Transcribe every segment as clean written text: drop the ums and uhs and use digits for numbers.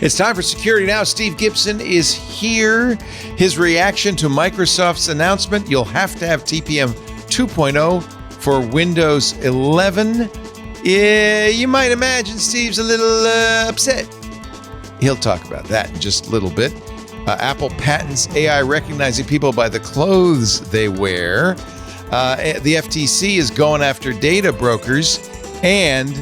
It's time for Security Now. Steve Gibson is here. His reaction to Microsoft's announcement, you'll have to have TPM 2.0 for Windows 11. You might imagine Steve's a little upset. He'll talk about that in just a little bit. Apple patents AI recognizing people by the clothes they wear. The FTC is going after data brokers. And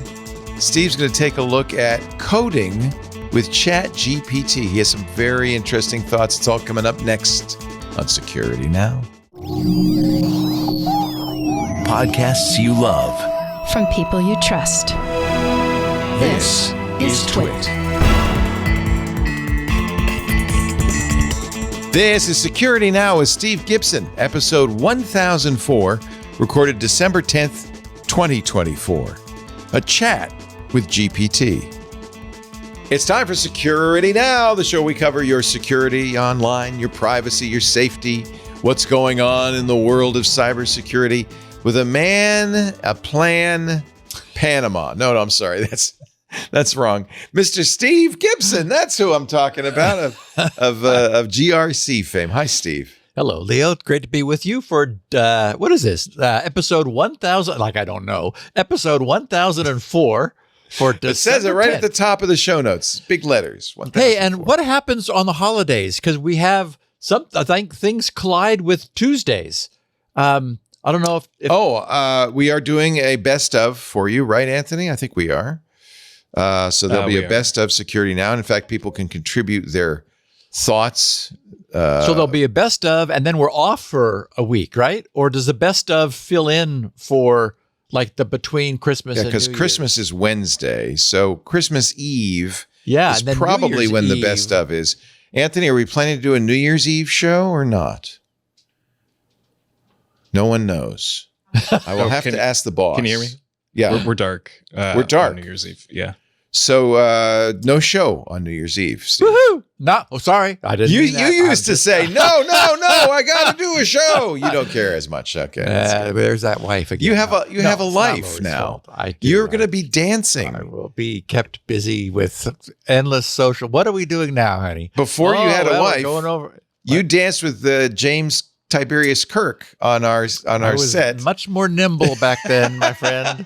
Steve's going to take a look at coding with ChatGPT. He has some very interesting thoughts. It's all coming up next on Security Now. Podcasts you love. From people you trust. This is Twit. This is Security Now with Steve Gibson, episode 1004, recorded December 10th, 2024. A chat with GPT. It's time for Security Now, the show we cover your security online, your privacy, your safety, what's going on in the world of cybersecurity with a man, a plan, Panama. No, I'm sorry. That's wrong. Mr. Steve Gibson, that's who I'm talking about, of GRC fame. Hi, Steve. Hello, Leo. Great to be with you for, what is this? Episode 1000, I don't know. Episode 1004 for December It says it right 10th. at the top of the show notes. Big letters. 1004. Hey, and what happens on the holidays? Because we have I think things collide with Tuesdays. I don't know if we are doing a best of for you, right, Anthony? I think we are. So there'll be a best of Security Now. And in fact, people can contribute their thoughts. So there'll be a best of, and then we're off for a week, right? Or does the best of fill in for like the between Christmas and New because Christmas is Wednesday. So Christmas Eve is and then probably New when Year's the best Eve. of is. Anthony, are we planning to do a New Year's Eve show or not? No one knows. I will have to ask the boss. Can you hear me? Yeah. We're dark. We're dark. On New Year's Eve. Yeah. So no show on New Year's Eve, Steve. Woohoo! No, sorry. I didn't You mean that. used to say, no, I got to do a show. You don't care as much. Okay. There's that wife again. You have a No, have a it's not life Lori's now. fault. I do. You're going to be dancing. I will be kept busy with endless social. What are we doing now, honey? Before you had a we're wife, going over. you danced with James Tiberius Kirk on our I was set. much more nimble back then, my friend.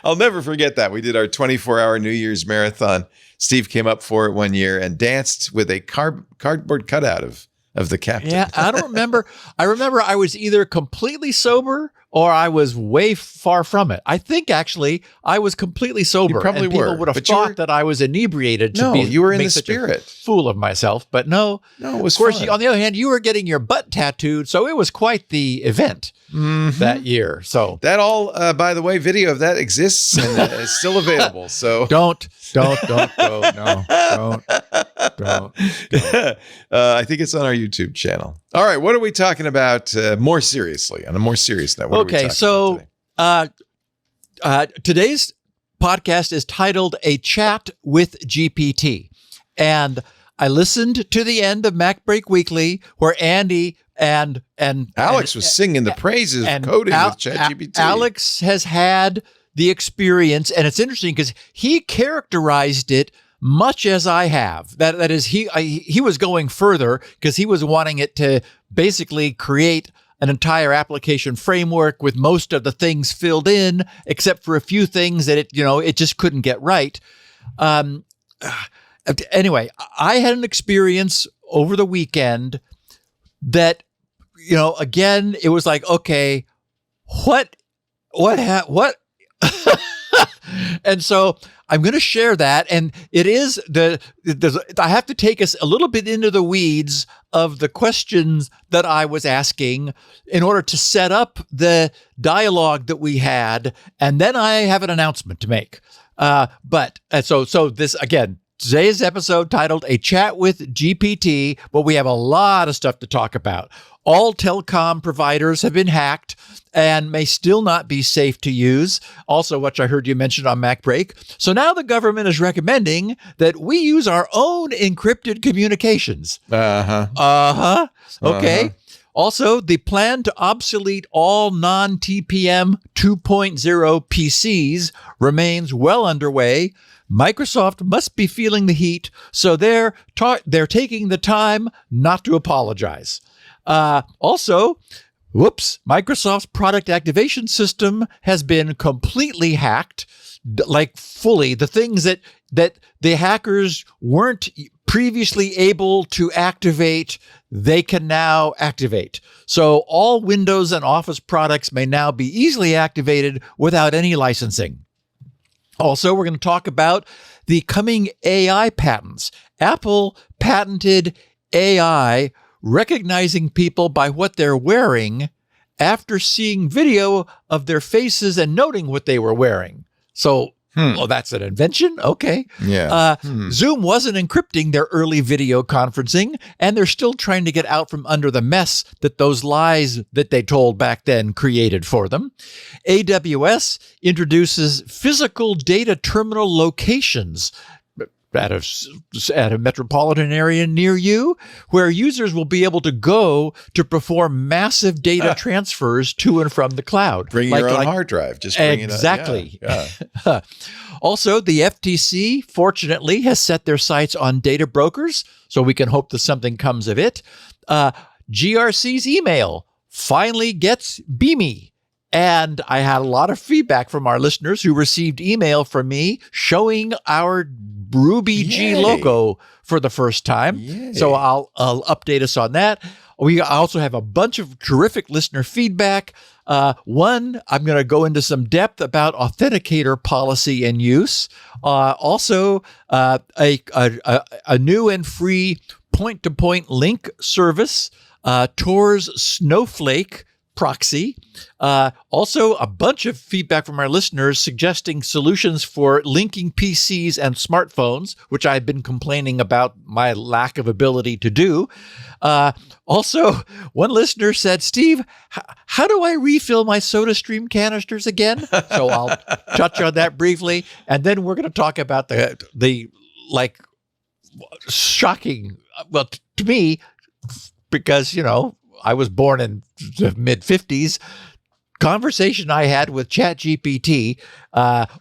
I'll never forget that. We did our 24-hour New Year's marathon. Steve came up for it one year and danced with a cardboard cutout of the captain. Yeah, I don't remember. I remember I was either completely sober or I was way far from it. I think actually I was completely sober. You probably and people were, would have but you thought were- that I was inebriated. No, you were in the such a spirit. fool of myself. But no, it was of course. fun. On the other hand, you were getting your butt tattooed, so it was quite the event that year. So That all, by the way, video of that exists and is still available. So don't go. No, don't. I think it's on our YouTube channel. All right, what are we talking about more seriously? On a more serious note, what are we talking about today? Today's podcast is titled "A Chat with GPT," and I listened to the end of MacBreak Weekly where Andy and Alex was singing the praises of coding with ChatGPT. Alex has had the experience, and it's interesting because he characterized it much as I have. That is, he was going further because he was wanting it to basically create an entire application framework with most of the things filled in, except for a few things that it just couldn't get right. Anyway, I had an experience over the weekend that, again, it was like, okay, what? And so I'm going to share that. And it is I have to take us a little bit into the weeds of the questions that I was asking in order to set up the dialogue that we had. And then I have an announcement to make. So this, again, today's episode titled A Chat with GPT, but we have a lot of stuff to talk about. All telecom providers have been hacked and may still not be safe to use. Also, which I heard you mention on MacBreak. So now the government is recommending that we use our own encrypted communications. Okay. Also, the plan to obsolete all non-TPM 2.0 PCs remains well underway. Microsoft must be feeling the heat, so they're taking the time not to apologize. Also, whoops, Microsoft's product activation system has been completely hacked, like fully. The things that the hackers weren't previously able to activate, they can now activate. So all Windows and Office products may now be easily activated without any licensing. Also, we're going to talk about the coming AI patents. Apple patented AI recognizing people by what they're wearing after seeing video of their faces and noting what they were wearing. So, oh, that's an invention? Okay. Yeah. Zoom wasn't encrypting their early video conferencing, and they're still trying to get out from under the mess that those lies that they told back then created for them. AWS introduces physical data terminal locations at a metropolitan area near you, where users will be able to go to perform massive data transfers to and from the cloud. Bring your own hard drive. Just bring exactly. it up. Yeah. Also, the FTC, fortunately, has set their sights on data brokers, so we can hope that something comes of it. GRC's email finally gets Beamy. And I had a lot of feedback from our listeners who received email from me showing our Ruby G logo for the first time. Yay. So I'll update us on that. We also have a bunch of terrific listener feedback. One, I'm going to go into some depth about Authenticator policy and use. Also, a new and free point-to-point link service, Tor's Snowflake proxy. Also, a bunch of feedback from our listeners suggesting solutions for linking PCs and smartphones, which I've been complaining about my lack of ability to do. Also, one listener said, Steve, how do I refill my SodaStream canisters again? So I'll touch on that briefly. And then we're going to talk about the shocking, well, to me, because, I was born in the mid-50s, conversation I had with ChatGPT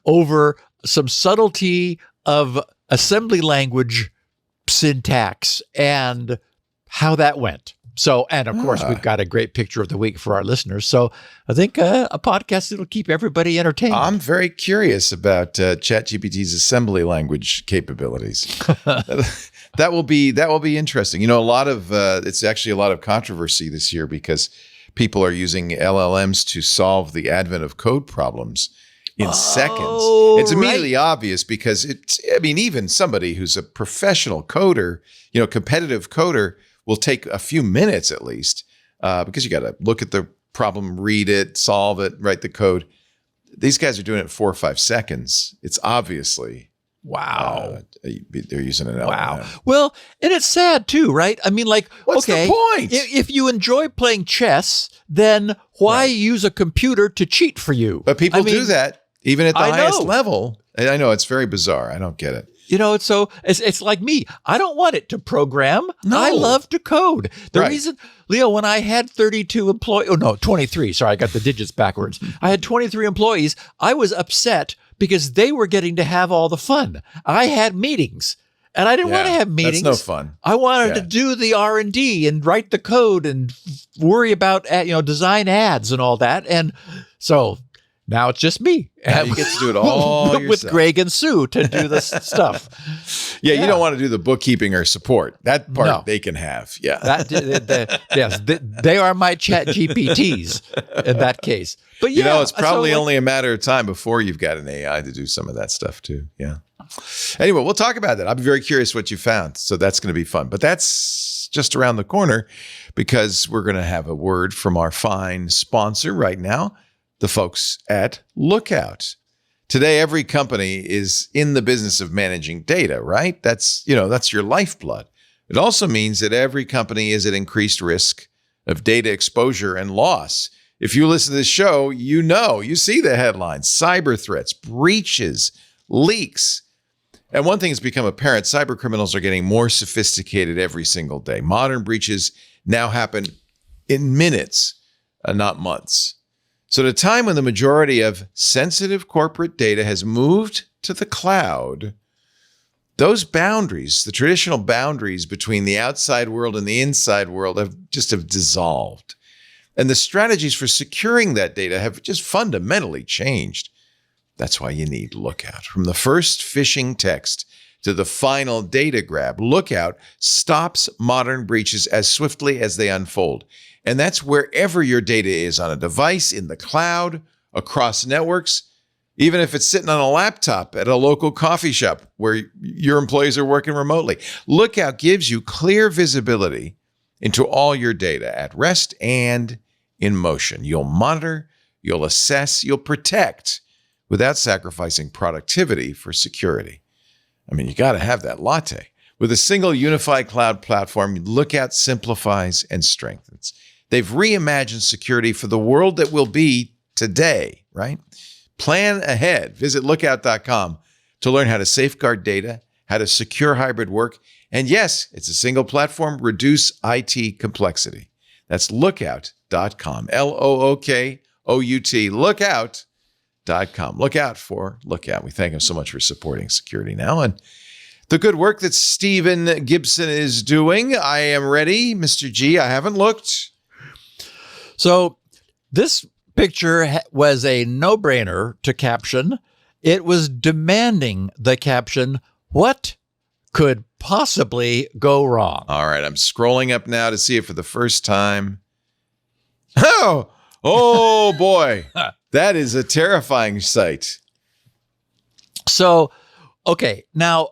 over some subtlety of assembly language syntax and how that went. So, and of course, we've got a great picture of the week for our listeners. So I think a podcast that'll keep everybody entertained. I'm very curious about ChatGPT's assembly language capabilities. That will be interesting. A lot of it's actually a lot of controversy this year because people are using LLMs to solve the advent of code problems in seconds. It's immediately obvious because even somebody who's a professional coder, competitive coder, will take a few minutes at least because you got to look at the problem, read it, solve it, write the code. These guys are doing it in 4 or 5 seconds. It's obviously they're using an LLM. Wow. Well, and it's sad too, right? I mean, what's the point? If you enjoy playing chess, then why use a computer to cheat for you? But people do that even at the highest level. And I know it's very bizarre. I don't get it. It's like me. I don't want it to program. No. I love to code. The reason, Leo, when I had 32 employees, 23. Sorry, I got the digits backwards. I had 23 employees. I was upset because they were getting to have all the fun. I had meetings, and I didn't want to have meetings. That's no fun. I wanted to do the R&D and write the code and worry about design ads and all that. And so now it's just me. And you get to do it all with yourself. Greg and Sue to do this stuff. Yeah, you don't want to do the bookkeeping or support. That part they can have. Yeah, yes, they are my Chat GPTs in that case. But it's probably only a matter of time before you've got an AI to do some of that stuff too. Yeah. Anyway, we'll talk about that. I'm very curious what you found. So that's going to be fun. But that's just around the corner because we're going to have a word from our fine sponsor right now, the folks at Lookout. Today, every company is in the business of managing data, right? That's your lifeblood. It also means that every company is at increased risk of data exposure and loss. If you listen to this show, you see the headlines: cyber threats, breaches, leaks. And one thing has become apparent: cyber criminals are getting more sophisticated every single day. Modern breaches now happen in minutes, not months. So at a time when the majority of sensitive corporate data has moved to the cloud, those boundaries, the traditional boundaries between the outside world and the inside world have dissolved. And the strategies for securing that data have just fundamentally changed. That's why you need Lookout. From the first phishing text to the final data grab, Lookout stops modern breaches as swiftly as they unfold. And that's wherever your data is, on a device, in the cloud, across networks, even if it's sitting on a laptop at a local coffee shop where your employees are working remotely. Lookout gives you clear visibility into all your data at rest and in motion. You'll monitor, you'll assess, you'll protect without sacrificing productivity for security. I mean, you got to have that latte. With a single unified cloud platform, Lookout simplifies and strengthens. They've reimagined security for the world that will be today, right? Plan ahead. Visit lookout.com to learn how to safeguard data, how to secure hybrid work, and yes, it's a single platform, reduce IT complexity. That's lookout.com, Lookout, lookout.com. Look out for Lookout. We thank him so much for supporting Security Now and the good work that Stephen Gibson is doing. I am ready, Mr. G. I haven't looked. So this picture was a no-brainer to caption. It was demanding the caption, "What could possibly go wrong?" All right, I'm scrolling up now to see it for the first time. Oh boy. That is a terrifying sight. So, okay. I'm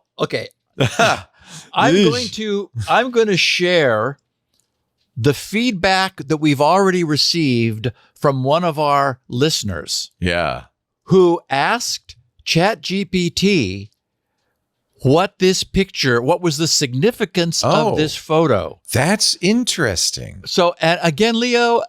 going to share the feedback that we've already received from one of our listeners. Yeah. Who asked ChatGPT what was the significance of this photo. That's interesting. So, and again, Leo,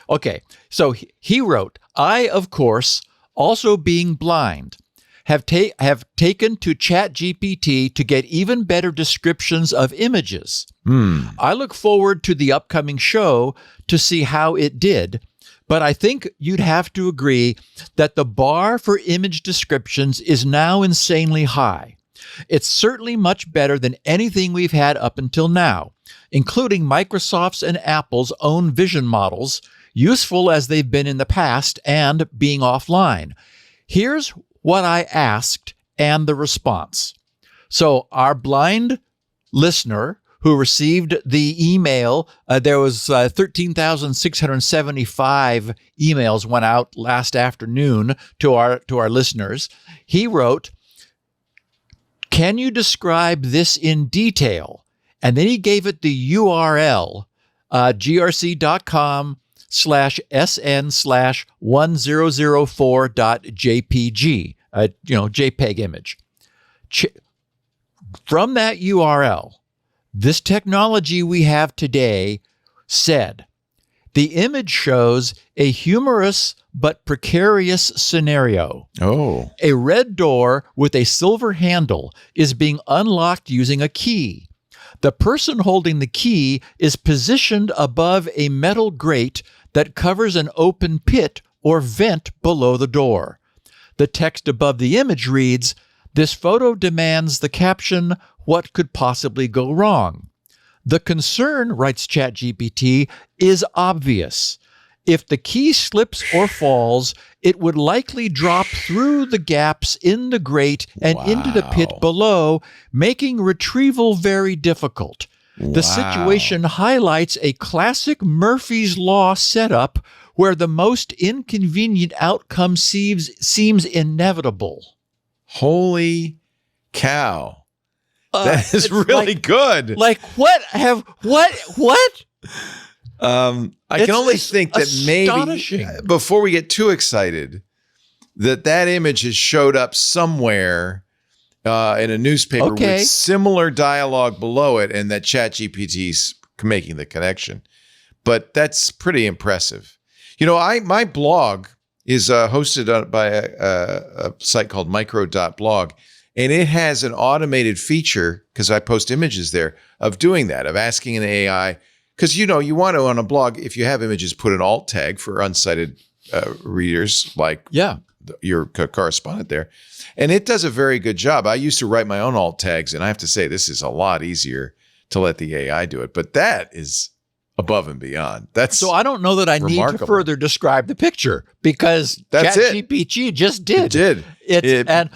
okay. So he wrote, "I, of course, also being blind, have taken to ChatGPT to get even better descriptions of images. I look forward to the upcoming show to see how it did, but I think you'd have to agree that the bar for image descriptions is now insanely high. It's certainly much better than anything we've had up until now, including Microsoft's and Apple's own vision models, useful as they've been in the past and being offline. Here's what I asked and the response." So our blind listener who received the email, there was 13,675 emails went out last afternoon to our listeners. He wrote, "Can you describe this in detail?" And then he gave it the URL, grc.com/sn/1004.jpg, JPEG image. From that URL, this technology we have today said, the image shows a humorous but precarious scenario. Oh. A red door with a silver handle is being unlocked using a key. The person holding the key is positioned above a metal grate that covers an open pit or vent below the door. The text above the image reads, "This photo demands the caption, 'What could possibly go wrong?' The concern," writes ChatGPT, "is obvious. If the key slips or falls, it would likely drop through the gaps in the grate and into the pit below, making retrieval very difficult. The situation highlights a classic Murphy's Law setup where the most inconvenient outcome seems inevitable." Holy cow. That is really good. Like what? I can only think that maybe before we get too excited, that image has showed up somewhere in a newspaper with similar dialogue below it, and that ChatGPT's making the connection. But that's pretty impressive. My blog is hosted by a site called micro.blog, and it has an automated feature, because I post images there, of doing that, of asking an AI. Because, you want to, on a blog, if you have images, put an alt tag for unsighted readers like your correspondent there. And it does a very good job. I used to write my own alt tags, and I have to say this is a lot easier to let the AI do it. But that is above and beyond. So I don't know that I need to further describe the picture because ChatGPT just did. It did. And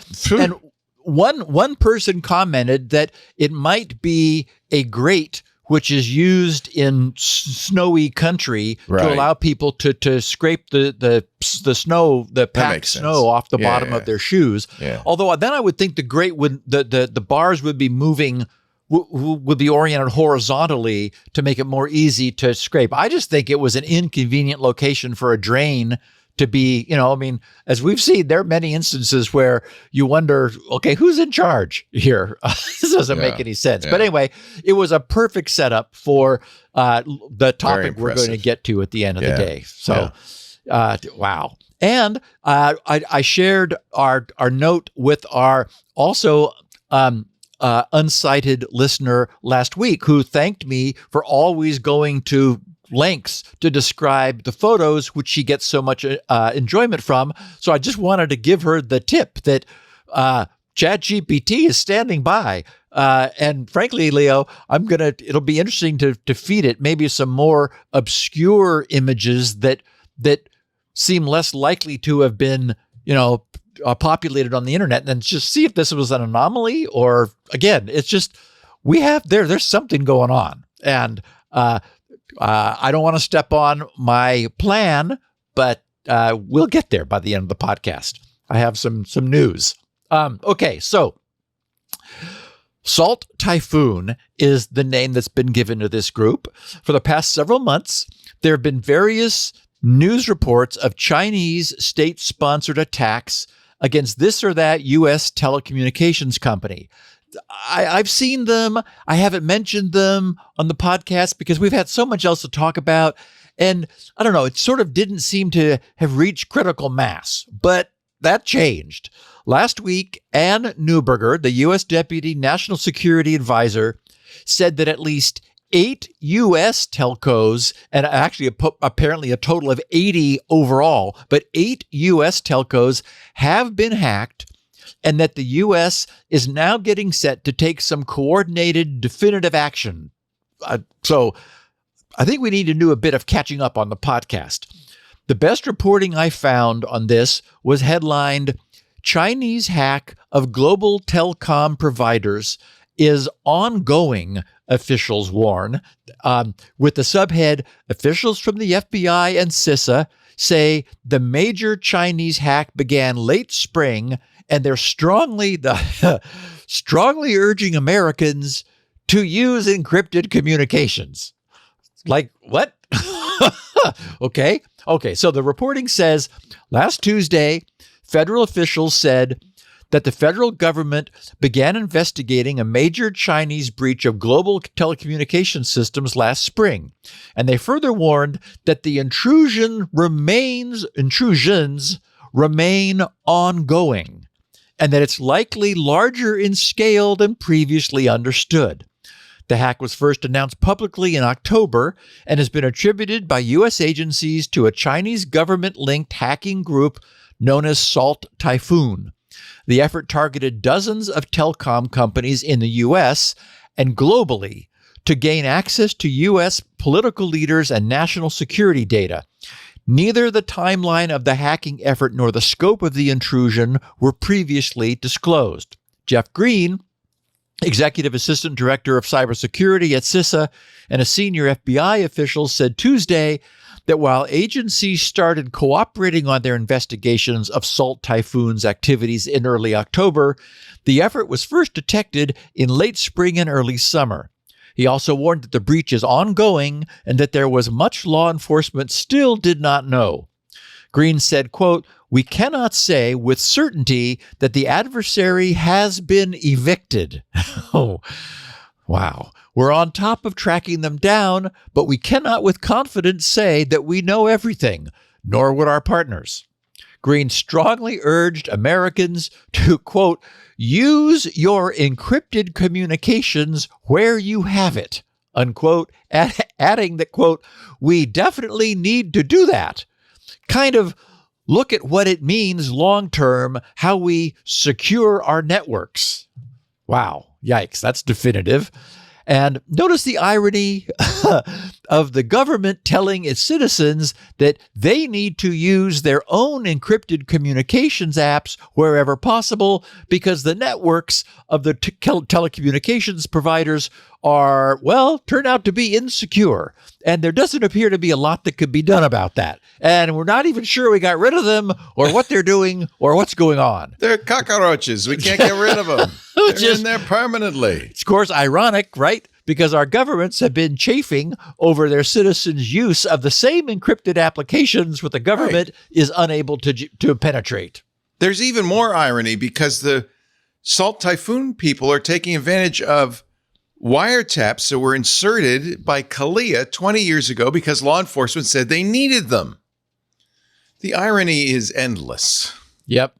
one person commented that it might be a grate which is used in snowy country to allow people to scrape the snow, the packed snow off the bottom of their shoes. Yeah. Although then I would think the grate would the bars would be moving. Would be oriented horizontally to make it more easy to scrape. I just think it was an inconvenient location for a drain to be, as we've seen, there are many instances where you wonder, okay, who's in charge here? This doesn't make any sense. Yeah. But anyway, it was a perfect setup for the topic we're going to get to at the end of the day. So, wow. And I shared our note with our also unsighted listener last week who thanked me for always going to lengths to describe the photos, which she gets so much enjoyment from. So I just wanted to give her the tip that ChatGPT is standing by. And frankly, Leo, it'll be interesting to feed it maybe some more obscure images that seem less likely to have been, populated on the internet, and just see if this was an anomaly or, again, it's just there's something going on. And I don't want to step on my plan, but we'll get there by the end of the podcast. I have some news. Okay, so Salt Typhoon is the name that's been given to this group. For the past several months, there have been various news reports of Chinese state-sponsored attacks against this or that U.S. telecommunications company. I've seen them. I haven't mentioned them on the podcast because we've had so much else to talk about. And I don't know, it sort of didn't seem to have reached critical mass, but that changed. Last week, Ann Neuberger, the U.S. Deputy National Security Advisor, said that at least 8 U.S. telcos, and actually apparently a total of 80 overall, but 8 U.S. telcos have been hacked, and that the U.S. is now getting set to take some coordinated, definitive action. So I think we need to do a bit of catching up on the podcast. The best reporting I found on this was headlined, Chinese hack of global telecom providers is ongoing, officials warn. With the subhead, officials from the FBI and CISA say the major Chinese hack began late spring, and they're strongly urging Americans to use encrypted communications. Like, what? Okay. So the reporting says, last Tuesday, federal officials said that the federal government began investigating a major Chinese breach of global telecommunication systems last spring. And they further warned that the intrusions remain ongoing, and that it's likely larger in scale than previously understood. The hack was first announced publicly in October and has been attributed by U.S. agencies to a Chinese government-linked hacking group known as Salt Typhoon. The effort targeted dozens of telecom companies in the U.S. and globally to gain access to U.S. political leaders and national security data. Neither the timeline of the hacking effort nor the scope of the intrusion were previously disclosed. Jeff Green, Executive Assistant Director of Cybersecurity at CISA and a senior FBI official, said Tuesday that while agencies started cooperating on their investigations of Salt Typhoon's activities in early October, the effort was first detected in late spring and early summer. He also warned that the breach is ongoing and that there was much law enforcement still did not know. Green said, quote, "We cannot say with certainty that the adversary has been evicted." Oh, wow. "We're on top of tracking them down, but we cannot with confidence say that we know everything, nor would our partners." Green strongly urged Americans to, quote, "use your encrypted communications where you have it," unquote, adding that, quote, "we definitely need to do that." Kind of look at what it means long-term, how we secure our networks. Wow. Yikes. That's definitive. And notice the irony of the government telling its citizens that they need to use their own encrypted communications apps wherever possible because the networks of the telecommunications providers turn out to be insecure. And there doesn't appear to be a lot that could be done about that. And we're not even sure we got rid of them or what they're doing or what's going on. They're cockroaches. We can't get rid of them. They're in there permanently. It's, of course, ironic, right? Because our governments have been chafing over their citizens' use of the same encrypted applications what the government is unable to penetrate. There's even more irony because the Salt Typhoon people are taking advantage of wiretaps that were inserted by Kalia 20 years ago because law enforcement said they needed them. The irony is endless. Yep.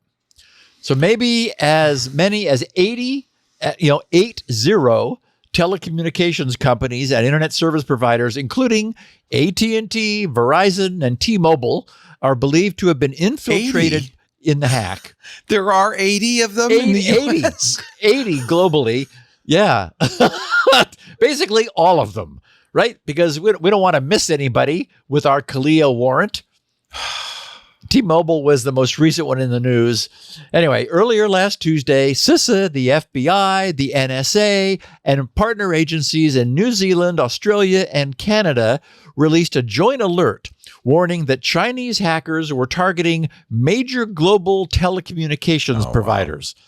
So maybe as many as 80 telecommunications companies and internet service providers, including AT&T, Verizon, and T-Mobile, are believed to have been infiltrated 80? In the hack. There are 80 of them in the US? 80 globally. Yeah. Basically all of them, right? Because we don't want to miss anybody with our Kalia warrant. T-Mobile was the most recent one in the news. Anyway, earlier last Tuesday, CISA, the FBI, the NSA, and partner agencies in New Zealand, Australia, and Canada released a joint alert warning that Chinese hackers were targeting major global telecommunications providers. Wow.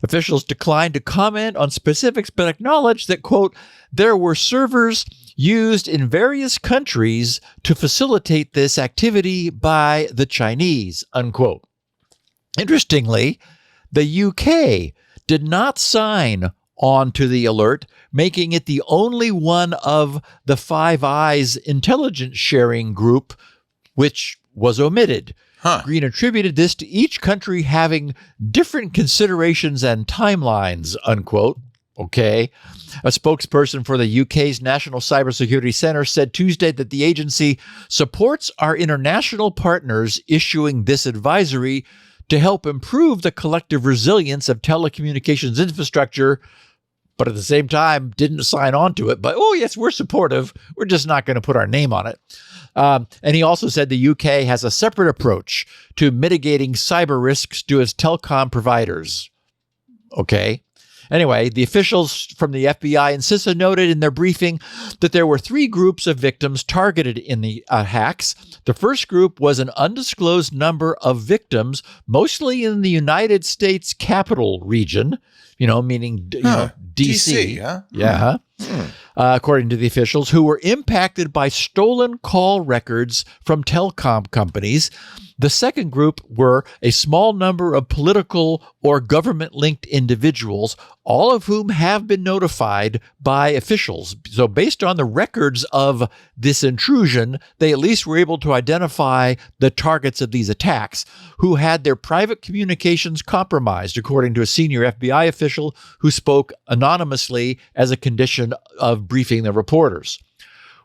Officials declined to comment on specifics, but acknowledged that, quote, there were servers used in various countries to facilitate this activity by the Chinese, unquote. Interestingly, the UK did not sign on to the alert, making it the only one of the Five Eyes intelligence sharing group which was omitted. Green attributed this to each country having different considerations and timelines, unquote. Okay. A spokesperson for the UK's National Cybersecurity Centre said Tuesday that the agency supports our international partners issuing this advisory to help improve the collective resilience of telecommunications infrastructure, but at the same time didn't sign on to it. But, oh, yes, we're supportive. We're just not going to put our name on it. And he also said the UK has a separate approach to mitigating cyber risks to its telecom providers. Okay. Anyway, the officials from the FBI and CISA noted in their briefing that there were 3 groups of victims targeted in the hacks. The first group was an undisclosed number of victims, mostly in the United States capital region, meaning DC. Huh? Yeah. According to the officials, who were impacted by stolen call records from telecom companies. The second group were a small number of political or government-linked individuals, all of whom have been notified by officials. So based on the records of this intrusion, they at least were able to identify the targets of these attacks, who had their private communications compromised, according to a senior FBI official who spoke anonymously as a condition of briefing the reporters.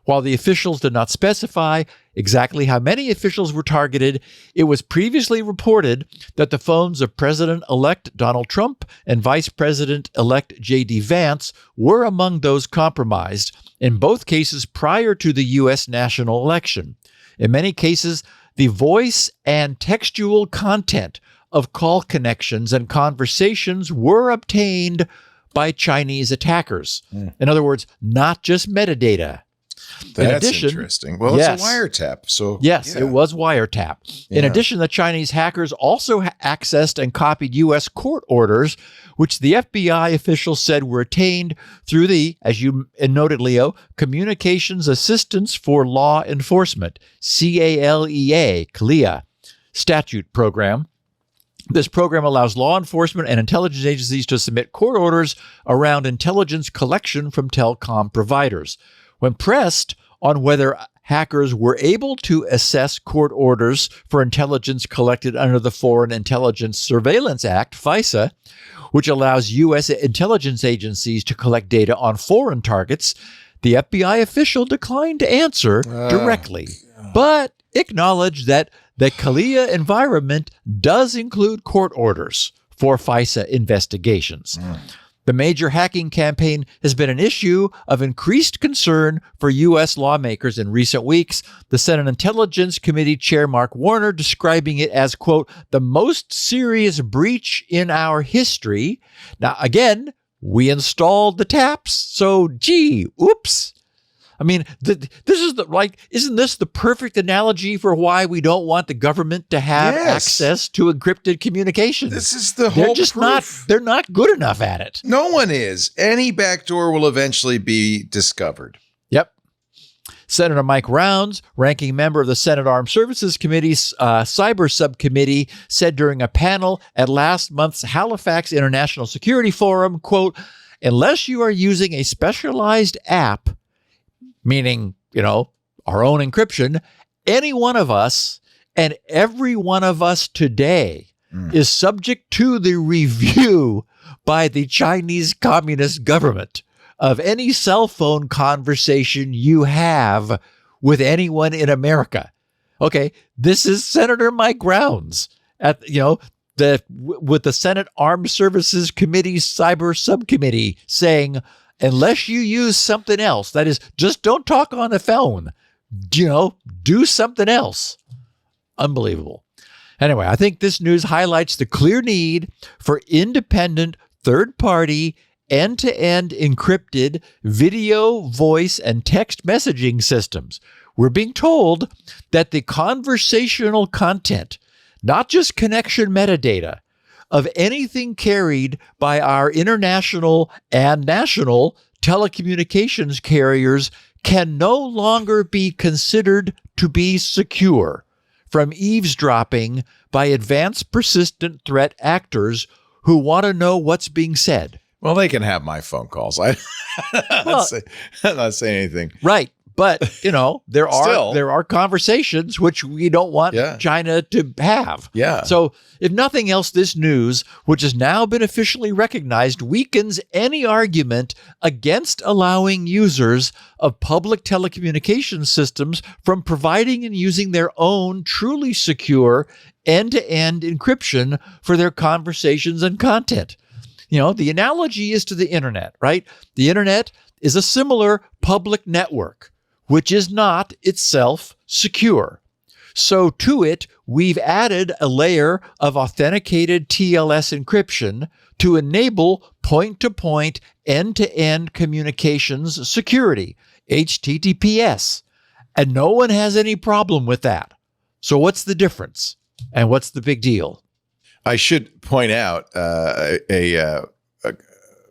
While the officials did not specify exactly how many officials were targeted, it was previously reported that the phones of President-elect Donald Trump and Vice President-elect J.D. Vance were among those compromised, in both cases prior to the U.S. national election. In many cases, the voice and textual content of call connections and conversations were obtained by Chinese attackers. In other words, not just metadata. That's interesting. Well, it's a wiretap. So yes, it was wiretap. Yeah. In addition, the Chinese hackers also accessed and copied U.S. court orders, which the FBI officials said were attained through the, as you noted, Leo, Communications Assistance for Law Enforcement, CALEA statute program. This program allows law enforcement and intelligence agencies to submit court orders around intelligence collection from telecom providers. When pressed on whether hackers were able to assess court orders for intelligence collected under the Foreign Intelligence Surveillance Act, FISA, which allows U.S. intelligence agencies to collect data on foreign targets, the FBI official declined to answer directly, but acknowledged that the CALEA environment does include court orders for FISA investigations. The major hacking campaign has been an issue of increased concern for U.S. lawmakers in recent weeks. The Senate Intelligence Committee Chair Mark Warner describing it as, quote, the most serious breach in our history. Now, again, we installed the taps, so gee, oops. I mean, this is isn't this the perfect analogy for why we don't want the government to have access to encrypted communications? This is the whole proof. They're not good enough at it. No one is. Any backdoor will eventually be discovered. Yep. Senator Mike Rounds, ranking member of the Senate Armed Services Committee's Cyber Subcommittee, said during a panel at last month's Halifax International Security Forum, quote, unless you are using a specialized app, meaning, our own encryption, any one of us and every one of us today is subject to the review by the Chinese Communist government of any cell phone conversation you have with anyone in America. Okay, this is Senator Mike Rounds with the Senate Armed Services Committee's Cyber Subcommittee saying, unless you use something else, that is, just don't talk on the phone, do something else. Unbelievable. Anyway, I think this news highlights the clear need for independent, third-party, end-to-end encrypted video, voice, and text messaging systems. We're being told that the conversational content, not just connection metadata, of anything carried by our international and national telecommunications carriers can no longer be considered to be secure from eavesdropping by advanced persistent threat actors who want to know what's being said. Well, they can have my phone calls. I'm not saying anything. Right. But, there are conversations which we don't want China to have. Yeah. So if nothing else, this news, which has now been officially recognized, weakens any argument against allowing users of public telecommunications systems from providing and using their own truly secure end-to-end encryption for their conversations and content. The analogy is to the internet, right? The internet is a similar public network, which is not itself secure. So to it, we've added a layer of authenticated TLS encryption to enable point-to-point, end-to-end communications security, HTTPS. And no one has any problem with that. So what's the difference? And what's the big deal? I should point out a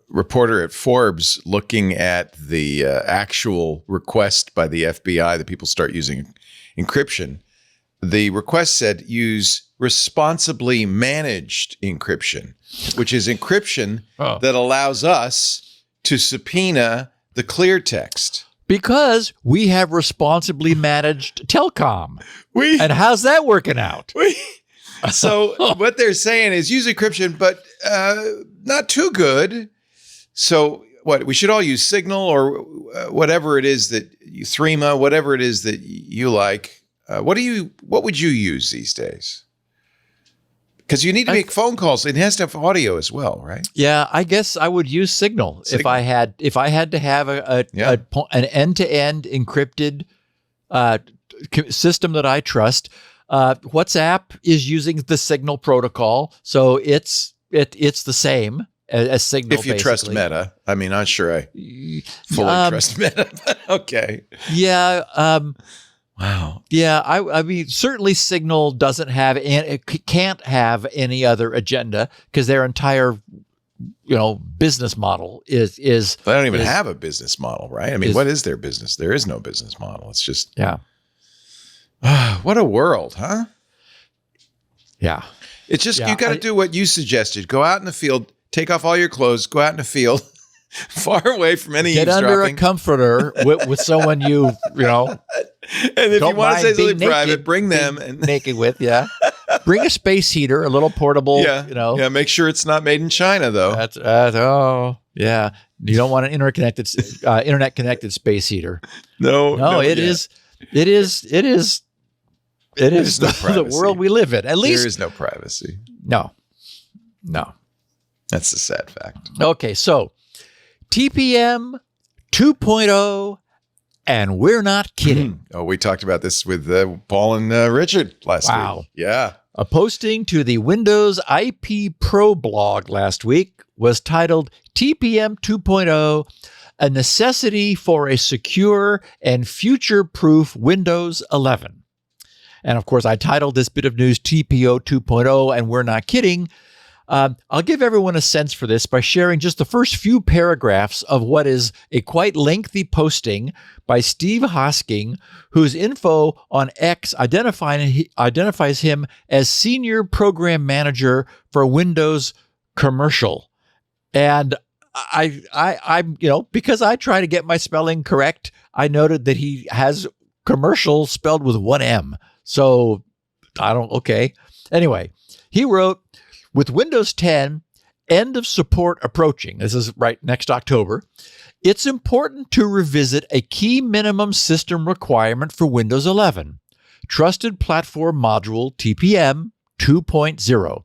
reporter at Forbes looking at the actual request by the FBI that people start using encryption. The request said use responsibly managed encryption, which is encryption that allows us to subpoena the clear text. Because we have responsibly managed Telecom. And how's that working out? So what they're saying is use encryption, but not too good. So what, we should all use Signal or whatever it is that you, Threema, whatever it is that you like. What would you use these days? Because you need to make phone calls. It has to have audio as well, right? Yeah, I guess I would use Signal. If I had to have an end-to-end encrypted system that I trust. WhatsApp is using the Signal protocol, so it's the same as Signal. If you trust Meta, I mean, I'm sure I fully trust Meta. But okay. Yeah. Wow. Yeah. I mean, certainly Signal can't have any other agenda because their entire, business model is. They don't even have a business model, right? I mean, what is their business? There is no business model. It's just what a world, huh? Yeah. It's just you got to do what you suggested. Go out in the field. Take off all your clothes, go out in the field, far away from any eavesdropping. Get under a comforter with someone And if you want to say something private, bring them. Naked with, Bring a space heater, a little portable, Yeah, make sure it's not made in China, though. You don't want an internet-connected space heater. No, it is It is no the privacy. world we live in. At least There is no privacy. no. That's the sad fact. Okay, so TPM 2.0, and we're not kidding. Oh, we talked about this with Paul and Richard last week. Yeah. A posting to the Windows IP Pro blog last week was titled TPM 2.0, a necessity for a secure and future-proof Windows 11. And of course, I titled this bit of news TPO 2.0, and we're not kidding. I'll give everyone a sense for this by sharing just the first few paragraphs of what is a quite lengthy posting by Steve Hosking, whose info on X identifies him as Senior Program Manager for Windows Commercial. And I'm because I try to get my spelling correct, I noted that he has commercial spelled with one M. So okay. Anyway, he wrote, with Windows 10 end of support approaching, this is right next October, it's important to revisit a key minimum system requirement for Windows 11, Trusted Platform Module TPM 2.0.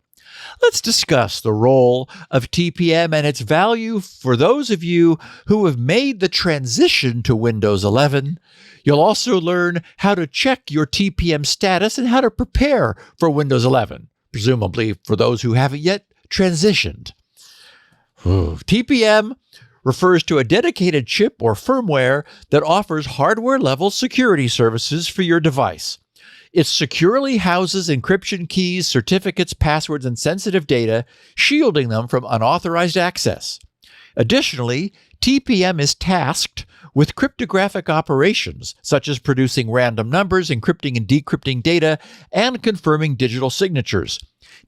Let's discuss the role of TPM and its value for those of you who have made the transition to Windows 11. You'll also learn how to check your TPM status and how to prepare for Windows 11, presumably for those who haven't yet transitioned. TPM refers to a dedicated chip or firmware that offers hardware-level security services for your device. It securely houses encryption keys, certificates, passwords, and sensitive data, shielding them from unauthorized access. Additionally, TPM is tasked with cryptographic operations, such as producing random numbers, encrypting and decrypting data, and confirming digital signatures.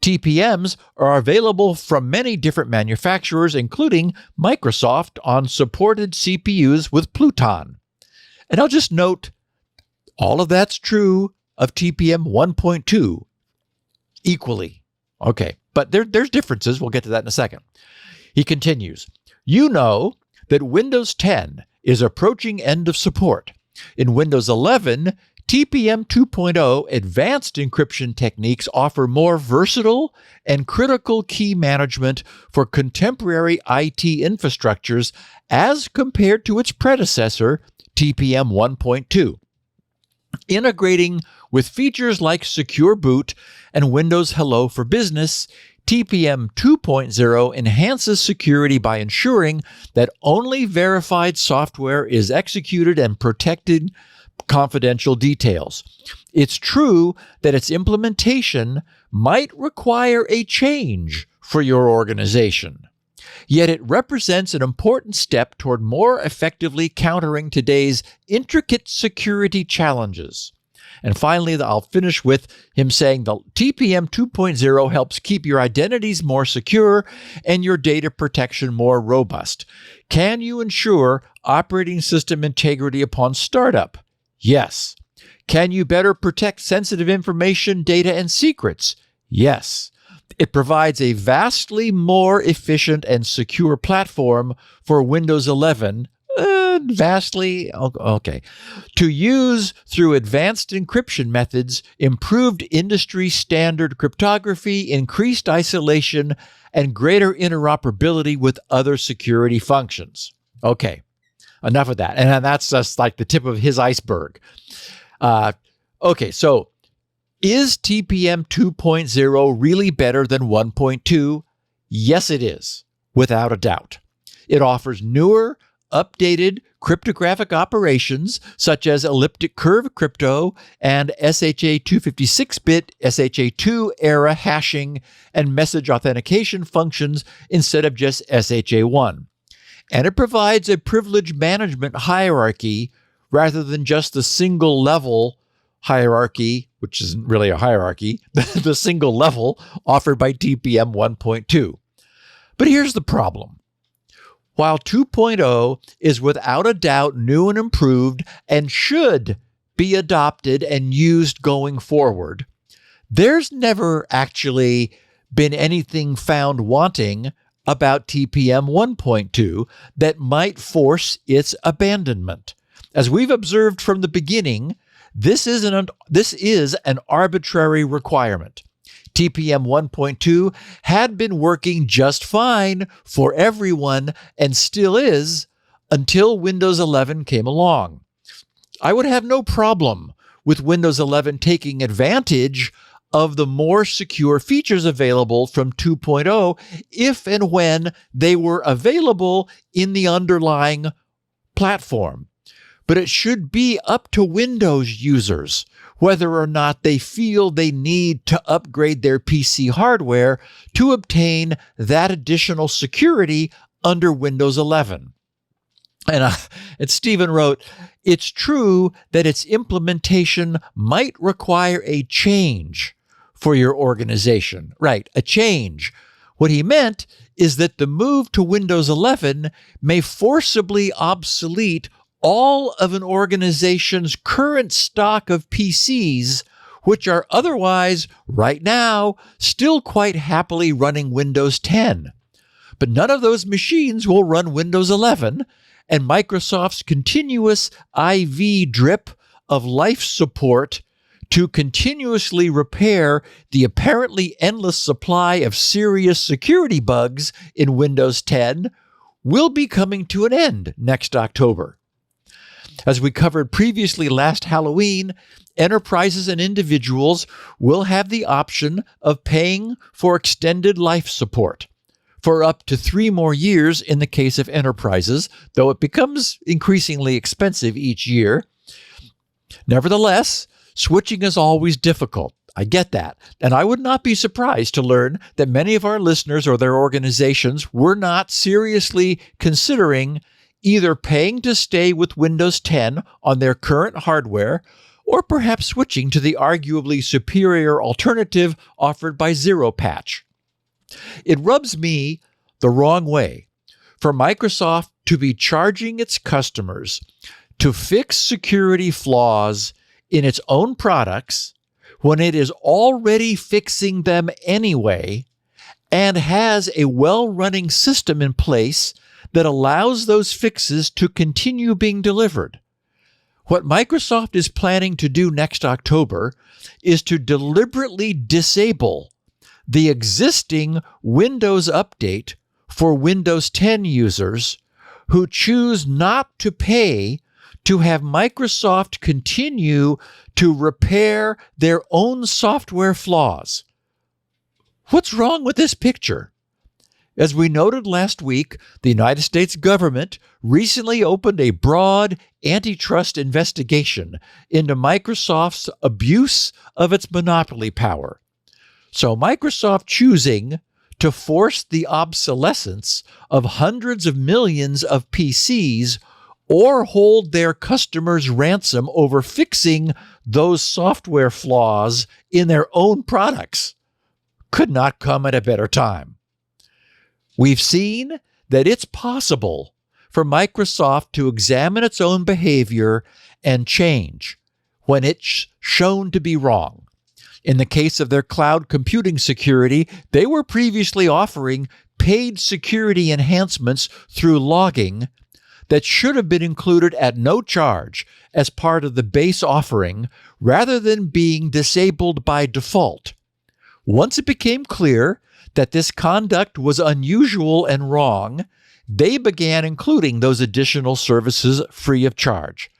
TPMs are available from many different manufacturers, including Microsoft on supported CPUs with Pluton. And I'll just note, all of that's true of TPM 1.2 equally. Okay, but there's differences. We'll get to that in a second. He continues, you know that Windows 10 is approaching end of support. In Windows 11, TPM 2.0 advanced encryption techniques offer more versatile and critical key management for contemporary IT infrastructures as compared to its predecessor, TPM 1.2. Integrating with features like Secure Boot and Windows Hello for Business, TPM 2.0 enhances security by ensuring that only verified software is executed and protected confidential details. It's true that its implementation might require a change for your organization. Yet it represents an important step toward more effectively countering today's intricate security challenges. And finally, I'll finish with him saying the TPM 2.0 helps keep your identities more secure and your data protection more robust. Can you ensure operating system integrity upon startup? Yes. Can you better protect sensitive information, data, and secrets? Yes. It provides a vastly more efficient and secure platform for Windows 11, to use through advanced encryption methods, improved industry standard cryptography, increased isolation, and greater interoperability with other security functions. Okay, enough of that. And that's just like the tip of his iceberg. Okay, so is TPM 2.0 really better than 1.2? Yes, it is, without a doubt. It offers newer, updated cryptographic operations such as elliptic curve crypto and SHA 256-bit SHA-2 era hashing and message authentication functions instead of just SHA-1. And it provides a privilege management hierarchy rather than just the single level hierarchy, which isn't really a hierarchy, the single level offered by TPM 1.2. But here's the problem. While 2.0 is without a doubt new and improved and should be adopted and used going forward, there's never actually been anything found wanting about TPM 1.2 that might force its abandonment. As we've observed from the beginning, this is an arbitrary requirement. TPM 1.2 had been working just fine for everyone and still is until Windows 11 came along. I would have no problem with Windows 11 taking advantage of the more secure features available from 2.0 if and when they were available in the underlying platform. But it should be up to Windows users whether or not they feel they need to upgrade their PC hardware to obtain that additional security under Windows 11. And Stephen wrote, it's true that its implementation might require a change for your organization. Right, a change. What he meant is that the move to Windows 11 may forcibly obsolete all of an organization's current stock of PCs, which are otherwise, right now, still quite happily running Windows 10. But none of those machines will run Windows 11, and Microsoft's continuous IV drip of life support to continuously repair the apparently endless supply of serious security bugs in Windows 10 will be coming to an end next October. As we covered previously last Halloween, enterprises and individuals will have the option of paying for extended life support for up to 3 more years in the case of enterprises, though it becomes increasingly expensive each year. Nevertheless, switching is always difficult. I get that. And I would not be surprised to learn that many of our listeners or their organizations were not seriously considering either paying to stay with Windows 10 on their current hardware or perhaps switching to the arguably superior alternative offered by Zero Patch. It rubs me the wrong way for Microsoft to be charging its customers to fix security flaws in its own products when it is already fixing them anyway and has a well-running system in place that allows those fixes to continue being delivered. What Microsoft is planning to do next October is to deliberately disable the existing Windows update for Windows 10 users who choose not to pay to have Microsoft continue to repair their own software flaws. What's wrong with this picture? As we noted last week, the United States government recently opened a broad antitrust investigation into Microsoft's abuse of its monopoly power. So Microsoft choosing to force the obsolescence of hundreds of millions of PCs or hold their customers ransom over fixing those software flaws in their own products could not come at a better time. We've seen that it's possible for Microsoft to examine its own behavior and change when it's shown to be wrong. In the case of their cloud computing security, they were previously offering paid security enhancements through logging that should have been included at no charge as part of the base offering rather than being disabled by default. Once it became clear that this conduct was unusual and wrong, they began including those additional services free of charge.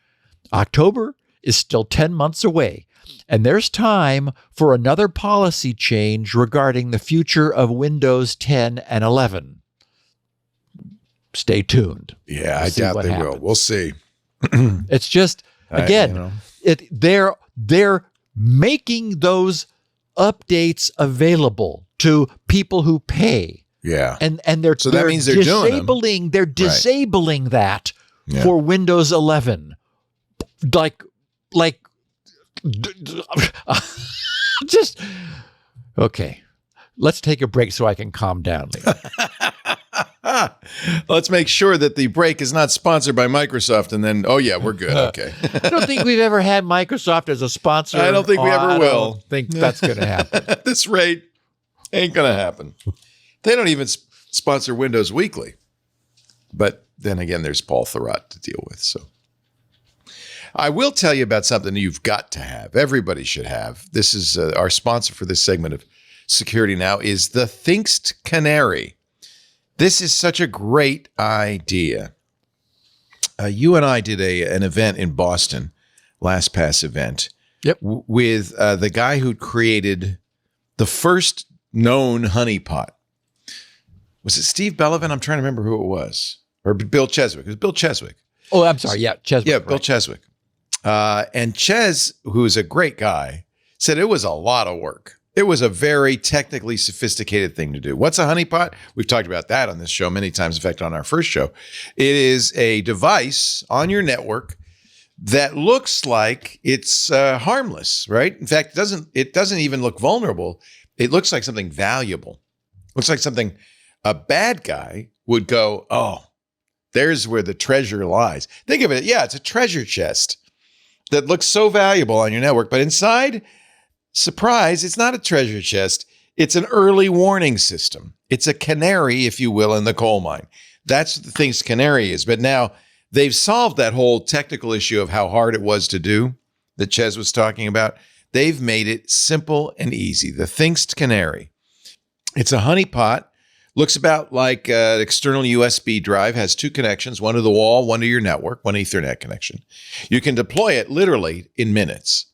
October is still 10 months away, and there's time for another policy change regarding the future of Windows 10 and 11. Stay tuned. Yeah, I doubt they will. We'll see. It's just, again, they're making those updates available to people who pay. Yeah. And they're that means they're disabling that for Windows 11. Just okay. Let's take a break so I can calm down, Lee. Let's make sure that the break is not sponsored by Microsoft, and then, we're good. Okay. I don't think we've ever had Microsoft as a sponsor. I don't think we ever will. I don't think that's going to happen. At this rate, ain't going to happen. They don't even sponsor Windows Weekly. But then again, there's Paul Thurrott to deal with. So I will tell you about something you've got to have. Everybody should have. This is our sponsor for this segment of Security Now is the Thinkst Canary. This is such a great idea. You and I did an event in Boston, LastPass event, with the guy who created the first known honeypot. Was it Steve Bellevin? I'm trying to remember who it was. Or Bill Cheswick. It was Bill Cheswick. Oh, I'm sorry. Yeah, Cheswick. Yeah, Bill Cheswick. And Ches, who is a great guy, said it was a lot of work. It was a very technically sophisticated thing to do. What's a honeypot? We've talked about that on this show many times. In fact, on our first show, it is a device on your network that looks like it's harmless, right? In fact, it doesn't even look vulnerable. It looks like something valuable. It looks like something a bad guy would go, oh, there's where the treasure lies. Think of it. Yeah, it's a treasure chest that looks so valuable on your network, but inside, surprise, it's not a treasure chest. It's an early warning system. It's a canary, if you will, in the coal mine. That's what the Thinkst Canary is. But now they've solved that whole technical issue of how hard it was to do that Ches was talking about. They've made it simple and easy. The Thinkst Canary. It's a honeypot. Looks about like an external USB drive, has two connections, one to the wall, one to your network, one Ethernet connection. You can deploy it literally in minutes.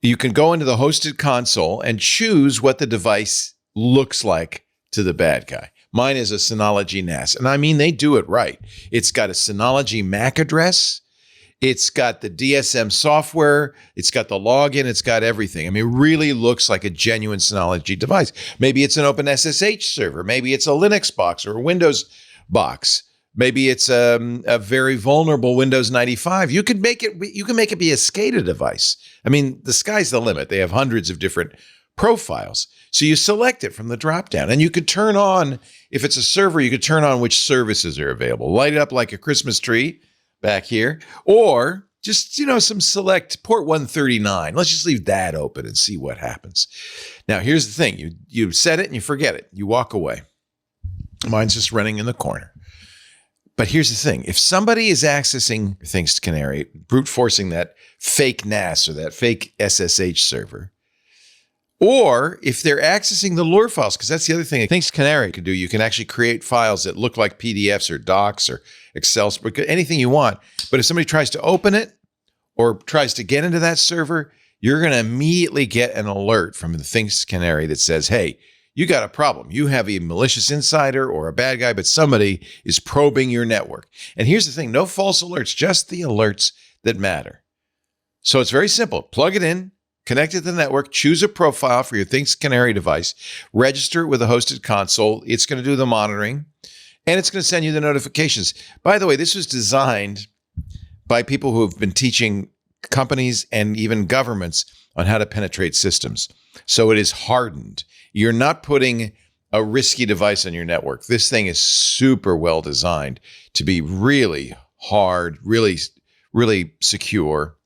You can go into the hosted console and choose what the device looks like to the bad guy. Mine is a Synology NAS, and I mean, they do it right. It's got a Synology MAC address. It's got the DSM software. It's got the login. It's got everything. I mean, it really looks like a genuine Synology device. Maybe it's an OpenSSH server. Maybe it's a Linux box or a Windows box. Maybe it's a very vulnerable Windows 95. You can make it be a SCADA device. I mean, the sky's the limit. They have hundreds of different profiles. So you select it from the dropdown, and you could turn on, if it's a server, you could turn on which services are available. Light it up like a Christmas tree back here, or just, some select port 139. Let's just leave that open and see what happens. Now, here's the thing. You set it and you forget it. You walk away. Mine's just running in the corner. But here's the thing. If somebody is accessing Thinkst Canary, brute forcing that fake NAS or that fake SSH server, or if they're accessing the lure files, because that's the other thing Thinkst Canary can do. You can actually create files that look like PDFs or docs or Excel, anything you want. But if somebody tries to open it or tries to get into that server, you're going to immediately get an alert from the Thinkst Canary that says, hey, you got a problem. You have a malicious insider or a bad guy, but somebody is probing your network. And here's the thing, no false alerts, just the alerts that matter. So it's very simple. Plug it in, connect it to the network, choose a profile for your Thinkst Canary device, register it with a hosted console. It's going to do the monitoring, and it's going to send you the notifications. By the way, this was designed by people who have been teaching companies and even governments on how to penetrate systems. So it is hardened. You're not putting a risky device on your network. This thing is super well designed to be really hard, really, really secure,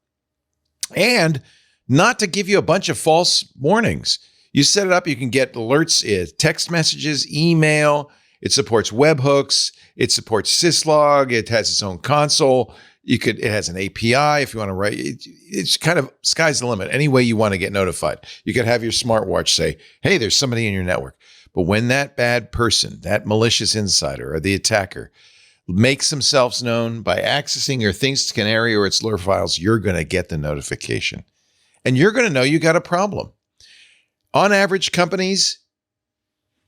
and not to give you a bunch of false warnings. You set it up, you can get alerts, text messages, email. It supports webhooks. It supports syslog. It has its own console. It has an API if you want to write. It's kind of sky's the limit. Any way you want to get notified. You could have your smartwatch say, hey, there's somebody in your network. But when that bad person, that malicious insider or the attacker makes themselves known by accessing your Thinkst Canary or its lure files, you're going to get the notification. And you're going to know you got a problem. On average, companies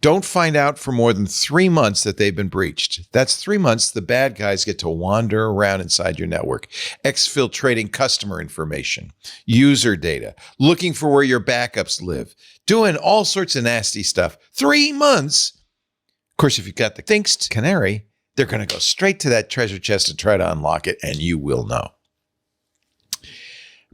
don't find out for more than 3 months that they've been breached. That's 3 months the bad guys get to wander around inside your network, exfiltrating customer information, user data, looking for where your backups live, doing all sorts of nasty stuff. 3 months. Of course, if you've got the Thinkst Canary, they're going to go straight to that treasure chest and try to unlock it, and you will know.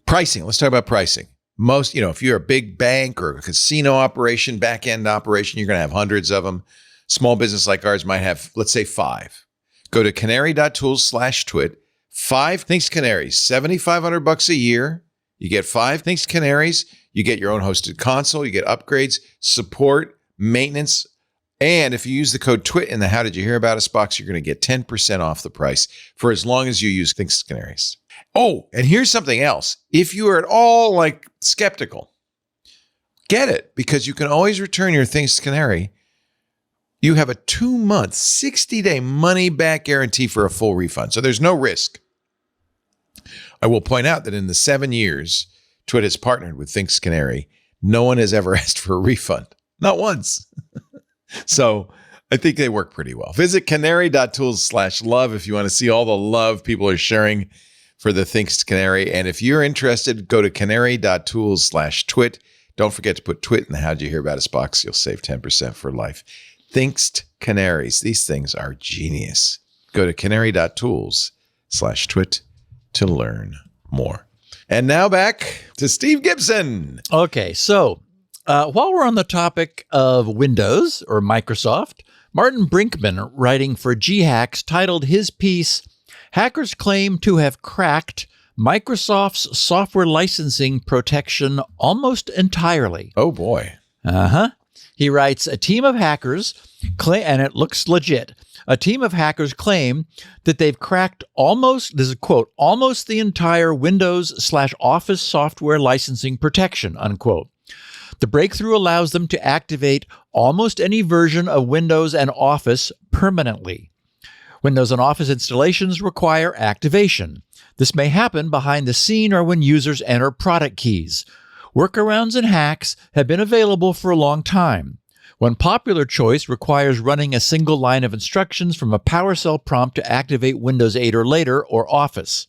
Pricing. Let's talk about pricing. Most, if you're a big bank or a casino operation, back-end operation, you're going to have hundreds of them. Small business like ours might have, let's say, 5. Go to canary.tools/twit. 5 Thinkst Canaries, $7,500 a year. You get 5 Thinkst Canaries. You get your own hosted console. You get upgrades, support, maintenance, And if you use the code TWIT in the How Did You Hear About Us box, you're going to get 10% off the price for as long as you use Thinkst Canaries. Oh, and here's something else. If you are at all like skeptical, get it, because you can always return your Thinkst Canary. You have a 2-month, 60-day money-back guarantee for a full refund. So there's no risk. I will point out that in the 7 years Twit has partnered with Thinkst Canary, no one has ever asked for a refund. Not once. So I think they work pretty well. Visit canary.tools/love if you want to see all the love people are sharing for the Thinkst Canary. And if you're interested, go to canary.tools/twit. Don't forget to put Twit in the How'd You Hear About Us box. You'll save 10% for life. Thinkst Canaries. These things are genius. Go to canary.tools/twit to learn more. And now back to Steve Gibson. Okay, so while we're on the topic of Windows or Microsoft, Martin Brinkman, writing for GHacks, titled his piece, "Hackers Claim to Have Cracked Microsoft's Software Licensing Protection Almost Entirely." Oh, boy. He writes, a team of hackers claim, and it looks legit, a team of hackers claim that they've cracked almost, this is a quote, almost the entire Windows/Office software licensing protection, unquote. The breakthrough allows them to activate almost any version of Windows and Office permanently. Windows and Office installations require activation. This may happen behind the scene or when users enter product keys. Workarounds and hacks have been available for a long time. One popular choice requires running a single line of instructions from a PowerShell prompt to activate Windows 8 or later or Office.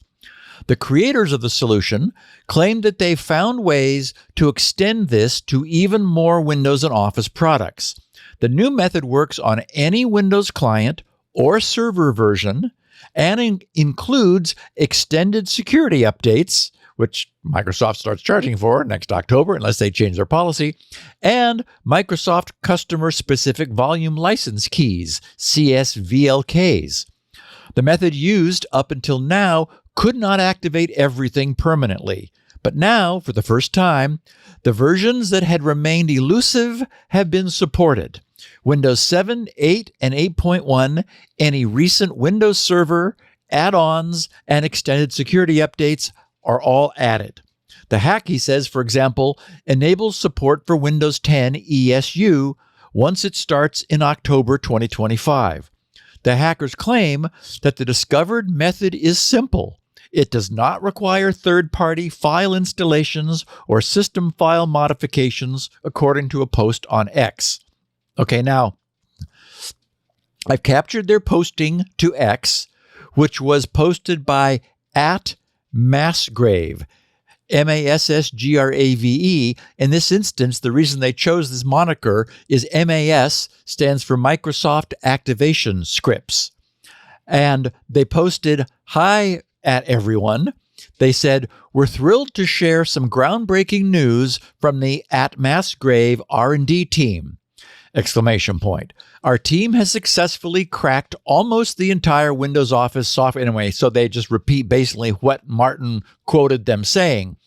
The creators of the solution claim that they've found ways to extend this to even more Windows and Office products. The new method works on any Windows client or server version and includes extended security updates, which Microsoft starts charging for next October unless they change their policy, and Microsoft Customer-Specific Volume License Keys, CSVLKs. The method used up until now could not activate everything permanently, but now, for the first time, the versions that had remained elusive have been supported. Windows 7, 8, and 8.1, any recent Windows Server, add-ons, and extended security updates are all added. The hack, he says, for example, enables support for Windows 10 ESU once it starts in October 2025. The hackers claim that the discovered method is simple. It does not require third-party file installations or system file modifications, according to a post on X. Okay, now, I've captured their posting to X, which was posted by @Massgrave, MASSGRAVE. In this instance, the reason they chose this moniker is MAS stands for Microsoft Activation Scripts. And they posted, "Hi at everyone." They said, "We're thrilled to share some groundbreaking news from the @Massgrave R&D team." Exclamation point. Our team has successfully cracked almost the entire Windows Office software. Anyway, so they just repeat basically what Martin quoted them saying.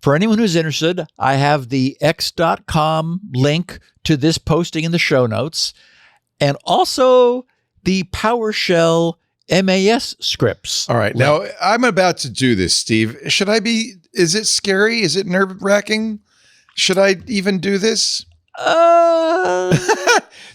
For anyone who's interested, I have the x.com link to this posting in the show notes, and also the PowerShell MAS scripts. All right. Now, I'm about to do this, Steve. Should I be, is it scary? Is it nerve-wracking? Should I even do this?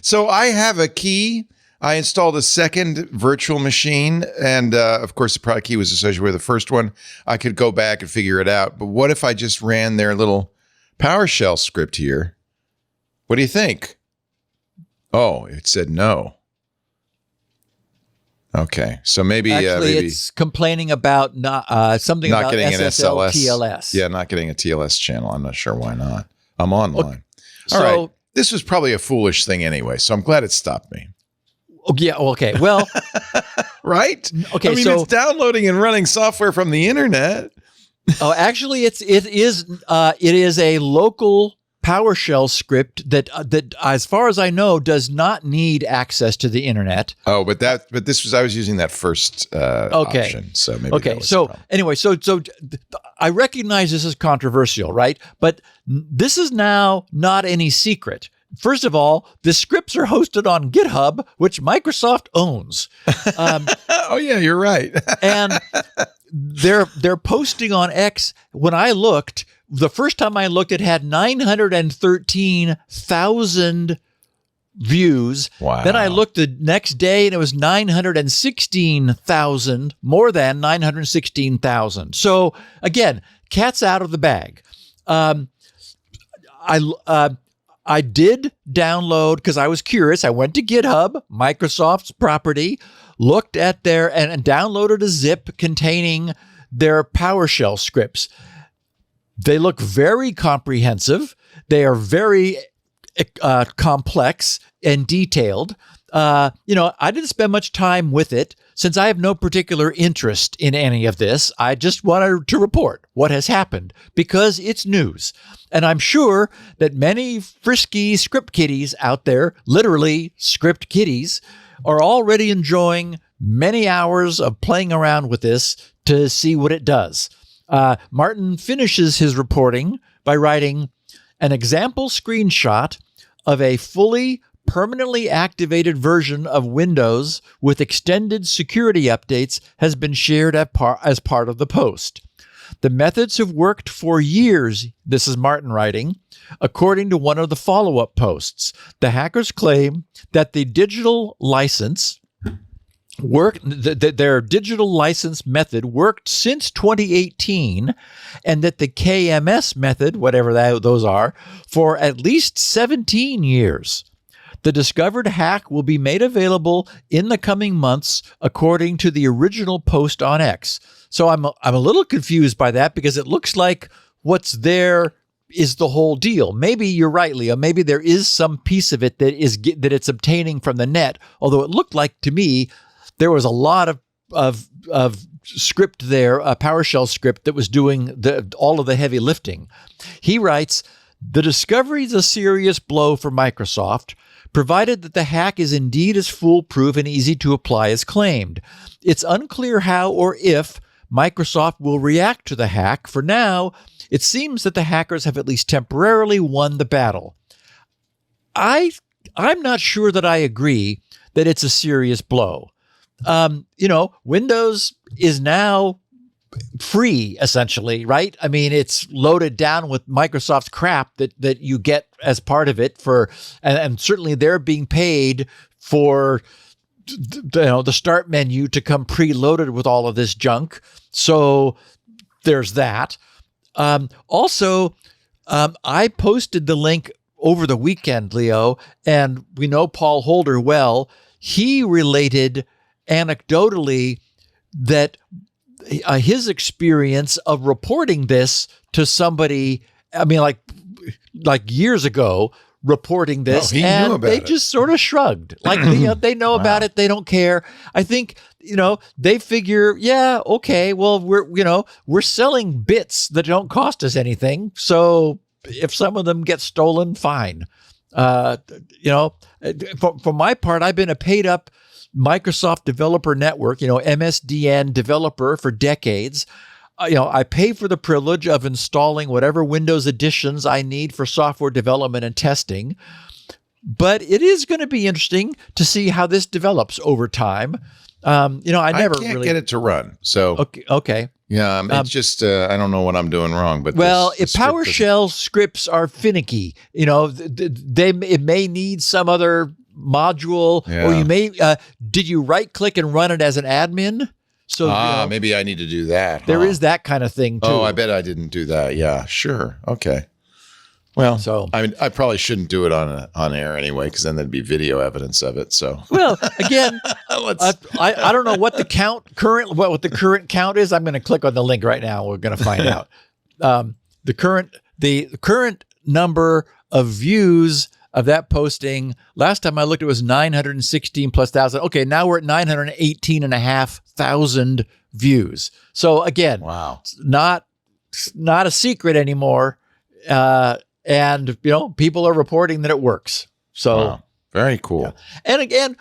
So I have a key. I installed a second virtual machine, and of course the product key was associated with the first one. I could go back and figure it out, but what if I just ran their little PowerShell script here? What do you think? Oh, it said no. Okay, so maybe actually it's complaining about something not about getting an SSL SLS. TLS. Yeah, not getting a TLS channel. I'm not sure why not. I'm online. Okay. All So- right. This was probably a foolish thing anyway, so I'm glad it stopped me. Oh, yeah. Okay. Well. Right? Okay. I mean, so it's downloading and running software from the internet. oh, actually, it is a local PowerShell script that as far as I know, does not need access to the internet. Oh, but this was, I was using that first option, so maybe. Okay. That was the So problem. anyway, so I recognize this is controversial, right? But this is now not any secret. first of all, the scripts are hosted on GitHub, which Microsoft owns. Oh yeah, you're right. And they're posting on X. When I looked, the first time I looked, it had 913,000 views. Wow. Then I looked the next day and it was 916,000, more than 916,000. So again, cat's out of the bag. I did download because I was curious. I went to GitHub, Microsoft's property, looked at their and downloaded a zip containing their PowerShell scripts. They look very comprehensive. They are very complex and detailed. I didn't spend much time with it since I have no particular interest in any of this. I just wanted to report what has happened because it's news. And I'm sure that many frisky script kiddies out there, literally script kiddies, are already enjoying many hours of playing around with this to see what it does. Martin finishes his reporting by writing, an example screenshot of a fully permanently activated version of Windows with extended security updates has been shared as part of the post. The methods have worked for years, this is Martin writing, according to one of the follow-up posts. The hackers claim that the digital license their digital license method worked since 2018, and that the KMS method, whatever those are, for at least 17 years. The discovered hack will be made available in the coming months, according to the original post on X. So I'm a little confused by that because it looks like what's there is the whole deal. Maybe you're right, Leo. Maybe there is some piece of it that it's obtaining from the net. Although it looked like to me there was a lot of script there, a PowerShell script that was doing all of the heavy lifting. He writes, the discovery is a serious blow for Microsoft, provided that the hack is indeed as foolproof and easy to apply as claimed. It's unclear how or if Microsoft will react to the hack. For now, it seems that the hackers have at least temporarily won the battle. I'm not sure that I agree that it's a serious blow. Windows is now free, essentially, right? I mean, it's loaded down with Microsoft's crap that you get as part of it and certainly they're being paid for the start menu to come preloaded with all of this junk. So there's that. Also, I posted the link over the weekend, Leo, and we know Paul Holder well. He related anecdotally that his experience of reporting this to somebody, I mean, like years ago, reporting this, and they just sort of shrugged. Like, they know about it. They don't care. I think, they figure, yeah, okay, well, we're selling bits that don't cost us anything. So if some of them get stolen, fine. For my part, I've been a paid up Microsoft Developer Network, MSDN developer for decades. I pay for the privilege of installing whatever Windows editions I need for software development and testing. But it is going to be interesting to see how this develops over time. I never can't really get it to run. So okay. Yeah, it's just I don't know what I'm doing wrong. But if PowerShell scripts are finicky, it may need some other module, or you may did you right click and run it as an admin? So maybe I need to do that. There is that kind of thing too. Oh, I bet I didn't do that. Yeah, sure. Okay. Well, I mean, I probably shouldn't do it on air anyway, because then there'd be video evidence of it. So again, I don't know what the current count is. I'm going to click on the link right now. We're going to find out the current number of views of that posting. Last time I looked, it was 916 plus thousand. Okay, now we're at 918,500 views. So again, wow, not a secret anymore. And people are reporting that it works. So wow. Very cool. Yeah. And again,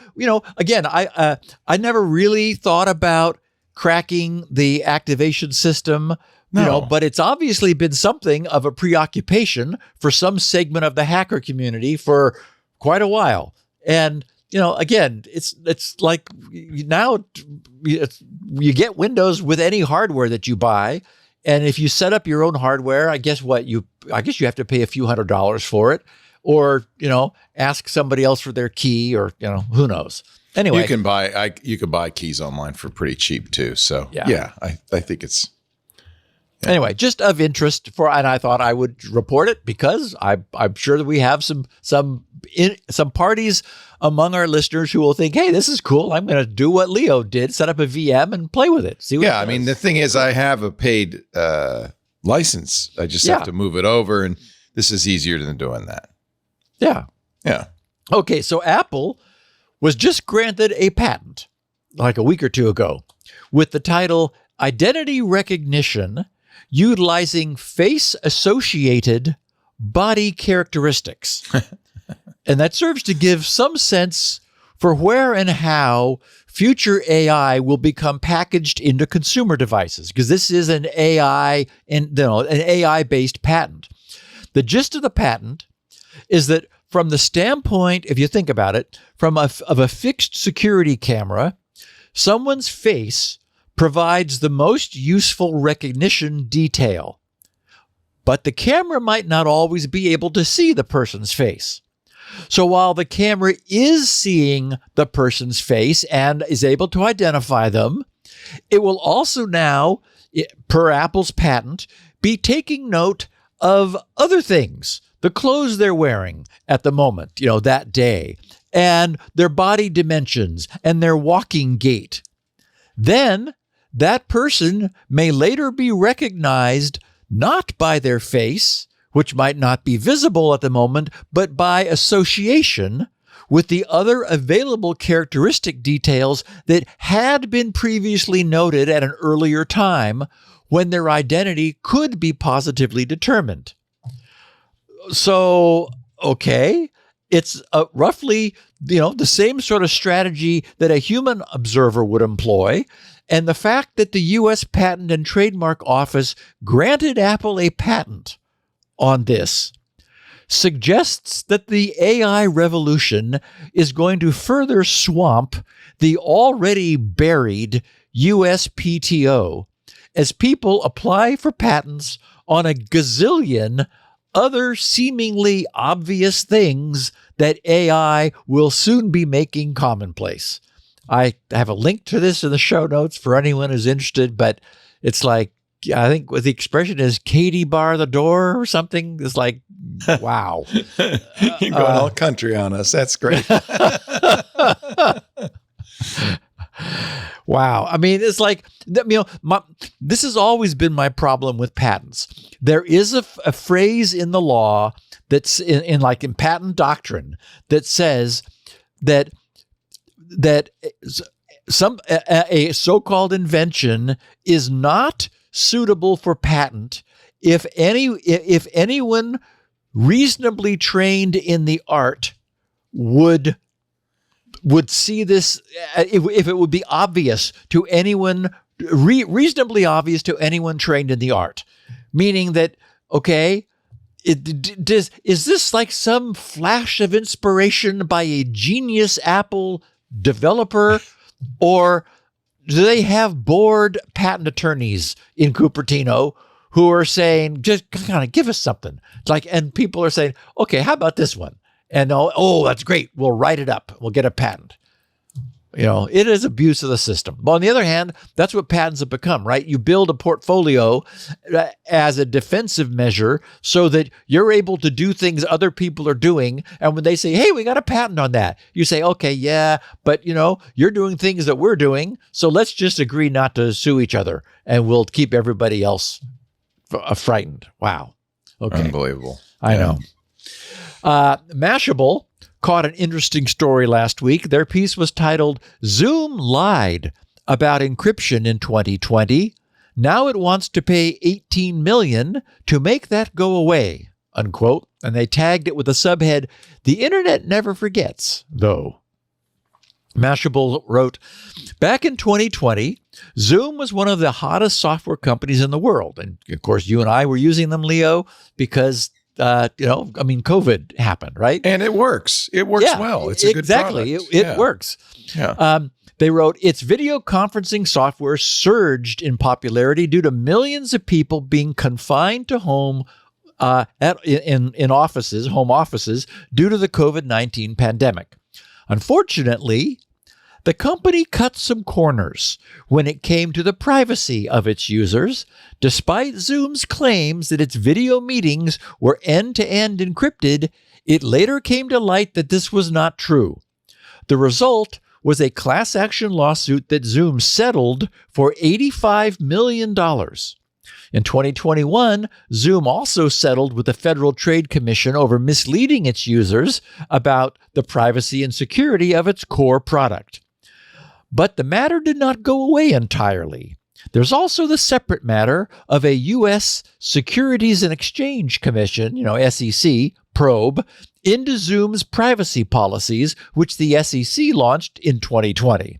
I never really thought about cracking the activation system, No. but it's obviously been something of a preoccupation for some segment of the hacker community for quite a while. And, again, it's like now you get Windows with any hardware that you buy. And if you set up your own hardware, I guess you have to pay a few $100s for it, or, ask somebody else for their key, or, who knows. Anyway, you can buy keys online for pretty cheap too. So I think it's anyway, just of interest and I thought I would report it because I'm sure that we have some parties among our listeners who will think, hey, this is cool. I'm going to do what Leo did, set up a VM and play with it. See what it does. I mean, the thing is, I have a paid license. I just have to move it over, and this is easier than doing that. Yeah. Yeah. Okay, so Apple was just granted a patent like a week or two ago with the title Identity Recognition Utilizing Face-Associated Body Characteristics. And that serves to give some sense for where and how future AI will become packaged into consumer devices, because this is an AI-based patent. The gist of the patent is that from the standpoint, if you think about it, of a fixed security camera, someone's face provides the most useful recognition detail. But the camera might not always be able to see the person's face. So while the camera is seeing the person's face and is able to identify them, it will also now, per Apple's patent, be taking note of other things, the clothes they're wearing at the moment, that day, and their body dimensions and their walking gait. Then that person may later be recognized not by their face, which might not be visible at the moment, but by association with the other available characteristic details that had been previously noted at an earlier time when their identity could be positively determined. So, okay, it's roughly, the same sort of strategy that a human observer would employ. And the fact that the U.S. Patent and Trademark Office granted Apple a patent on this suggests that the AI revolution is going to further swamp the already buried USPTO as people apply for patents on a gazillion other seemingly obvious things that AI will soon be making commonplace. I have a link to this in the show notes for anyone who's interested, but it's like, I think what the expression is, Katie bar the door or something. It's like, wow. You're going all country on us. That's great. Wow. I mean, it's like, this has always been my problem with patents. There is a phrase in the law that's in patent doctrine that says that a so-called invention is not suitable for patent if anyone reasonably trained in the art would see this, if it would be obvious to anyone, reasonably obvious to anyone trained in the art. Meaning that, okay, is this like some flash of inspiration by a genius Apple developer, or do they have bored patent attorneys in Cupertino who are saying, just kind of give us something? And people are saying, okay, how about this one? And that's great. We'll write it up. We'll get a patent. It is abuse of the system. But on the other hand, that's what patents have become, right? You build a portfolio as a defensive measure so that you're able to do things other people are doing. And when they say, hey, we got a patent on that, you say, okay, yeah, but you're doing things that we're doing. So let's just agree not to sue each other and we'll keep everybody else frightened. Wow. Okay. Unbelievable. I know. Mashable caught an interesting story last week. Their piece was titled, Zoom Lied About Encryption in 2020. Now it wants to pay $18 million to make that go away, unquote. And they tagged it with a subhead, The Internet Never Forgets, though. Mashable wrote, back in 2020, Zoom was one of the hottest software companies in the world. And of course, you and I were using them, Leo, because, COVID happened, right? And it works. It works well. It's a good product. Exactly. It works. Yeah. They wrote, its video conferencing software surged in popularity due to millions of people being confined to home in offices, home offices, due to the COVID-19 pandemic. Unfortunately, the company cut some corners when it came to the privacy of its users. Despite Zoom's claims that its video meetings were end-to-end encrypted, it later came to light that this was not true. The result was a class action lawsuit that Zoom settled for $85 million. In 2021, Zoom also settled with the Federal Trade Commission over misleading its users about the privacy and security of its core product. But the matter did not go away entirely. There's also the separate matter of a U.S. Securities and Exchange Commission, SEC, probe into Zoom's privacy policies, which the SEC launched in 2020.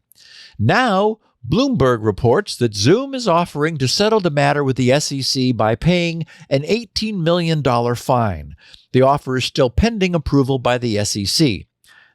Now, Bloomberg reports that Zoom is offering to settle the matter with the SEC by paying an $18 million fine. The offer is still pending approval by the SEC.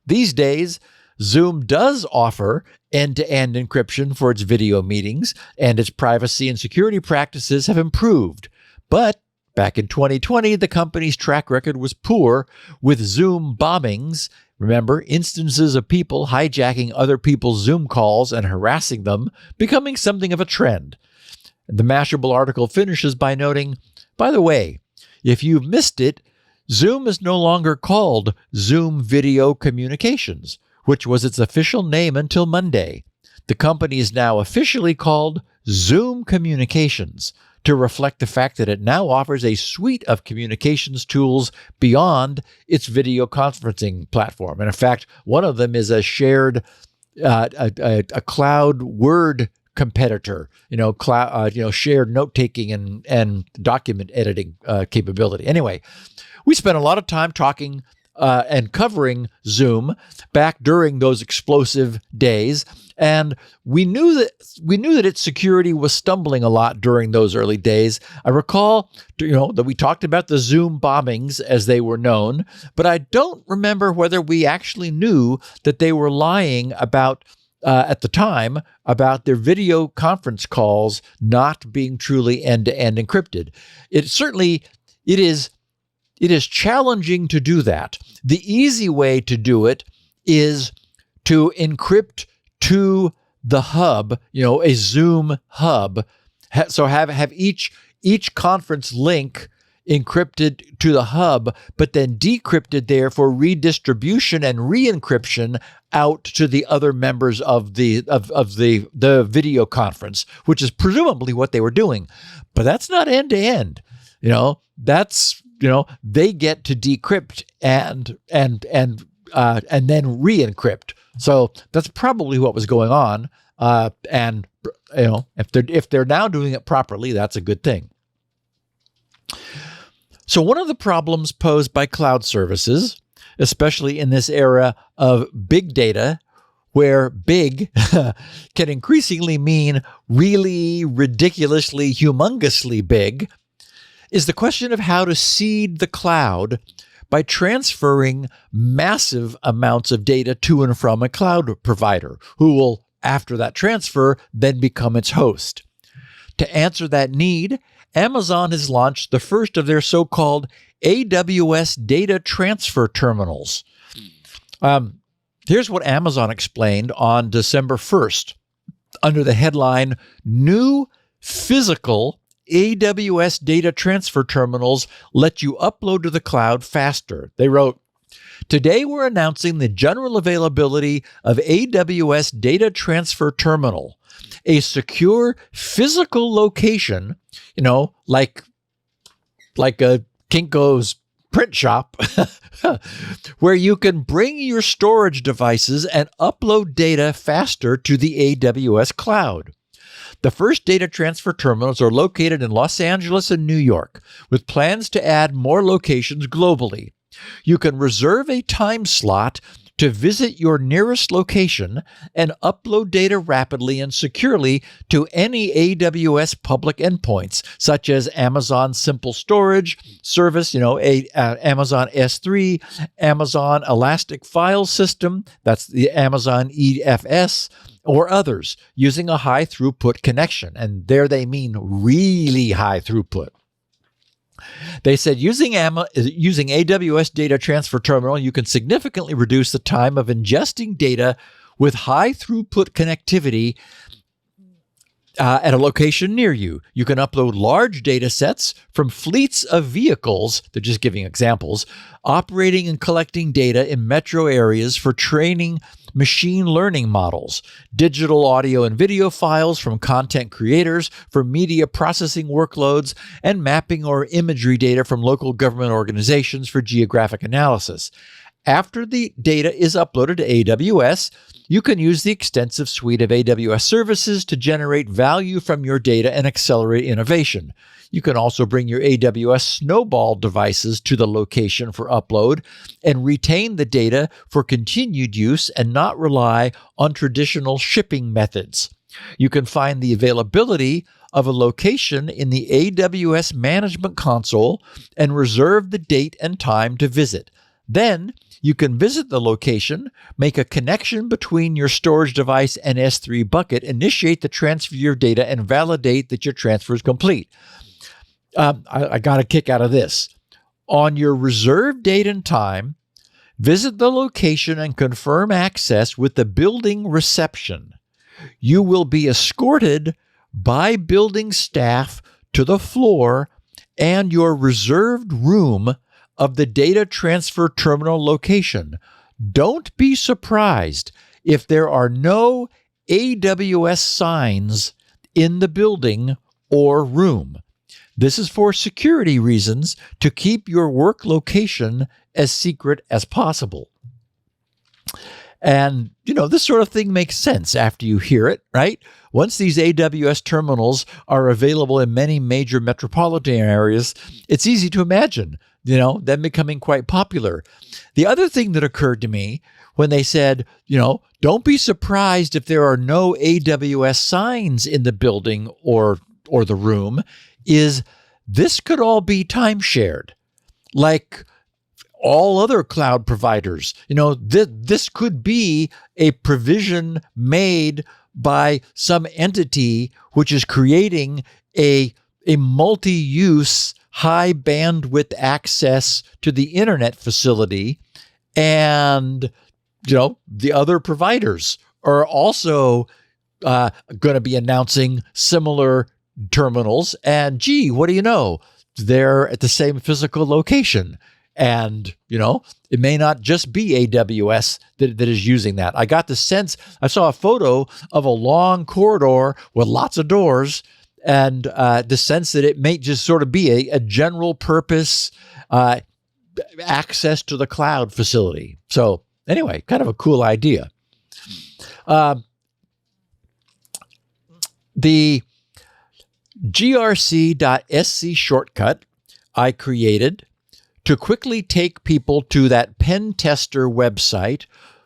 These days, Zoom does offer end-to-end encryption for its video meetings, and its privacy and security practices have improved. But back in 2020, the company's track record was poor, with Zoom bombings. Remember, instances of people hijacking other people's Zoom calls and harassing them becoming something of a trend. The Mashable article finishes by noting, by the way, if you've missed it, Zoom is no longer called Zoom Video Communications, which was its official name until Monday. The company is now officially called Zoom Communications, to reflect the fact that it now offers a suite of communications tools beyond its video conferencing platform. And in fact, one of them is a shared, a cloud word competitor, shared note-taking and document editing capability. Anyway, we spent a lot of time talking and covering Zoom back during those explosive days, and we knew that its security was stumbling a lot during those early days. I recall, that we talked about the Zoom bombings as they were known, but I don't remember whether we actually knew that they were lying about at the time about their video conference calls not being truly end-to-end encrypted. It is challenging to do that. The easy way to do it is to encrypt to the hub, a Zoom hub. So have each conference link encrypted to the hub, but then decrypted there for redistribution and re-encryption out to the other members of the video conference, which is presumably what they were doing. But that's not end to end. That's they get to decrypt and then re-encrypt. So that's probably what was going on. And if they're now doing it properly, that's a good thing. So one of the problems posed by cloud services, especially in this era of big data, where big can increasingly mean really ridiculously, humongously big, is the question of how to seed the cloud by transferring massive amounts of data to and from a cloud provider, who will, after that transfer, then become its host. To answer that need, Amazon has launched the first of their so-called AWS data transfer terminals. Here's what Amazon explained on December 1st under the headline, New Physical AWS data transfer terminals let you upload to the cloud faster. They wrote, today we're announcing the general availability of AWS Data Transfer Terminal, a secure physical location, like a Kinko's print shop, where you can bring your storage devices and upload data faster to the AWS cloud. The first data transfer terminals are located in Los Angeles and New York, with plans to add more locations globally. You can reserve a time slot to visit your nearest location and upload data rapidly and securely to any AWS public endpoints, such as Amazon Simple Storage Service, Amazon S3, Amazon Elastic File System, that's the Amazon EFS, or others, using a high throughput connection. And there they mean really high throughput. They said using AWS Data Transfer Terminal, you can significantly reduce the time of ingesting data with high throughput connectivity at a location near you. You can upload large data sets from fleets of vehicles, they're just giving examples, operating and collecting data in metro areas for training machine learning models, digital audio and video files from content creators for media processing workloads, and mapping or imagery data from local government organizations for geographic analysis. After the data is uploaded to AWS, you can use the extensive suite of AWS services to generate value from your data and accelerate innovation. You can also bring your AWS Snowball devices to the location for upload and retain the data for continued use and not rely on traditional shipping methods. You can find the availability of a location in the AWS Management Console and reserve the date and time to visit. Then, you can visit the location, make a connection between your storage device and S3 bucket, initiate the transfer of your data, and validate that your transfer is complete. I got a kick out of this. On your reserved date and time, visit the location and confirm access with the building reception. You will be escorted by building staff to the floor and your reserved room of the data transfer terminal location. Don't be surprised if there are no AWS signs in the building or room. This is for security reasons to keep your work location as secret as possible. And, this sort of thing makes sense after you hear it, right? Once these AWS terminals are available in many major metropolitan areas, it's easy to imagine, them becoming quite popular. The other thing that occurred to me when they said, don't be surprised if there are no AWS signs in the building or the room, is this could all be time shared. Like all other cloud providers, this could be a provision made by some entity which is creating a multi-use high bandwidth access to the internet facility. And, the other providers are also going to be announcing similar terminals. And gee, what do you know? They're at the same physical location. And, it may not just be AWS that is using that. I got the sense, I saw a photo of a long corridor with lots of doors, and the sense that it may just sort of be a general purpose access to the cloud facility. So anyway, kind of a cool idea. The grc.sc shortcut I created to quickly take people to that pen tester website,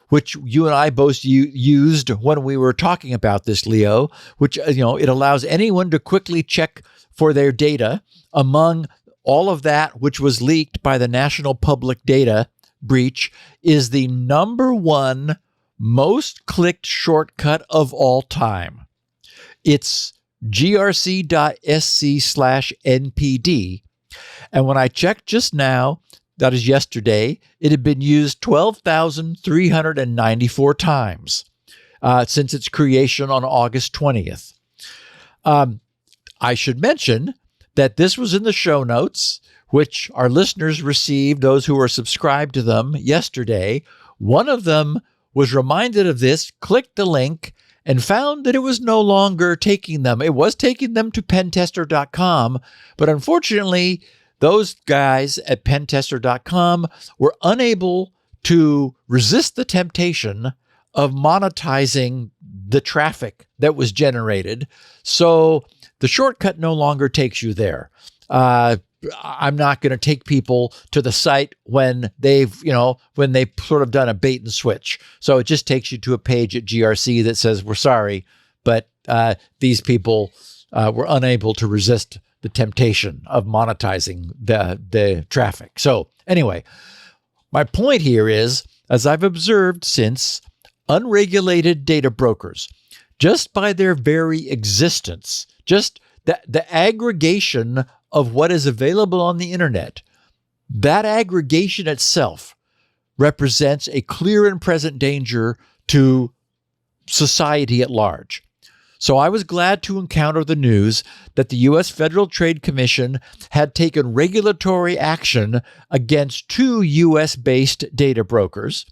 which you and I both used when we were talking about this, Leo, which, it allows anyone to quickly check for their data among all of that which was leaked by the National Public Data breach, is the number one most clicked shortcut of all time. It's grc.sc/npd. And when I checked just now, that is yesterday, it had been used 12,394 times since its creation on August 20th. I should mention that this was in the show notes, which our listeners received, those who were subscribed to them, yesterday. One of them was reminded of this, clicked the link, and found that it was no longer taking them. It was taking them to pentester.com, but unfortunately, those guys at pentester.com were unable to resist the temptation of monetizing the traffic that was generated. So the shortcut no longer takes you there. I'm not going to take people to the site when they've sort of done a bait and switch. So it just takes you to a page at GRC that says, we're sorry, but these people were unable to resist the temptation of monetizing the traffic. So anyway, my point here is, as I've observed since, unregulated data brokers, just by their very existence, just the aggregation of what is available on the internet, that aggregation itself represents a clear and present danger to society at large. So I was glad to encounter the news that the U.S. Federal Trade Commission had taken regulatory action against 2 U.S.-based data brokers.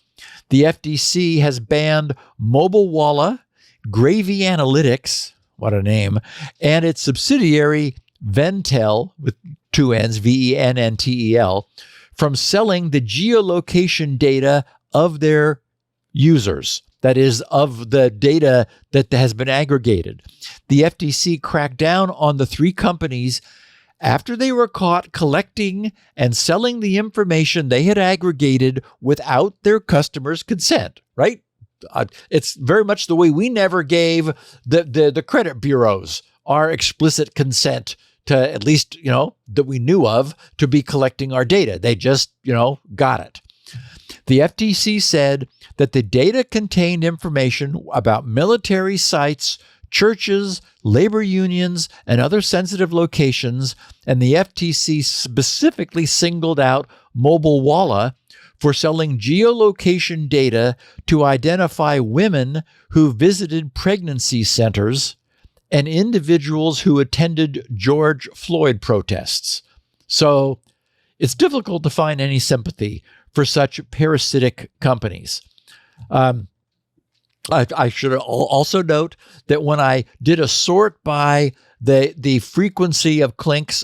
The FTC has banned MobileWalla, Gravy Analytics, what a name, and its subsidiary Ventel, with 2 N's, Venntel, from selling the geolocation data of their users. That is, of the data that has been aggregated. The FTC cracked down on the 3 companies after they were caught collecting and selling the information they had aggregated without their customers' consent, right? It's very much the way we never gave the credit bureaus our explicit consent to, at least, that we knew of, to be collecting our data. They just, got it. The FTC said that the data contained information about military sites, churches, labor unions, and other sensitive locations, and the FTC specifically singled out MobileWalla for selling geolocation data to identify women who visited pregnancy centers and individuals who attended George Floyd protests. So it's difficult to find any sympathy for such parasitic companies. I should also note that when I did a sort by the frequency of clicks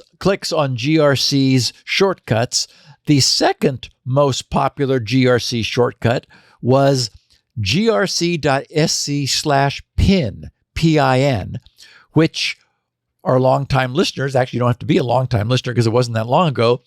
on GRC's shortcuts, the second most popular GRC shortcut was grc.sc/pin, PIN, which our longtime listeners, actually you don't have to be a longtime listener because it wasn't that long ago,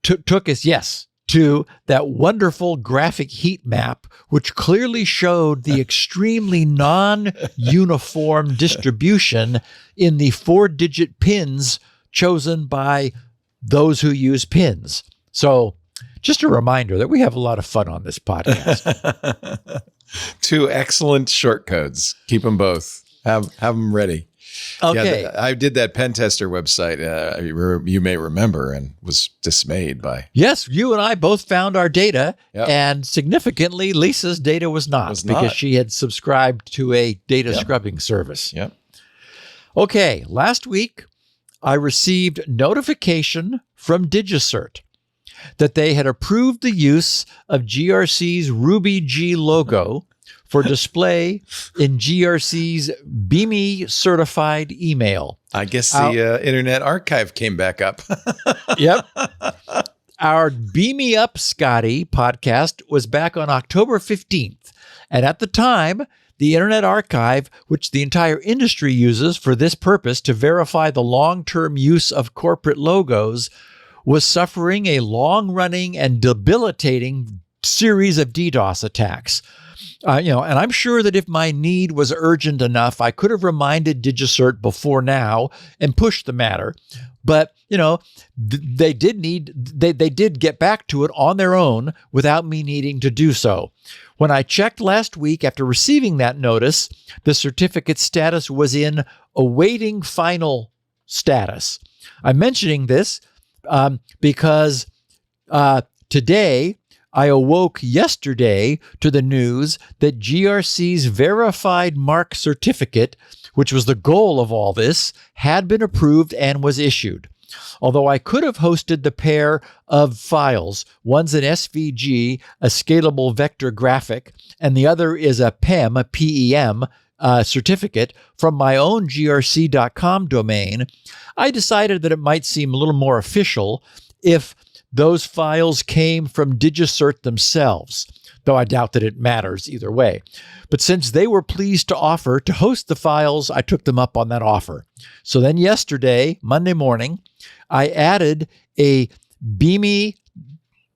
took us, yes, to that wonderful graphic heat map, which clearly showed the extremely non-uniform distribution in the 4-digit pins chosen by those who use pins. So just a reminder that we have a lot of fun on this podcast. 2 excellent short codes. Keep them both. Have them ready. Okay. Yeah, I did that pen tester website, you may remember, and was dismayed by. Yes, you and I both found our data, and significantly, Lisa's data was not, because she had subscribed to a data scrubbing service. Yep. Okay, last week, I received notification from DigiCert that they had approved the use of GRC's Ruby G logo for display in GRC's BIMI certified email. I guess the Internet Archive came back up. Yep. Our Beam Me Up, Scotty podcast was back on October 15th. And at the time, the Internet Archive, which the entire industry uses for this purpose to verify the long-term use of corporate logos, was suffering a long-running and debilitating series of DDoS attacks. And I'm sure that if my need was urgent enough, I could have reminded DigiCert before now and pushed the matter. But, they did get back to it on their own without me needing to do so. When I checked last week after receiving that notice, the certificate status was in awaiting final status. I'm mentioning this because today, I awoke yesterday to the news that GRC's verified mark certificate, which was the goal of all this, had been approved and was issued. Although I could have hosted the pair of files, one's an SVG, a scalable vector graphic, and the other is a PEM, a PEM certificate from my own grc.com domain, I decided that it might seem a little more official if those files came from DigiCert themselves. though I doubt that it matters either way. But since they were pleased to offer to host the files, I took them up on that offer. So then yesterday, Monday morning, I added a Beamy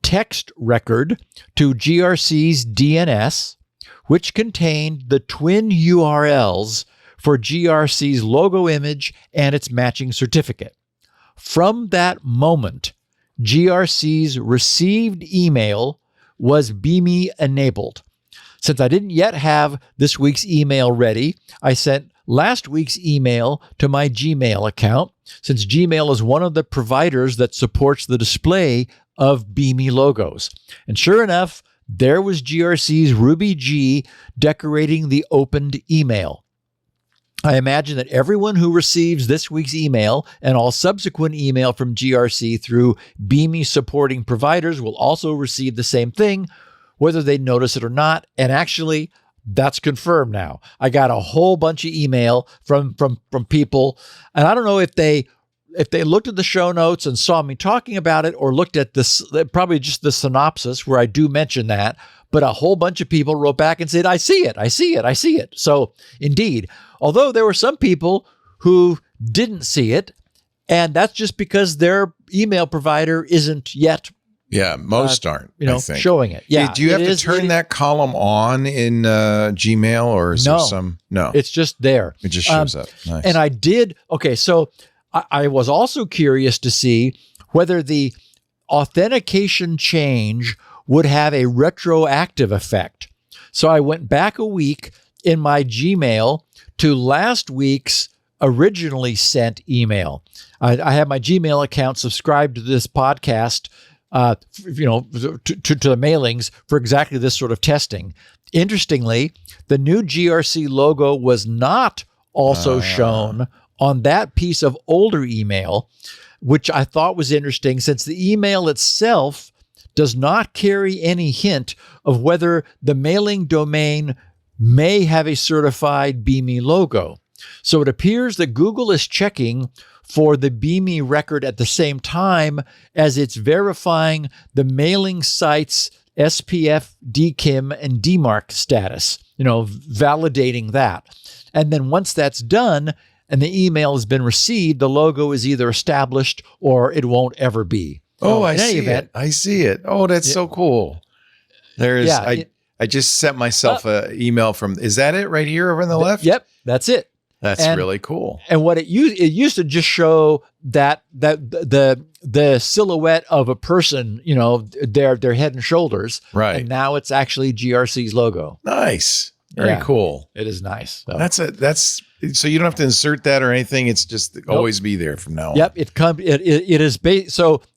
text record to GRC's DNS, which contained the twin URLs for GRC's logo image and its matching certificate. From that moment, GRC's received email was Beamy enabled. Since I didn't yet have this week's email ready, I sent last week's email to my Gmail account, since Gmail is one of the providers that supports the display of Beamy logos. And sure enough, there was GRC's Ruby G decorating the opened email. I imagine that everyone who receives this week's email and all subsequent email from GRC through Beamy supporting providers will also receive the same thing, whether they notice it or not. And actually, that's confirmed now. I got a whole bunch of email from people, and I don't know if they looked at the show notes and saw me talking about it, or looked at this, probably just the synopsis where I do mention that, but a whole bunch of people wrote back and said, I see it, I see it, I see it. So indeed, although there were some people who didn't see it, and that's just because their email provider isn't yet most aren't, I think, showing it. Yeah. Do you have to turn that column on in Gmail, or is there some? No, it's just there. It just shows up. Nice. And I did. Okay. So I was also curious to see whether the authentication change would have a retroactive effect. So I went back a week in my Gmail to last week's originally sent email. I have my Gmail account subscribed to this podcast, to the mailings for exactly this sort of testing. Interestingly, the new GRC logo was not also shown on that piece of older email, which I thought was interesting, since the email itself does not carry any hint of whether the mailing domain may have a certified Beamy logo. So it appears that Google is checking for the Beamy record at the same time as it's verifying the mailing site's SPF, DKIM, and DMARC status, validating that. And then once that's done and the email has been received, the logo is either established or it won't ever be. Oh, I see it. I see it. Oh, that's so cool. There's, I just sent myself an email from, is that it right here over on the left? Yep, that's it. That's really cool. And what it used to just show that the silhouette of a person, their head and shoulders. Right. And now it's actually GRC's logo. Nice. Very cool. It is nice. So. That's so you don't have to insert that or anything. It's just always be there from now on. Yep.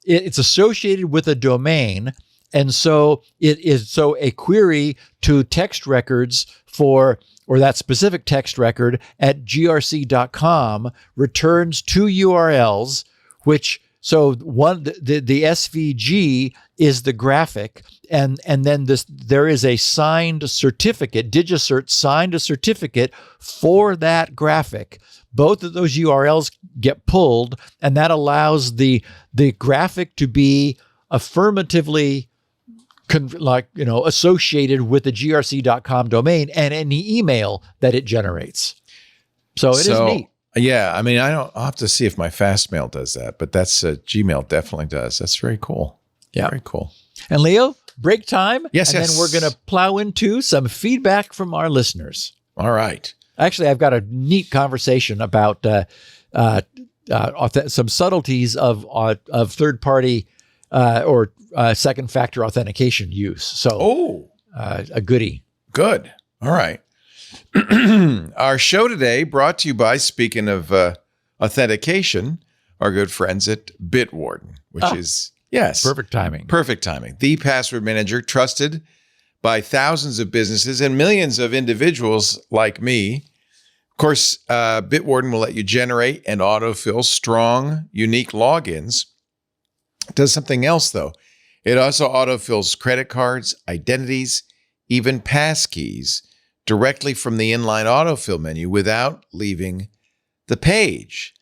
It's associated with a domain. And so a query to text records or that specific text record at grc.com returns two URLs, so one, the SVG is the graphic, and then there is a signed certificate. DigiCert signed a certificate for that graphic. Both of those URLs get pulled, and that allows the graphic to be affirmatively associated with the grc.com domain and any email that it generates. So it is neat. Yeah. I mean, I'll have to see if my Fastmail does that, but that's Gmail definitely does. That's very cool. Yeah. Very cool. And Leo, break time. Yes. And then we're going to plow into some feedback from our listeners. All right. Actually, I've got a neat conversation about some subtleties of third-party or second-factor authentication use. So, a goodie. Good. All right. Our show today brought to you by, speaking of authentication, our good friends at Bitwarden, which is, perfect timing. Perfect timing. The password manager trusted by thousands of businesses and millions of individuals like me. Of course, Bitwarden will let you generate and autofill strong, unique logins. It does something else, though. It also autofills credit cards, identities, even passkeys directly from the inline autofill menu without leaving the page.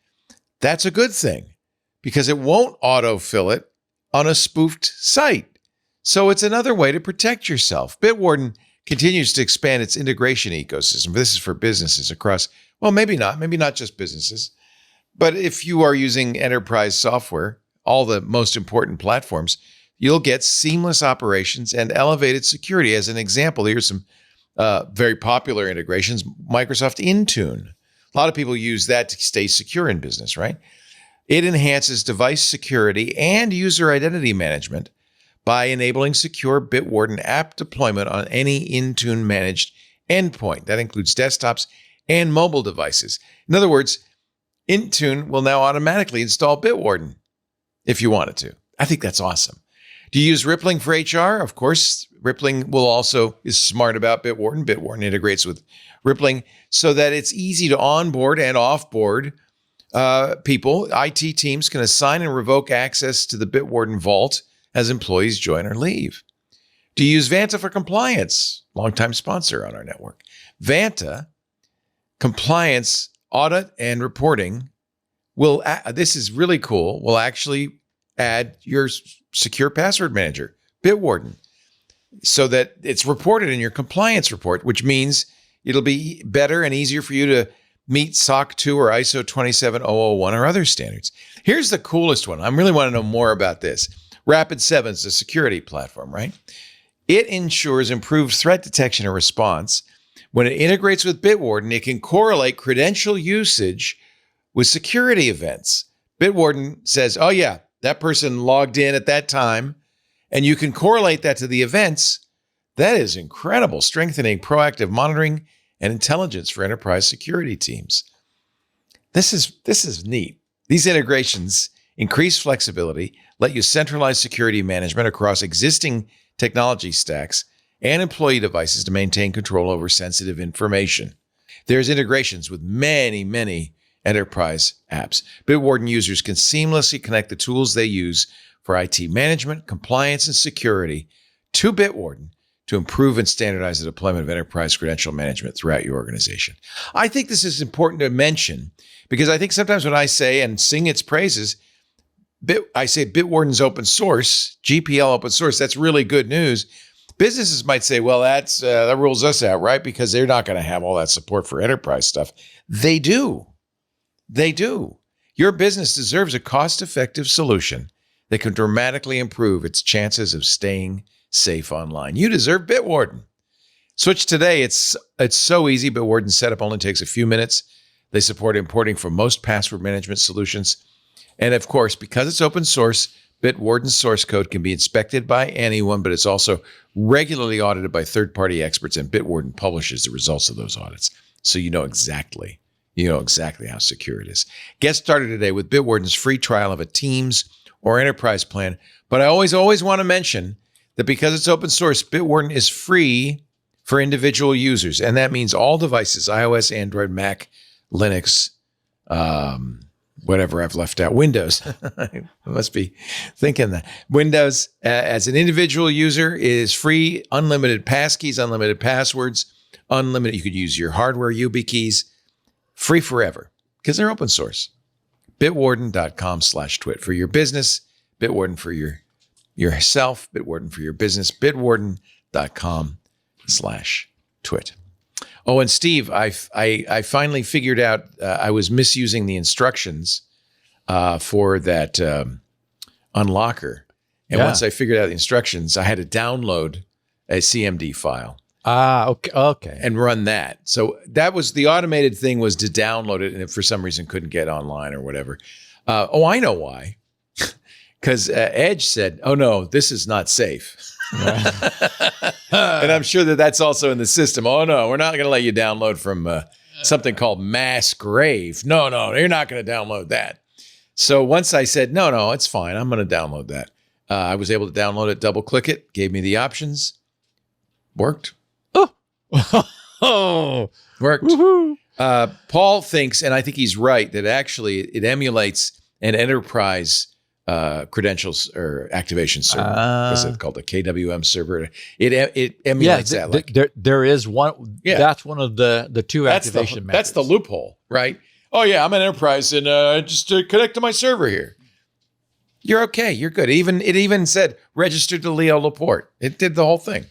That's a good thing because it won't autofill it on a spoofed site. So it's another way to protect yourself. Bitwarden continues to expand its integration ecosystem. This is for businesses across, well, maybe not just businesses, but if you are using enterprise software, all the most important platforms, you'll get seamless operations and elevated security. As an example, here's some very popular integrations. Microsoft Intune. A lot of people use that to stay secure in business, right? It enhances device security and user identity management by enabling secure Bitwarden app deployment on any Intune managed endpoint. That includes desktops and mobile devices. In other words, Intune will now automatically install Bitwarden if you wanted to. I think that's awesome. Do you use Rippling for HR? Of course, Rippling is smart about Bitwarden. Bitwarden integrates with Rippling so that it's easy to onboard and offboard people. IT teams can assign and revoke access to the Bitwarden vault as employees join or leave. Do you use Vanta for compliance? Longtime sponsor on our network. Vanta compliance audit and reporting this is really cool, will actually add your secure password manager, Bitwarden, so that it's reported in your compliance report, which means it'll be better and easier for you to meet SOC 2 or ISO 27001 or other standards. Here's the coolest one. I really want to know more about this. Rapid7 is a security platform, right? It ensures improved threat detection and response. When it integrates with Bitwarden, it can correlate credential usage with security events. Bitwarden says, oh yeah, that person logged in at that time, and you can correlate that to the events. That is incredible, strengthening proactive monitoring and intelligence for enterprise security teams. This is neat. These integrations increase flexibility, let you centralize security management across existing technology stacks and employee devices to maintain control over sensitive information. There's integrations with many enterprise apps. Bitwarden users can seamlessly connect the tools they use for IT management, compliance, and security to Bitwarden to improve and standardize the deployment of enterprise credential management throughout your organization. I think this is important to mention because I think sometimes when I say and sing its praises, I say Bitwarden's open source, GPL open source, that's really good news. Businesses might say, well, that rules us out, right? Because they're not going to have all that support for enterprise stuff. They do. They do. Your business deserves a cost-effective solution that can dramatically improve its chances of staying safe online. You deserve Bitwarden. Switch today. It's so easy. Bitwarden setup only takes a few minutes. They support importing from most password management solutions. And of course, because it's open source, Bitwarden's source code can be inspected by anyone, but it's also regularly audited by third-party experts, and Bitwarden publishes the results of those audits. So you know exactly how secure it is. Get started today with Bitwarden's free trial of a Teams or enterprise plan. But I always want to mention that because it's open source, Bitwarden is free for individual users. And that means all devices, iOS, Android, Mac, Linux, whatever I've left out, Windows. I must be thinking that. Windows, as an individual user, is free, unlimited passkeys, unlimited passwords, unlimited. You could use your hardware YubiKeys, free forever, because they're open source. Bitwarden.com/twit for your business, Bitwarden for yourself, Bitwarden for your business, Bitwarden.com/twit. Oh, and Steve, I finally figured out I was misusing the instructions for that unlocker. And once I figured out the instructions, I had to download a CMD file. Okay. And run that. So that was the automated thing, was to download it, and if for some reason couldn't get online or whatever. I know why. Because Edge said, oh no, this is not safe. And I'm sure that's also in the system. Oh no, we're not going to let you download from something called Mass Grave. No, you're not going to download that. So once I said, no, it's fine, I'm going to download that. I was able to download it, double click it, gave me the options. Worked. Oh, worked. Paul thinks, and I think he's right, that actually it emulates an enterprise credentials or activation server. What's it called? A KWM server. It emulates that. There is one. Yeah. That's one of the two activation methods. That's the loophole, right? Oh yeah, I'm an enterprise and just connect to my server here. you're okay. You're good. It even said registered to Leo Laporte. It did the whole thing.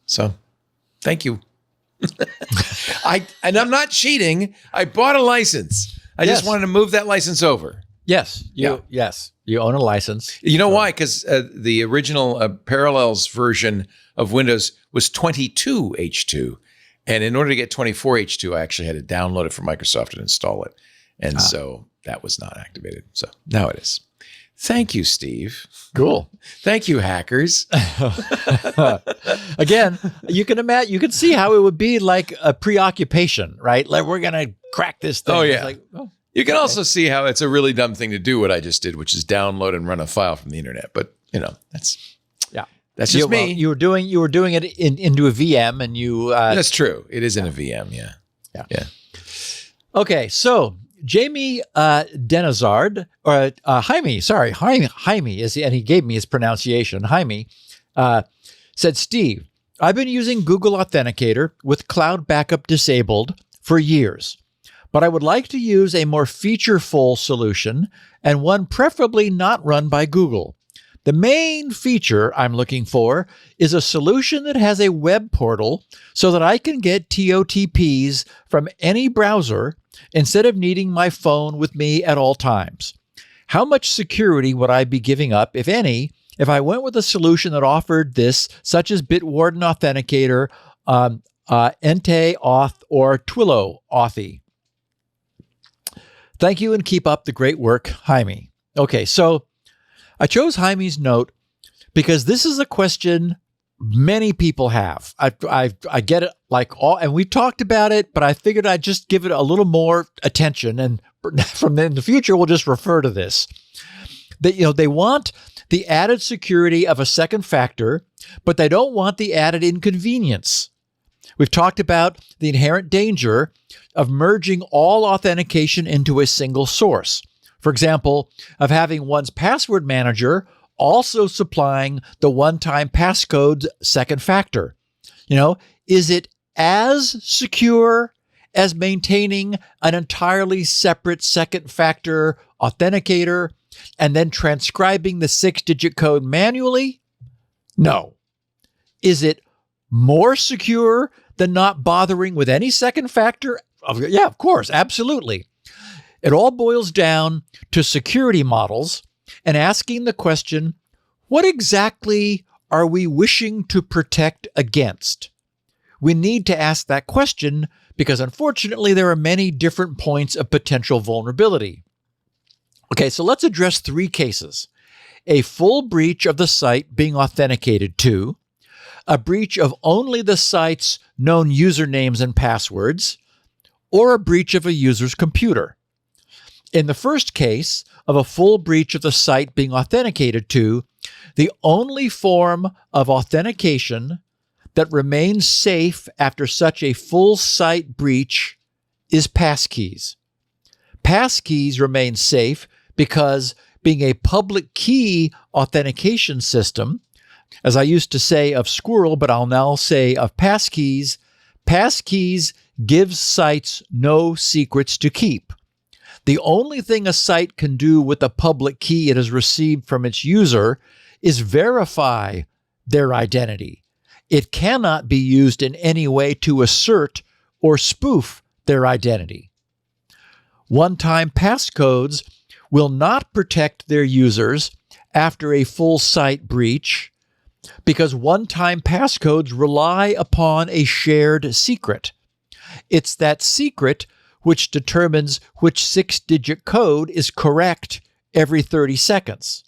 So, thank you. I'm not cheating. I bought a license. I just wanted to move that license over. Yes. You own a license. You know why? Because the original Parallels version of Windows was 22H2. And in order to get 24H2, I actually had to download it from Microsoft and install it. And so that was not activated. So now it is. Thank you, Steve. Cool. Thank you, hackers. Again, you can see how it would be like a preoccupation, right? Like, we're going to crack this thing. Oh, yeah. It's like, you can also see how it's a really dumb thing to do what I just did, which is download and run a file from the internet. But, that's just me. You were doing it into a VM, and you. That's true. It is in a VM. Yeah. Okay, so Jamie Denizard, or Jaime, sorry, Jaime is, and he gave me his pronunciation. Jaime said, Steve, I've been using Google Authenticator with cloud backup disabled for years, but I would like to use a more featureful solution and one preferably not run by Google. The main feature I'm looking for is a solution that has a web portal so that I can get TOTPs from any browser instead of needing my phone with me at all times. How much security would I be giving up, if any, if I went with a solution that offered this, such as Bitwarden Authenticator, Ente Auth, or Twilio Authy? Thank you and keep up the great work, Jaime. Okay, so I chose Jaime's note because this is a question many people have. I get it and we talked about it, but I figured I'd just give it a little more attention, and from in the future we'll just refer to this. They want the added security of a second factor, but they don't want the added inconvenience. We've talked about the inherent danger of merging all authentication into a single source. For example, of having one's password manager also supplying the one-time passcode second factor. Is it as secure as maintaining an entirely separate second factor authenticator and then transcribing the 6-digit code manually? No. Is it more secure than not bothering with any second factor? Yeah, of course, absolutely. It all boils down to security models and asking the question, what exactly are we wishing to protect against? We need to ask that question because, unfortunately, there are many different points of potential vulnerability. Okay, so let's address 3 cases. A full breach of the site being authenticated to, a breach of only the site's known usernames and passwords, or a breach of a user's computer. In the first case of a full breach of the site being authenticated to, the only form of authentication that remains safe after such a full site breach is passkeys. Passkeys remain safe because, being a public key authentication system, as I used to say of Squirrel, but I'll now say of passkeys, passkeys gives sites no secrets to keep. The only thing a site can do with the public key it has received from its user is verify their identity. It cannot be used in any way to assert or spoof their identity. One-time passcodes will not protect their users after a full site breach because one-time passcodes rely upon a shared secret. It's that secret which determines which 6-digit code is correct every 30 seconds.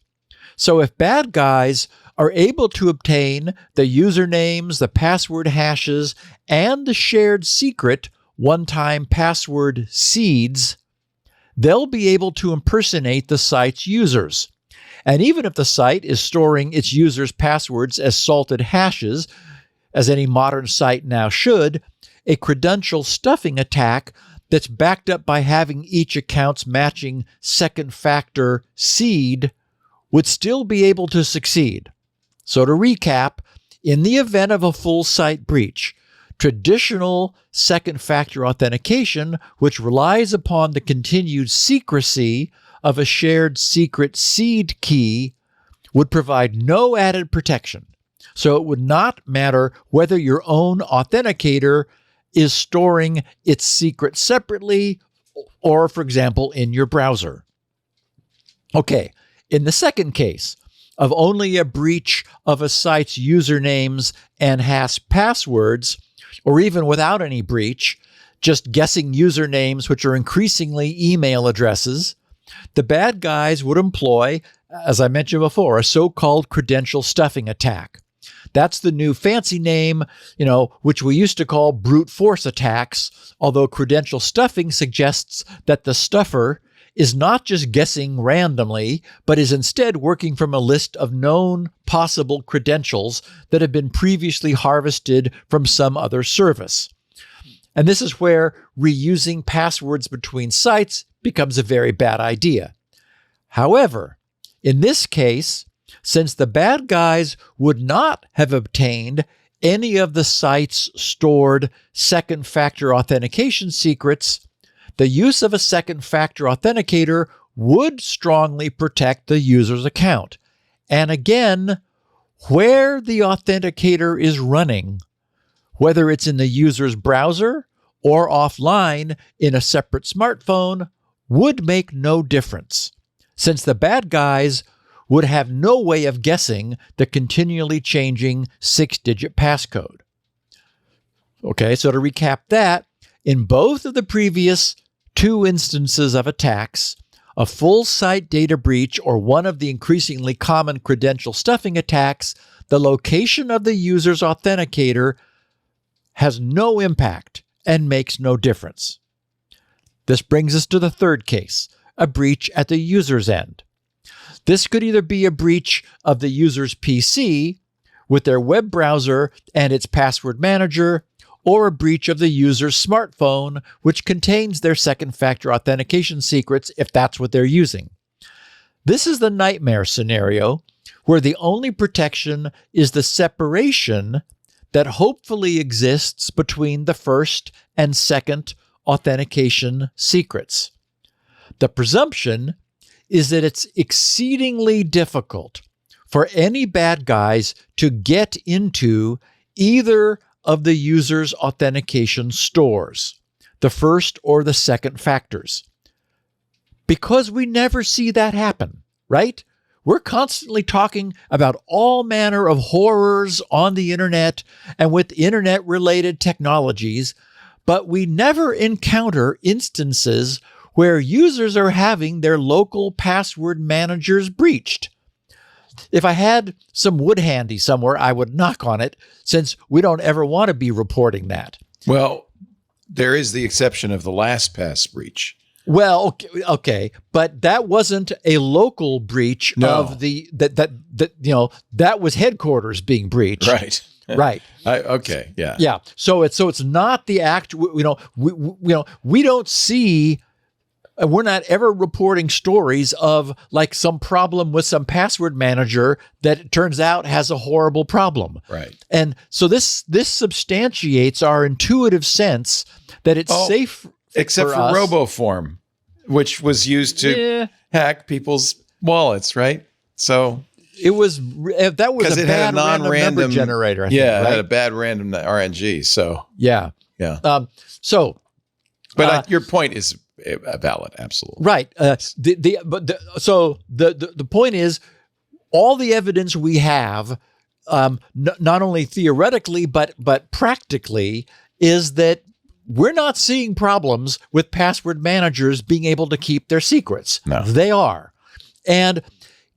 So if bad guys are able to obtain the usernames, the password hashes, and the shared secret one-time password seeds, they'll be able to impersonate the site's users. And even if the site is storing its users' passwords as salted hashes, as any modern site now should, a credential stuffing attack that's backed up by having each account's matching second factor seed would still be able to succeed. So to recap, in the event of a full site breach, traditional second-factor authentication, which relies upon the continued secrecy of a shared secret seed key, would provide no added protection. So it would not matter whether your own authenticator is storing its secret separately or, for example, in your browser. Okay, in the second case of only a breach of a site's usernames and hash passwords, or even without any breach, just guessing usernames, which are increasingly email addresses, the bad guys would employ, as I mentioned before, a so-called credential stuffing attack. That's the new fancy name, which we used to call brute force attacks, although credential stuffing suggests that the stuffer is not just guessing randomly, but is instead working from a list of known possible credentials that have been previously harvested from some other service. And this is where reusing passwords between sites becomes a very bad idea. However, in this case, since the bad guys would not have obtained any of the site's stored second-factor authentication secrets, the use of a second-factor authenticator would strongly protect the user's account. And again, where the authenticator is running, whether it's in the user's browser or offline in a separate smartphone, would make no difference, since the bad guys would have no way of guessing the continually changing 6-digit passcode. Okay, so to recap that, in both of the previous two instances of attacks, a full site data breach or one of the increasingly common credential stuffing attacks, the location of the user's authenticator has no impact and makes no difference. This brings us to the third case, a breach at the user's end. This could either be a breach of the user's PC with their web browser and its password manager, or a breach of the user's smartphone, which contains their second-factor authentication secrets if that's what they're using. This is the nightmare scenario where the only protection is the separation that hopefully exists between the first and second authentication secrets. The presumption is that it's exceedingly difficult for any bad guys to get into either of the user's authentication stores, the first or the second factors. Because we never see that happen, right? We're constantly talking about all manner of horrors on the internet and with internet-related technologies, but we never encounter instances where users are having their local password managers breached. If I had some wood handy somewhere, I would knock on it, since we don't ever want to be reporting that. Well, there is the exception of the LastPass breach. Well, okay, but that wasn't a local breach of that was headquarters being breached. Right. Right. Okay. Yeah. Yeah. So it's not the act. We don't see. We're not ever reporting stories of like some problem with some password manager that it turns out has a horrible problem. Right. And so this substantiates our intuitive sense that it's safe. Except for RoboForm, which was used to hack people's wallets, right? So it was a bad random number generator. I think, right? It had a bad random RNG. So yeah. But your point is valid, absolutely. Right. The point is, all the evidence we have, not only theoretically but practically, is that we're not seeing problems with password managers being able to keep their secrets. No. They are. And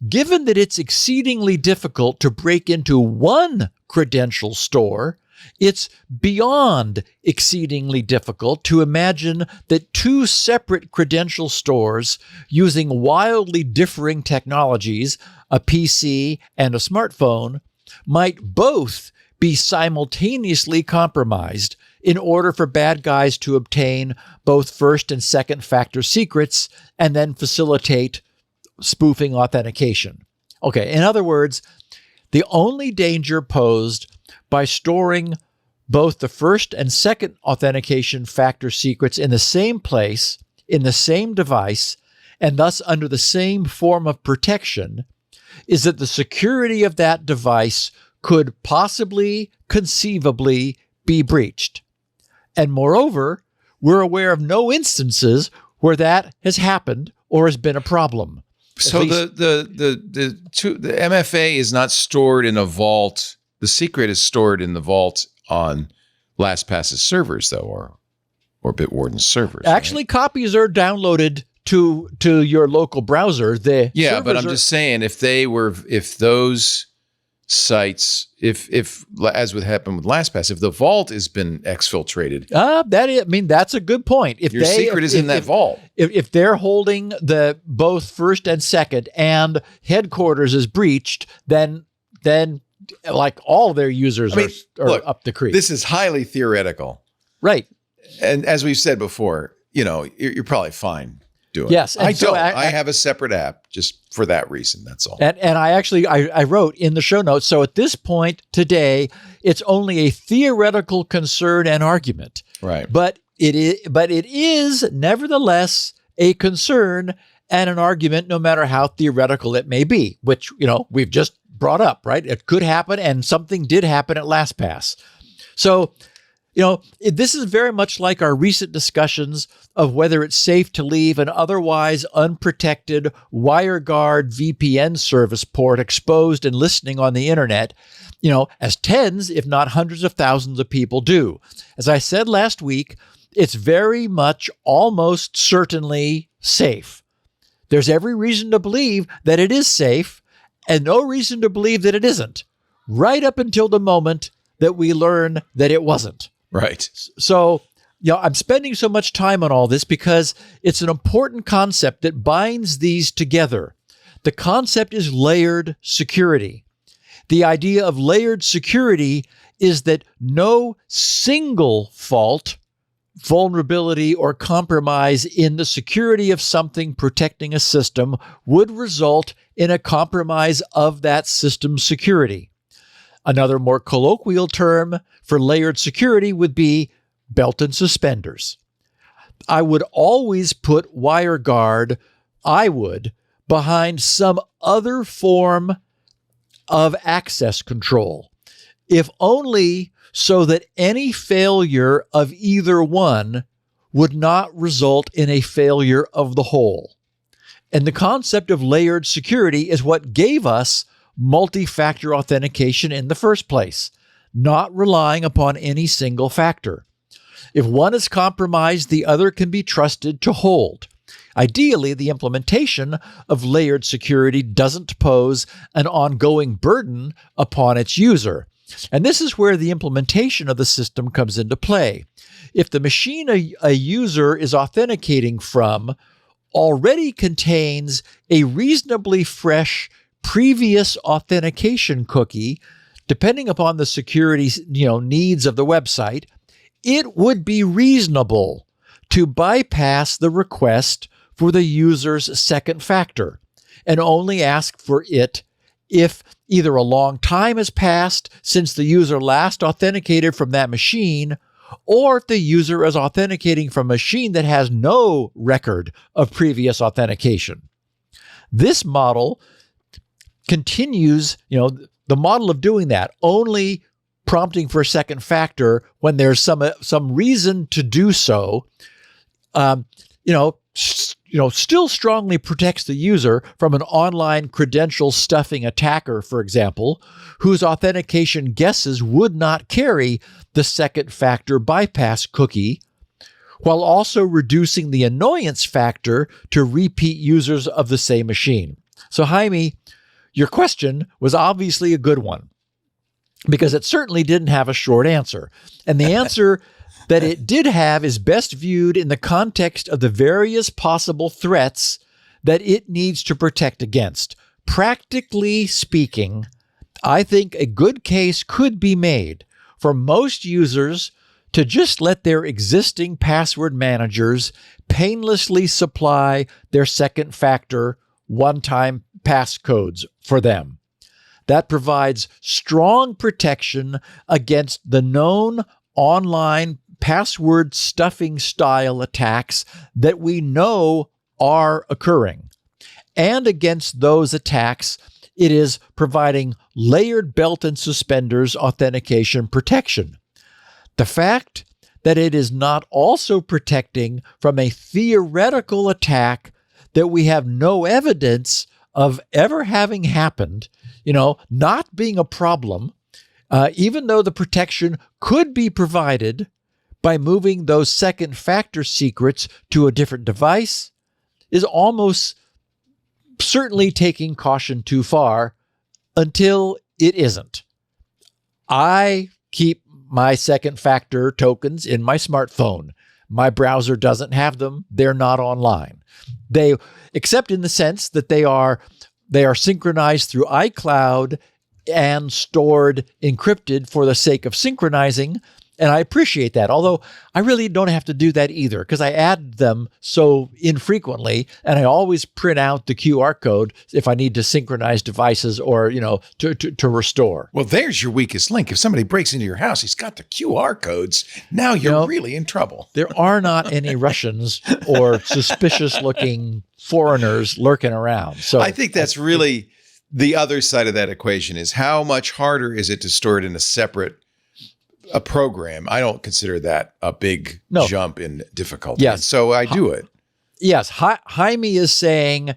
given that it's exceedingly difficult to break into one credential store, it's beyond exceedingly difficult to imagine that two separate credential stores using wildly differing technologies, a PC and a smartphone, might both be simultaneously compromised in order for bad guys to obtain both first and second factor secrets and then facilitate spoofing authentication. Okay, in other words, the only danger posed by storing both the first and second authentication factor secrets in the same place, in the same device, and thus under the same form of protection, is that the security of that device could possibly, conceivably be breached. And moreover, we're aware of no instances where that has happened or has been a problem. So the MFA is not stored in a vault. The secret is stored in the vault on LastPass's servers, though, or Bitwarden's servers. Actually, right? Copies are downloaded to your local browser. Yeah, but I'm just saying, if those sites, if as would happen with LastPass, if the vault has been exfiltrated, that's a good point. If your secret is in that vault. If they're holding the both first and second, and headquarters is breached, then like all their users are up the creek. This is highly theoretical, right? And as we've said before, you're probably fine doing yes, it. I have a separate app just for that reason. That's all. And I wrote in the show notes. So at this point today, it's only a theoretical concern and argument. Right. But it is nevertheless a concern and an argument, no matter how theoretical it may be, which, we've just brought up, right? It could happen, and something did happen at LastPass. So, this is very much like our recent discussions of whether it's safe to leave an otherwise unprotected WireGuard VPN service port exposed and listening on the internet, as tens, if not hundreds of thousands of people do. As I said last week, it's very much almost certainly safe. There's every reason to believe that it is safe and no reason to believe that it isn't, right up until the moment that we learn that it wasn't. Right. So, I'm spending so much time on all this because it's an important concept that binds these together. The concept is layered security. The idea of layered security is that no single fault, vulnerability, or compromise in the security of something protecting a system would result in a compromise of that system's security. Another more colloquial term for layered security would be belt and suspenders. I would always put WireGuard, behind some other form of access control, if only so that any failure of either one would not result in a failure of the whole. And the concept of layered security is what gave us multi-factor authentication in the first place, not relying upon any single factor. If one is compromised, the other can be trusted to hold. Ideally, the implementation of layered security doesn't pose an ongoing burden upon its user. And this is where the implementation of the system comes into play. If the machine a user is authenticating from already contains a reasonably fresh previous authentication cookie, depending upon the security needs of the website, it would be reasonable to bypass the request for the user's second factor and only ask for it if either a long time has passed since the user last authenticated from that machine, or if the user is authenticating from a machine that has no record of previous authentication. This model continues, the model of doing that, only prompting for a second factor when there's some reason to do so, still strongly protects the user from an online credential stuffing attacker, for example, whose authentication guesses would not carry the second factor bypass cookie, while also reducing the annoyance factor to repeat users of the same machine. So, Jaime, your question was obviously a good one, because it certainly didn't have a short answer. And the answer that it did have is best viewed in the context of the various possible threats that it needs to protect against. Practically speaking, I think a good case could be made for most users to just let their existing password managers painlessly supply their second factor one-time passcodes for them. that provides strong protection against the known online password stuffing style attacks that we know are occurring. And against those attacks, it is providing layered belt and suspenders authentication protection. The fact that it is not also protecting from a theoretical attack that we have no evidence of ever having happened, not being a problem, even though the protection could be provided by moving those second factor secrets to a different device, is almost certainly taking caution too far until it isn't. I keep my second factor tokens in my smartphone. My browser doesn't have them. They're not online. Except in the sense that they are synchronized through iCloud and stored encrypted for the sake of synchronizing. And I appreciate that, although I really don't have to do that either because I add them so infrequently, and I always print out the QR code if I need to synchronize devices or, to restore. Well, there's your weakest link. If somebody breaks into your house, he's got the QR codes. Now you're really in trouble. There are not any Russians or suspicious-looking foreigners lurking around. So I think that's really the other side of that equation is how much harder is it to store it in a program. I don't consider that a big jump in difficulty. Yes. So I do it. Yes. Jaime is saying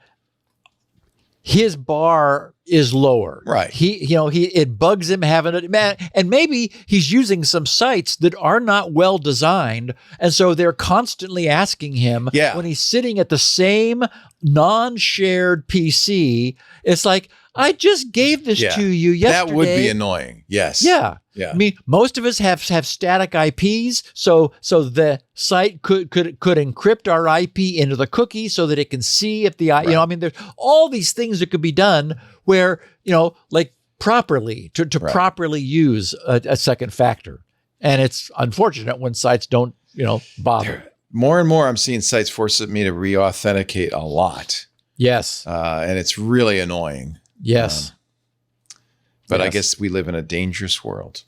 his bar is lower. Right. It bugs him having it, man. And maybe he's using some sites that are not well designed. And so they're constantly asking him when he's sitting at the same non-shared PC, it's like, I just gave this to you yesterday. That would be annoying. Yes. Yeah. Yeah. I mean, most of us have static IPs, so the site could encrypt our IP into the cookie so that it can see if there's all these things that could be done where, like properly to properly use a second factor. And it's unfortunate when sites don't, bother. More and more I'm seeing sites force me to re-authenticate a lot. Yes. And it's really annoying. Yes. But I guess we live in a dangerous world.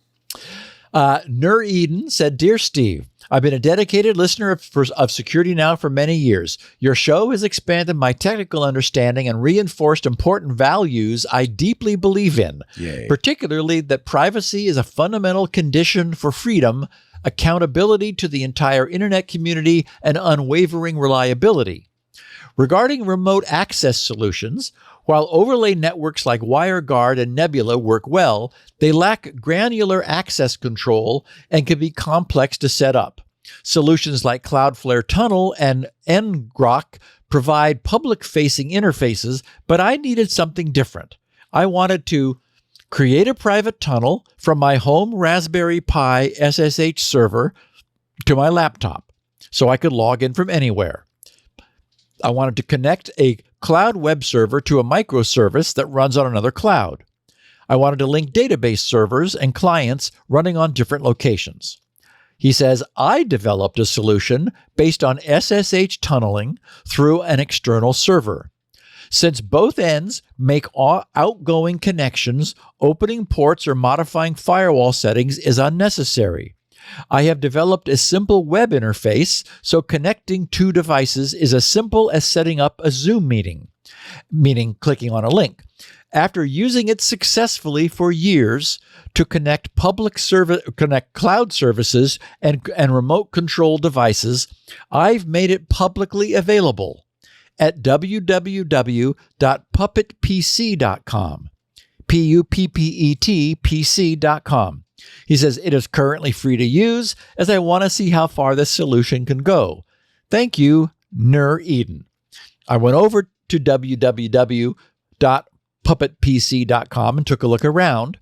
Nur Eden said, Dear Steve, I've been a dedicated listener of Security Now for many years. Your show has expanded my technical understanding and reinforced important values I deeply believe in, particularly that privacy is a fundamental condition for freedom, accountability to the entire internet community, and unwavering reliability. Regarding remote access solutions, while overlay networks like WireGuard and Nebula work well, they lack granular access control and can be complex to set up. Solutions like Cloudflare Tunnel and ngrok provide public-facing interfaces, but I needed something different. I wanted to create a private tunnel from my home Raspberry Pi SSH server to my laptop so I could log in from anywhere. I wanted to connect a cloud web server to a microservice that runs on another cloud. I wanted to link database servers and clients running on different locations. He says, I developed a solution based on SSH tunneling through an external server. Since both ends make outgoing connections, opening ports or modifying firewall settings is unnecessary. I have developed a simple web interface, so connecting two devices is as simple as setting up a Zoom meeting, meaning clicking on a link. After using it successfully for years to connect cloud services and remote control devices, I've made it publicly available at www.puppetpc.com, PUPPET-PC.com. He says, it is currently free to use as I want to see how far this solution can go. Thank you, Nur Eden. I went over to www.puppetpc.com and took a look around.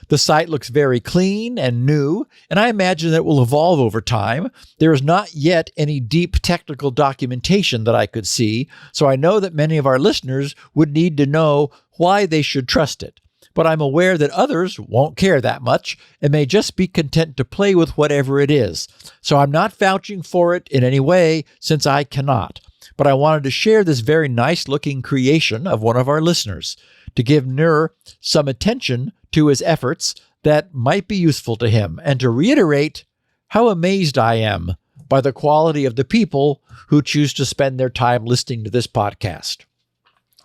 The site looks very clean and new, and I imagine that it will evolve over time. There is not yet any deep technical documentation that I could see, so I know that many of our listeners would need to know why they should trust it. But I'm aware that others won't care that much and may just be content to play with whatever it is. So I'm not vouching for it in any way since I cannot. but I wanted to share this very nice looking creation of one of our listeners to give Nur some attention to his efforts that might be useful to him, and to reiterate how amazed I am by the quality of the people who choose to spend their time listening to this podcast.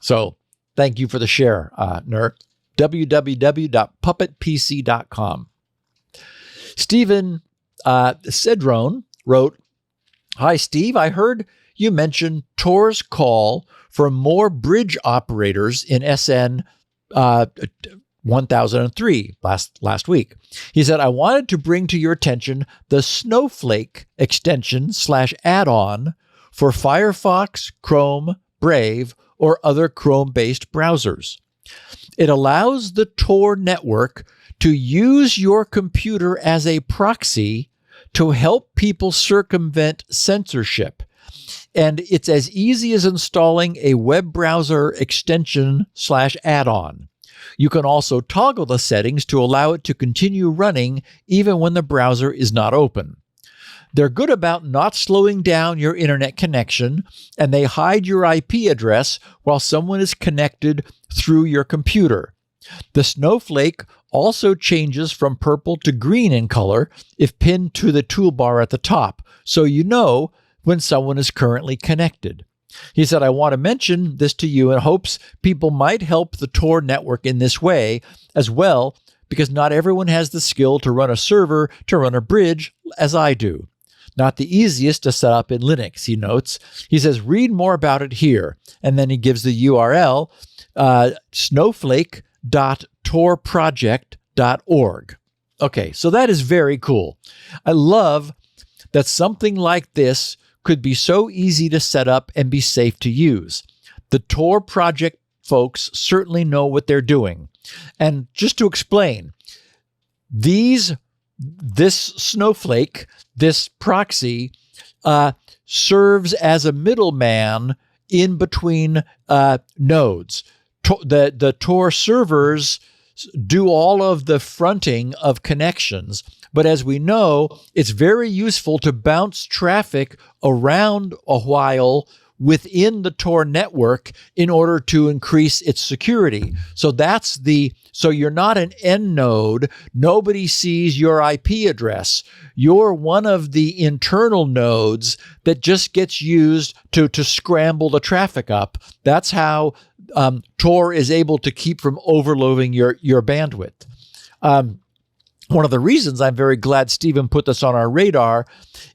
So thank you for the share, Nur. www.puppetpc.com. Stephen Cedrone wrote, "Hi, Steve. I heard you mention Tor's call for more bridge operators in SN 1003 last week. He said, I wanted to bring to your attention the Snowflake extension / add-on for Firefox, Chrome, Brave, or other Chrome-based browsers. It allows the Tor network to use your computer as a proxy to help people circumvent censorship. And it's as easy as installing a web browser extension / add-on. You can also toggle the settings to allow it to continue running even when the browser is not open. They're good about not slowing down your internet connection, and they hide your IP address while someone is connected through your computer. The Snowflake also changes from purple to green in color if pinned to the toolbar at the top, so you know when someone is currently connected. He said, I want to mention this to you in hopes people might help the Tor network in this way as well, because not everyone has the skill to run a server to run a bridge as I do. Not the easiest to set up in Linux, he notes. He says, read more about it here. And then he gives the URL, snowflake.torproject.org. Okay, so that is very cool. I love that something like this could be so easy to set up and be safe to use. The Tor project folks certainly know what they're doing. And just to explain, this Snowflake, this proxy, serves as a middleman in between nodes. The Tor servers do all of the fronting of connections. But as we know, it's very useful to bounce traffic around a while within the Tor network in order to increase its security. So you're not an end node. Nobody sees your IP address. You're one of the internal nodes that just gets used to scramble the traffic up. That's how Tor is able to keep from overloading your bandwidth. One of the reasons I'm very glad Stephen put this on our radar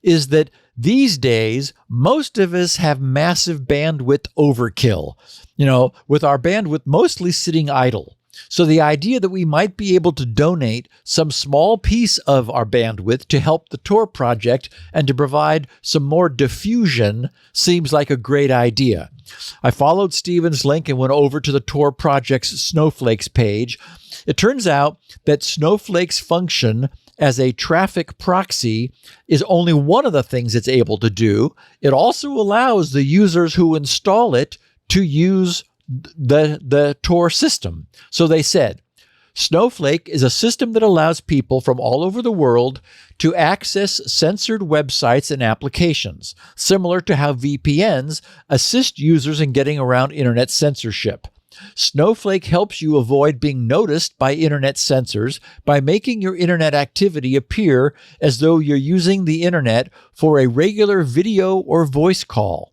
is that these days, most of us have massive bandwidth overkill, with our bandwidth mostly sitting idle. So the idea that we might be able to donate some small piece of our bandwidth to help the Tor project and to provide some more diffusion seems like a great idea. I followed Stephen's link and went over to the Tor project's Snowflakes page. It turns out that Snowflake's function as a traffic proxy is only one of the things it's able to do. It also allows the users who install it to use the Tor system. So they said, Snowflake is a system that allows people from all over the world to access censored websites and applications, similar to how VPNs assist users in getting around internet censorship. Snowflake helps you avoid being noticed by internet censors by making your internet activity appear as though you're using the internet for a regular video or voice call.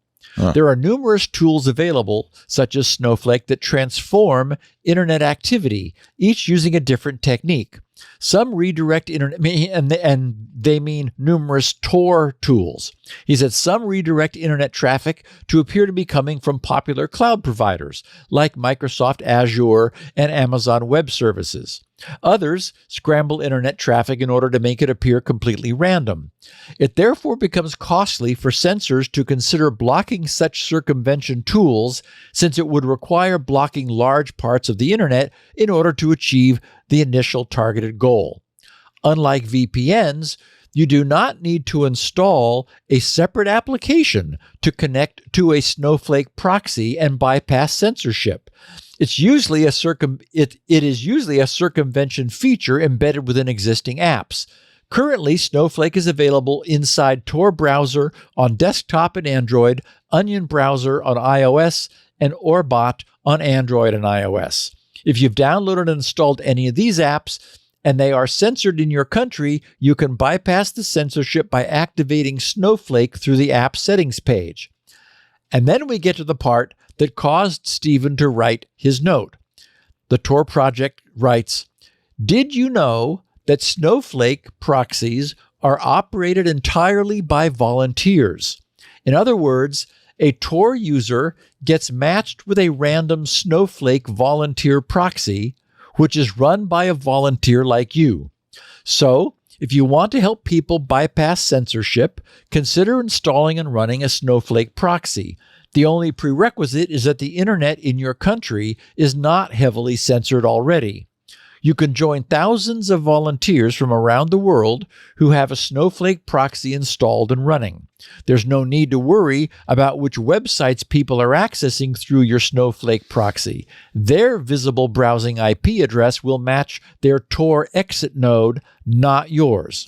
There are numerous tools available, such as Snowflake, that transform internet activity, each using a different technique. Some redirect internet, and they mean numerous Tor tools. He said some redirect internet traffic to appear to be coming from popular cloud providers like Microsoft Azure and Amazon Web Services. Others scramble internet traffic in order to make it appear completely random. It therefore becomes costly for censors to consider blocking such circumvention tools, since it would require blocking large parts of the internet in order to achieve the initial targeted goal. Unlike VPNs, you do not need to install a separate application to connect to a Snowflake proxy and bypass censorship. It is usually a circumvention feature embedded within existing apps. Currently, Snowflake is available inside Tor browser on desktop and Android, Onion browser on iOS, and Orbot on Android and iOS. If you've downloaded and installed any of these apps and they are censored in your country, you can bypass the censorship by activating Snowflake through the app settings page. And then we get to the part that caused Stephen to write his note. The Tor project writes, "Did you know that Snowflake proxies are operated entirely by volunteers? In other words, a Tor user gets matched with a random Snowflake volunteer proxy, which is run by a volunteer like you. So, if you want to help people bypass censorship, consider installing and running a Snowflake proxy. The only prerequisite is that the internet in your country is not heavily censored already. You can join thousands of volunteers from around the world who have a Snowflake proxy installed and running. There's no need to worry about which websites people are accessing through your Snowflake proxy. Their visible browsing IP address will match their Tor exit node, not yours.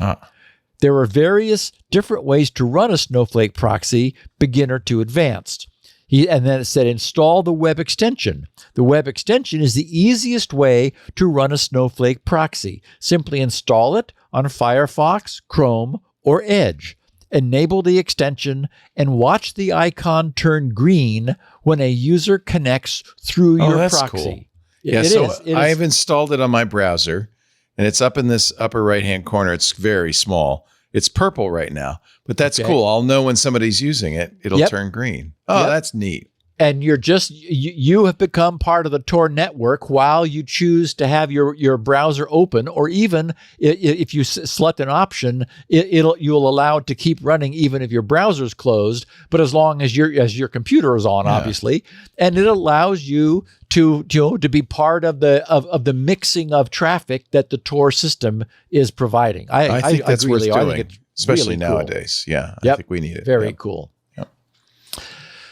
There are various different ways to run a Snowflake proxy, beginner to advanced." And then it said, install the web extension. The web extension is the easiest way to run a Snowflake proxy. Simply install it on Firefox, Chrome, or Edge. Enable the extension and watch the icon turn green when a user connects through your that's proxy. Cool. I've installed it on my browser, and it's up in this upper right-hand corner. It's very small. It's purple right now, but that's cool. I'll know when somebody's using it. It'll turn green. Oh, that's neat. And you have become part of the Tor network while you choose to have your browser open, or even if you select an option, you'll allow it to keep running even if your browser's closed, but as long as your computer is on, obviously, and it allows you to be part of the mixing of traffic that the Tor system is providing. I think that's worth doing, I think it's especially really cool. nowadays. Yeah, I think we need it. Very cool.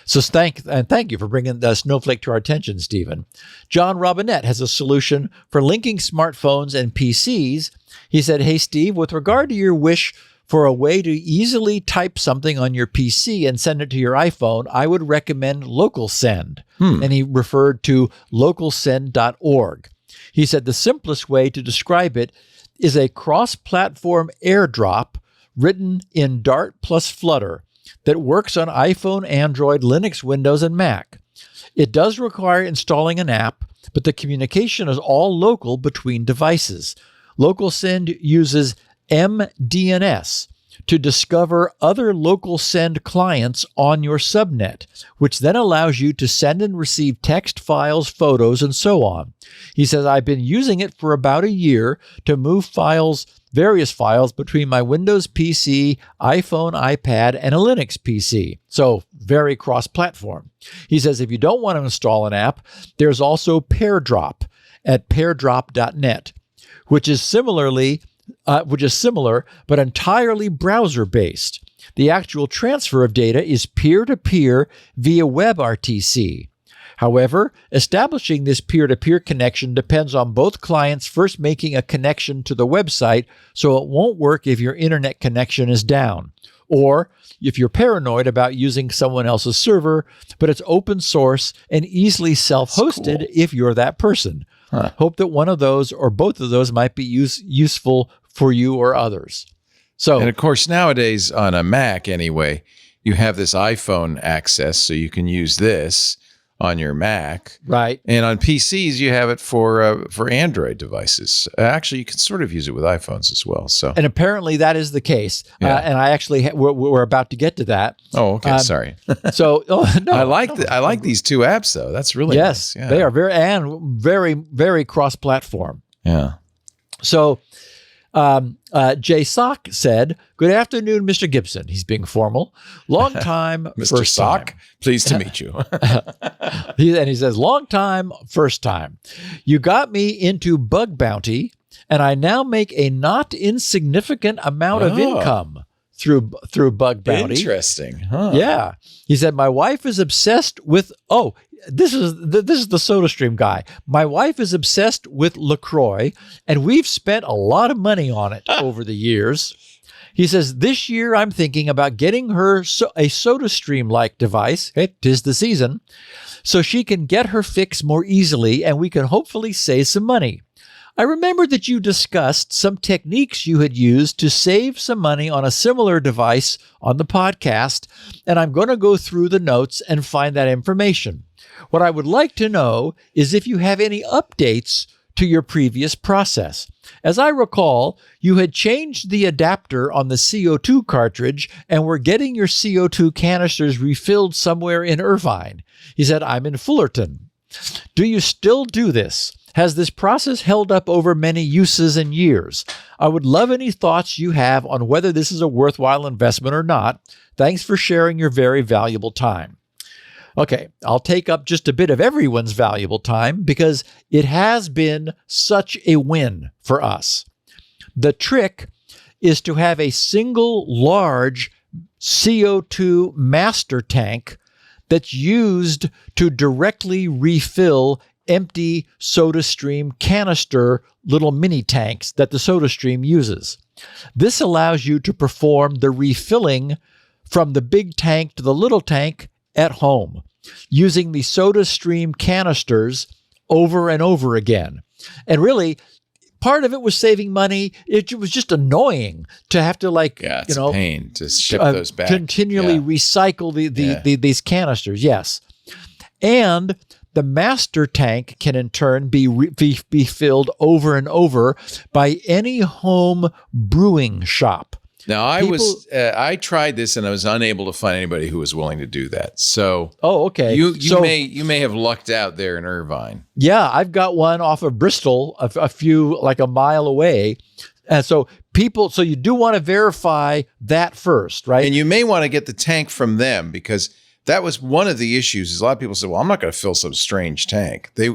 So thank you for bringing the Snowflake to our attention, Stephen. John Robinette has a solution for linking smartphones and PCs. He said, "Hey, Steve, with regard to your wish for a way to easily type something on your PC and send it to your iPhone, I would recommend LocalSend." And he referred to localsend.org. He said the simplest way to describe it is a cross-platform airdrop written in Dart plus Flutter that works on iPhone, Android, Linux, Windows, and Mac. It does require installing an app, but the communication is all local between devices. LocalSend uses MDNS to discover other LocalSend clients on your subnet, which then allows you to send and receive text files, photos, and so on. He says, "I've been using it for about a year to move various files between my Windows PC, iPhone, iPad, and a Linux PC." So very cross-platform. He says, if you don't want to install an app, there's also PairDrop at pairdrop.net, which is similar, but entirely browser-based. The actual transfer of data is peer-to-peer via WebRTC. However, establishing this peer-to-peer connection depends on both clients first making a connection to the website, so it won't work if your internet connection is down, or if you're paranoid about using someone else's server, but it's open source and easily self-hosted if you're that person. Hope that one of those or both of those might be useful for you or others. And of course, nowadays on a Mac anyway, you have this iPhone access, so you can use this on your Mac. Right. And on PCs, you have it for Android devices. Actually, you can sort of use it with iPhones as well. So, and apparently that is the case. And I actually we're about to get to that. Oh, okay. Sorry. So, no, I like these two apps though. That's really nice. Yeah. They are very, very cross-platform. Yeah. So, Jay Sock said, "Good afternoon, Mr. Gibson." He's being formal. Long time, Mr. first Sock, time. Pleased to meet you. And he says, "Long time, first time. You got me into bug bounty, and I now make a not insignificant amount of income through bug bounty." Interesting. Huh. Yeah. He said, "My wife is obsessed with," this is the SodaStream guy. My wife is obsessed with LaCroix, and we've spent a lot of money on it over the years. He says, this year I'm thinking about getting her a SodaStream-like device. It is the season. So she can get her fix more easily, and we can hopefully save some money. I remember that you discussed some techniques you had used to save some money on a similar device on the podcast, and I'm going to go through the notes and find that information. What I would like to know is if you have any updates to your previous process. As I recall, you had changed the adapter on the CO2 cartridge and were getting your CO2 canisters refilled somewhere in Irvine. He said, I'm in Fullerton. Do you still do this? Has this process held up over many uses and years? I would love any thoughts you have on whether this is a worthwhile investment or not. Thanks for sharing your very valuable time. Okay, I'll take up just a bit of everyone's valuable time because it has been such a win for us. The trick is to have a single large CO2 master tank that's used to directly refill empty SodaStream canister little mini tanks that the SodaStream uses. This allows you to perform the refilling from the big tank to the little tank at home, using the SodaStream canisters over and over again. And really, part of it was saving money. It was just annoying to have to it's a pain to ship those back. Continually recycle these canisters. Yes. And the master tank can in turn be filled over and over by any home brewing shop. Now, I tried this and I was unable to find anybody who was willing to do that. So, okay. You may have lucked out there in Irvine. Yeah, I've got one off of Bristol, a few like a mile away. And so you do want to verify that first, right? And you may want to get the tank from them because that was one of the issues. Is a lot of people said, "Well, I'm not going to fill some strange tank." They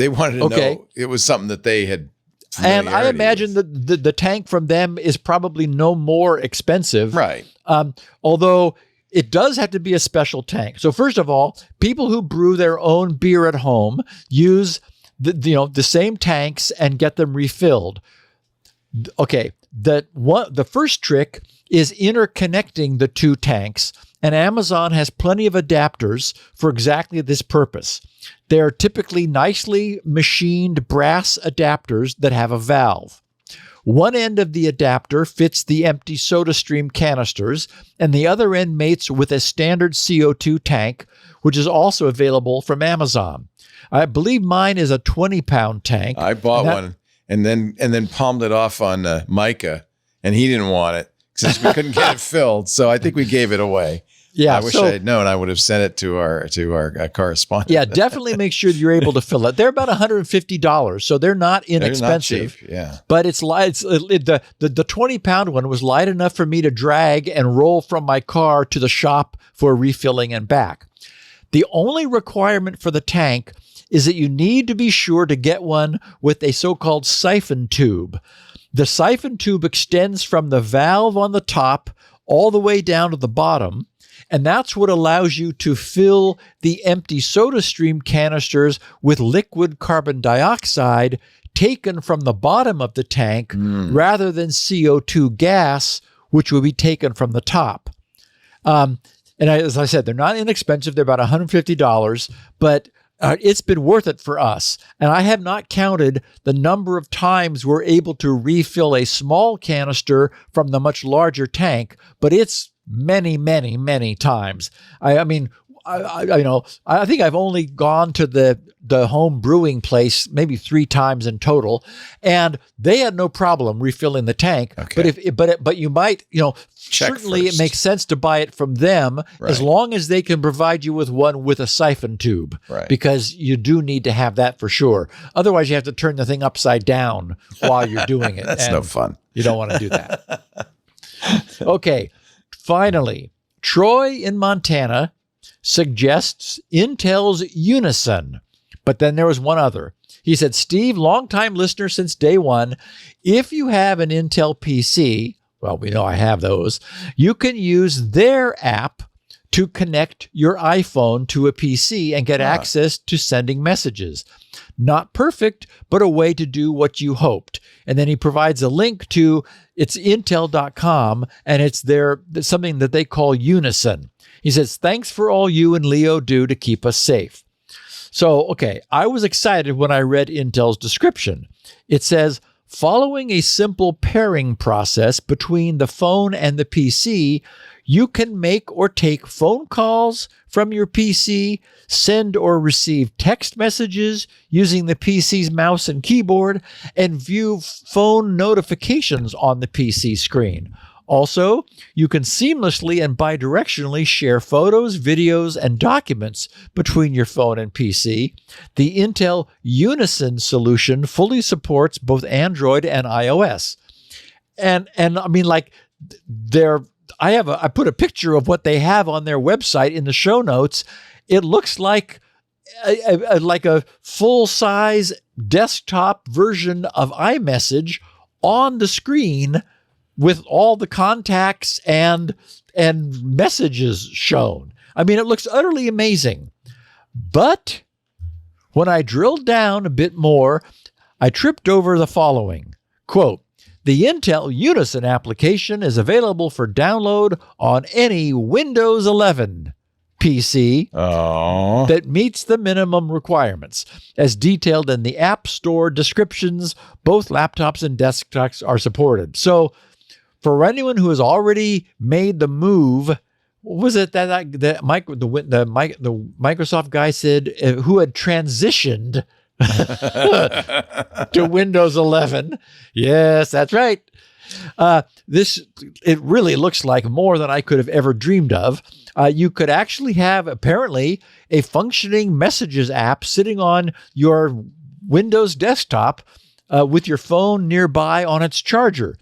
wanted to know it was something that they had. And I imagine that the tank from them is probably no more expensive. Right. Although it does have to be a special tank. So first of all, people who brew their own beer at home use the same tanks and get them refilled. Okay. The first trick is interconnecting the two tanks, and Amazon has plenty of adapters for exactly this purpose. They're typically nicely machined brass adapters that have a valve. One end of the adapter fits the empty SodaStream canisters, and the other end mates with a standard CO2 tank, which is also available from Amazon. I believe mine is a 20-pound tank. I bought one and then palmed it off on Micah, and he didn't want it since we couldn't get it filled. So I think we gave it away. Yeah, I wish I had known. I would have sent it to our correspondent. Yeah, definitely make sure you're able to fill it. They're about $150, so they're not inexpensive. They're not cheap, yeah. But it's light. The 20-pound one was light enough for me to drag and roll from my car to the shop for refilling and back. The only requirement for the tank is that you need to be sure to get one with a so-called siphon tube. The siphon tube extends from the valve on the top all the way down to the bottom, and that's what allows you to fill the empty SodaStream canisters with liquid carbon dioxide taken from the bottom of the tank rather than CO2 gas, which would be taken from the top. And as I said, they're not inexpensive. They're about $150, but it's been worth it for us. And I have not counted the number of times we're able to refill a small canister from the much larger tank, but it's many, many, many times. I think I've only gone to the home brewing place maybe 3 times in total, and they had no problem refilling the tank. Okay. But you might, check certainly first. It makes sense to buy it from them as long as they can provide you with one with a siphon tube, because you do need to have that for sure. Otherwise, you have to turn the thing upside down while you're doing it. That's no fun. You don't want to do that. Okay. Finally, Troy in Montana suggests Intel's Unison. But then there was one other. He said, Steve, longtime listener since day one, if you have an Intel PC, well, we know I have those, you can use their app to connect your iPhone to a PC and get access to sending messages. Not perfect, but a way to do what you hoped. And then he provides a link to, it's intel.com, and it's something that they call Unison. He says, thanks for all you and Leo do to keep us safe. So, okay, I was excited when I read Intel's description. It says, following a simple pairing process between the phone and the PC, you can make or take phone calls from your PC, send or receive text messages using the PC's mouse and keyboard, and view phone notifications on the PC screen. Also, you can seamlessly and bidirectionally share photos, videos, and documents between your phone and PC. The Intel Unison solution fully supports both Android and iOS. And I mean, like, I put a picture of what they have on their website in the show notes. It looks like a full-size desktop version of iMessage on the screen with all the contacts and messages shown. I mean, it looks utterly amazing. But when I drilled down a bit more, I tripped over the following. Quote, the Intel Unison application is available for download on any Windows 11 PC that meets the minimum requirements. As detailed in the App Store descriptions, both laptops and desktops are supported. So for anyone who has already made the move, what was it that the Microsoft guy said, who had transitioned to Windows 11? Yes, that's right. It really looks like more than I could have ever dreamed of. You could actually have, apparently, a functioning messages app sitting on your Windows desktop with your phone nearby on its charger.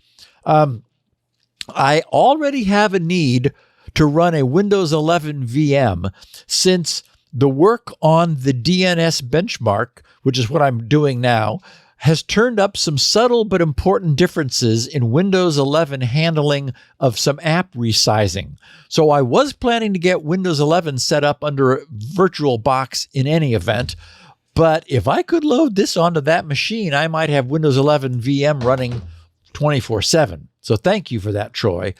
I already have a need to run a Windows 11 VM since the work on the DNS benchmark, which is what I'm doing now, has turned up some subtle but important differences in Windows 11 handling of some app resizing. So I was planning to get Windows 11 set up under VirtualBox in any event, but if I could load this onto that machine, I might have Windows 11 VM running 24/7. So thank you for that, Troy.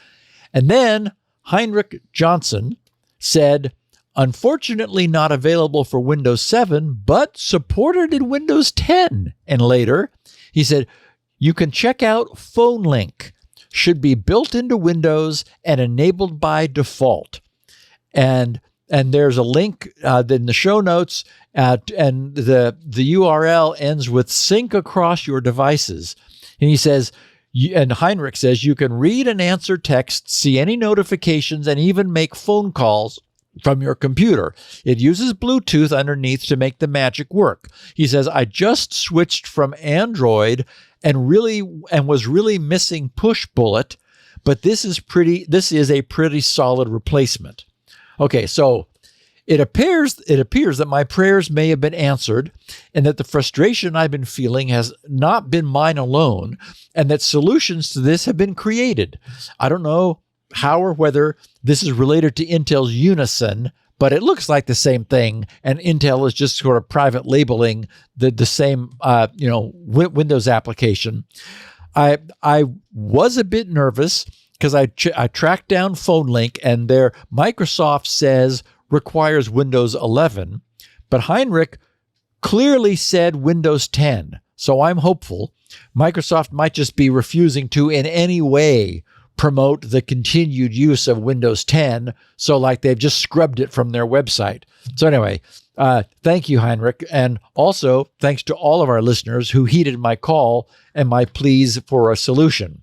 And then Heinrich Johnson said, unfortunately not available for Windows 7, but supported in Windows 10 and later. He said, you can check out Phone Link. Should be built into Windows and enabled by default. And there's a link in the show notes, and the URL ends with sync across your devices. And he says, and Heinrich says, you can read and answer texts, see any notifications, and even make phone calls from your computer. It uses Bluetooth underneath to make the magic work. He says, I just switched from Android and was really missing Push Bullet, but this is a pretty solid replacement. Okay, so it appears that my prayers may have been answered, and that the frustration I've been feeling has not been mine alone, and that solutions to this have been created. I don't know how or whether this is related to Intel's Unison, but it looks like the same thing, and Intel is just sort of private labeling the same Windows application. I was a bit nervous because I tracked down Phone Link, and their Microsoft says requires Windows 11, but Heinrich clearly said Windows 10. So I'm hopeful. Microsoft might just be refusing to in any way promote the continued use of Windows 10. So like they've just scrubbed it from their website. So anyway, thank you, Heinrich. And also thanks to all of our listeners who heeded my call and my pleas for a solution.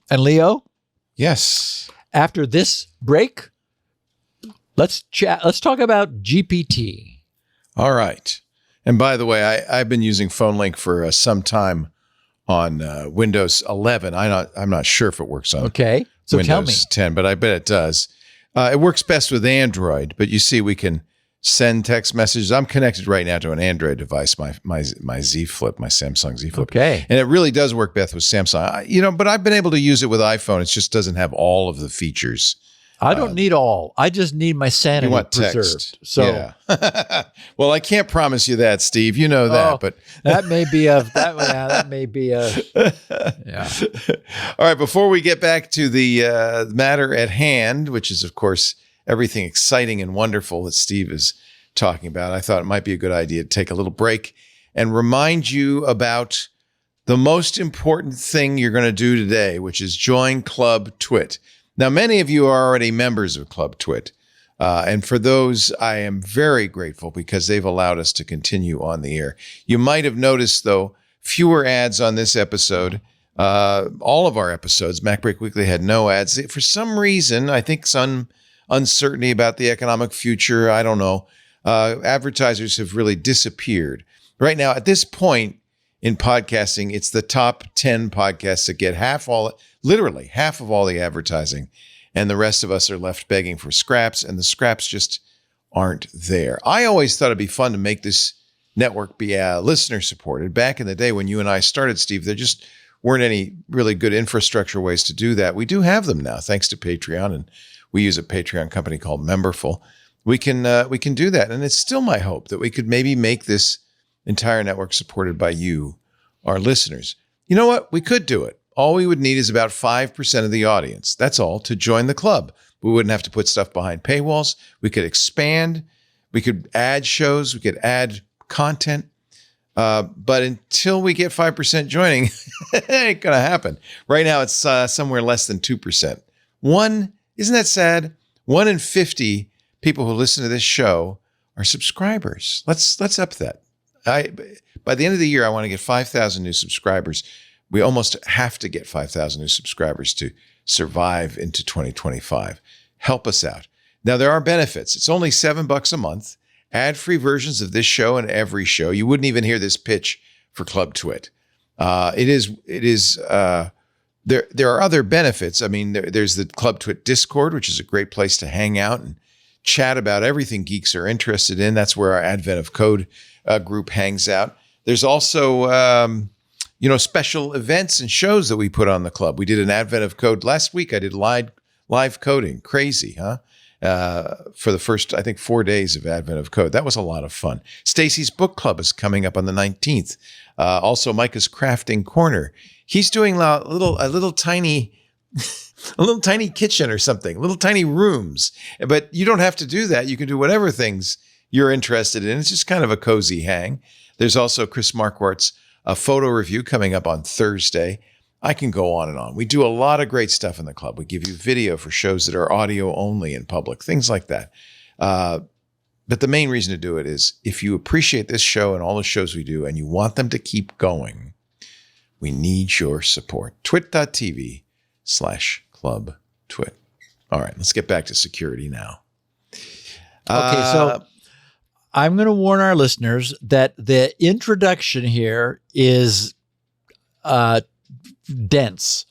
And Leo? Yes. After this break, let's talk about GPT. All right. And by the way, I've been using Phone Link for some time on Windows 11. I'm not sure if it works on so Windows tell me. 10, but I bet it does. It works best with Android, but you see, we can send text messages. I'm connected right now to an Android device, my Z Flip, my Samsung Z Flip. Okay. And it really does work best with Samsung. But I've been able to use it with iPhone. It just doesn't have all of the features I don't need all. I just need my sanity You want preserved. text. So, yeah. Well, I can't promise you that, Steve. You know that, but that may be a that may be a yeah. All right. Before we get back to the matter at hand, which is, of course, everything exciting and wonderful that Steve is talking about, I thought it might be a good idea to take a little break and remind you about the most important thing you're going to do today, which is join Club Twit. Now, many of you are already members of Club Twit. And for those, I am very grateful because they've allowed us to continue on the air. You might have noticed, though, fewer ads on this episode. All of our episodes, MacBreak Weekly had no ads. For some reason, I think some uncertainty about the economic future, I don't know, advertisers have really disappeared. Right now, at this point in podcasting, it's the top 10 podcasts that get literally half of all the advertising, and the rest of us are left begging for scraps, and the scraps just aren't there. I always thought it'd be fun to make this network be listener supported. Back in the day when you and I started, Steve, there just weren't any really good infrastructure ways to do that. We do have them now, thanks to Patreon, and we use a Patreon company called Memberful. We can do that, and it's still my hope that we could maybe make this entire network supported by you, our listeners. You know what? We could do it. All we would need is about 5% of the audience. That's all to join the club. We wouldn't have to put stuff behind paywalls. We could expand. We could add shows. We could add content. But until we get 5% joining, it ain't going to happen. Right now, it's somewhere less than 2%. Isn't that sad? 1 in 50 people who listen to this show are subscribers. Let's up that. By the end of the year, I want to get 5,000 new subscribers. We almost have to get 5,000 new subscribers to survive into 2025. Help us out. Now, there are benefits. It's only $7 a month, ad-free versions of this show and every show. You wouldn't even hear this pitch for Club Twit. There are other benefits. I mean, there's the Club Twit Discord, which is a great place to hang out and chat about everything geeks are interested in. That's where our Advent of Code group hangs out. There's also, special events and shows that we put on the club. We did an Advent of Code last week. I did live coding. Crazy, huh? For the first, I think, 4 days of Advent of Code. That was a lot of fun. Stacy's Book Club is coming up on the 19th. Also, Micah's Crafting Corner. He's doing a little tiny kitchen or something, little tiny rooms. But you don't have to do that. You can do whatever things you're interested in. It's just kind of a cozy hang. There's also Chris Marquardt's photo review coming up on Thursday. I can go on and on. We do a lot of great stuff in the club. We give you video for shows that are audio only in public, things like that. But the main reason to do it is if you appreciate this show and all the shows we do and you want them to keep going, we need your support. twit.tv/clubtwit. All right, let's get back to security now. Okay, so I'm going to warn our listeners that the introduction here is dense,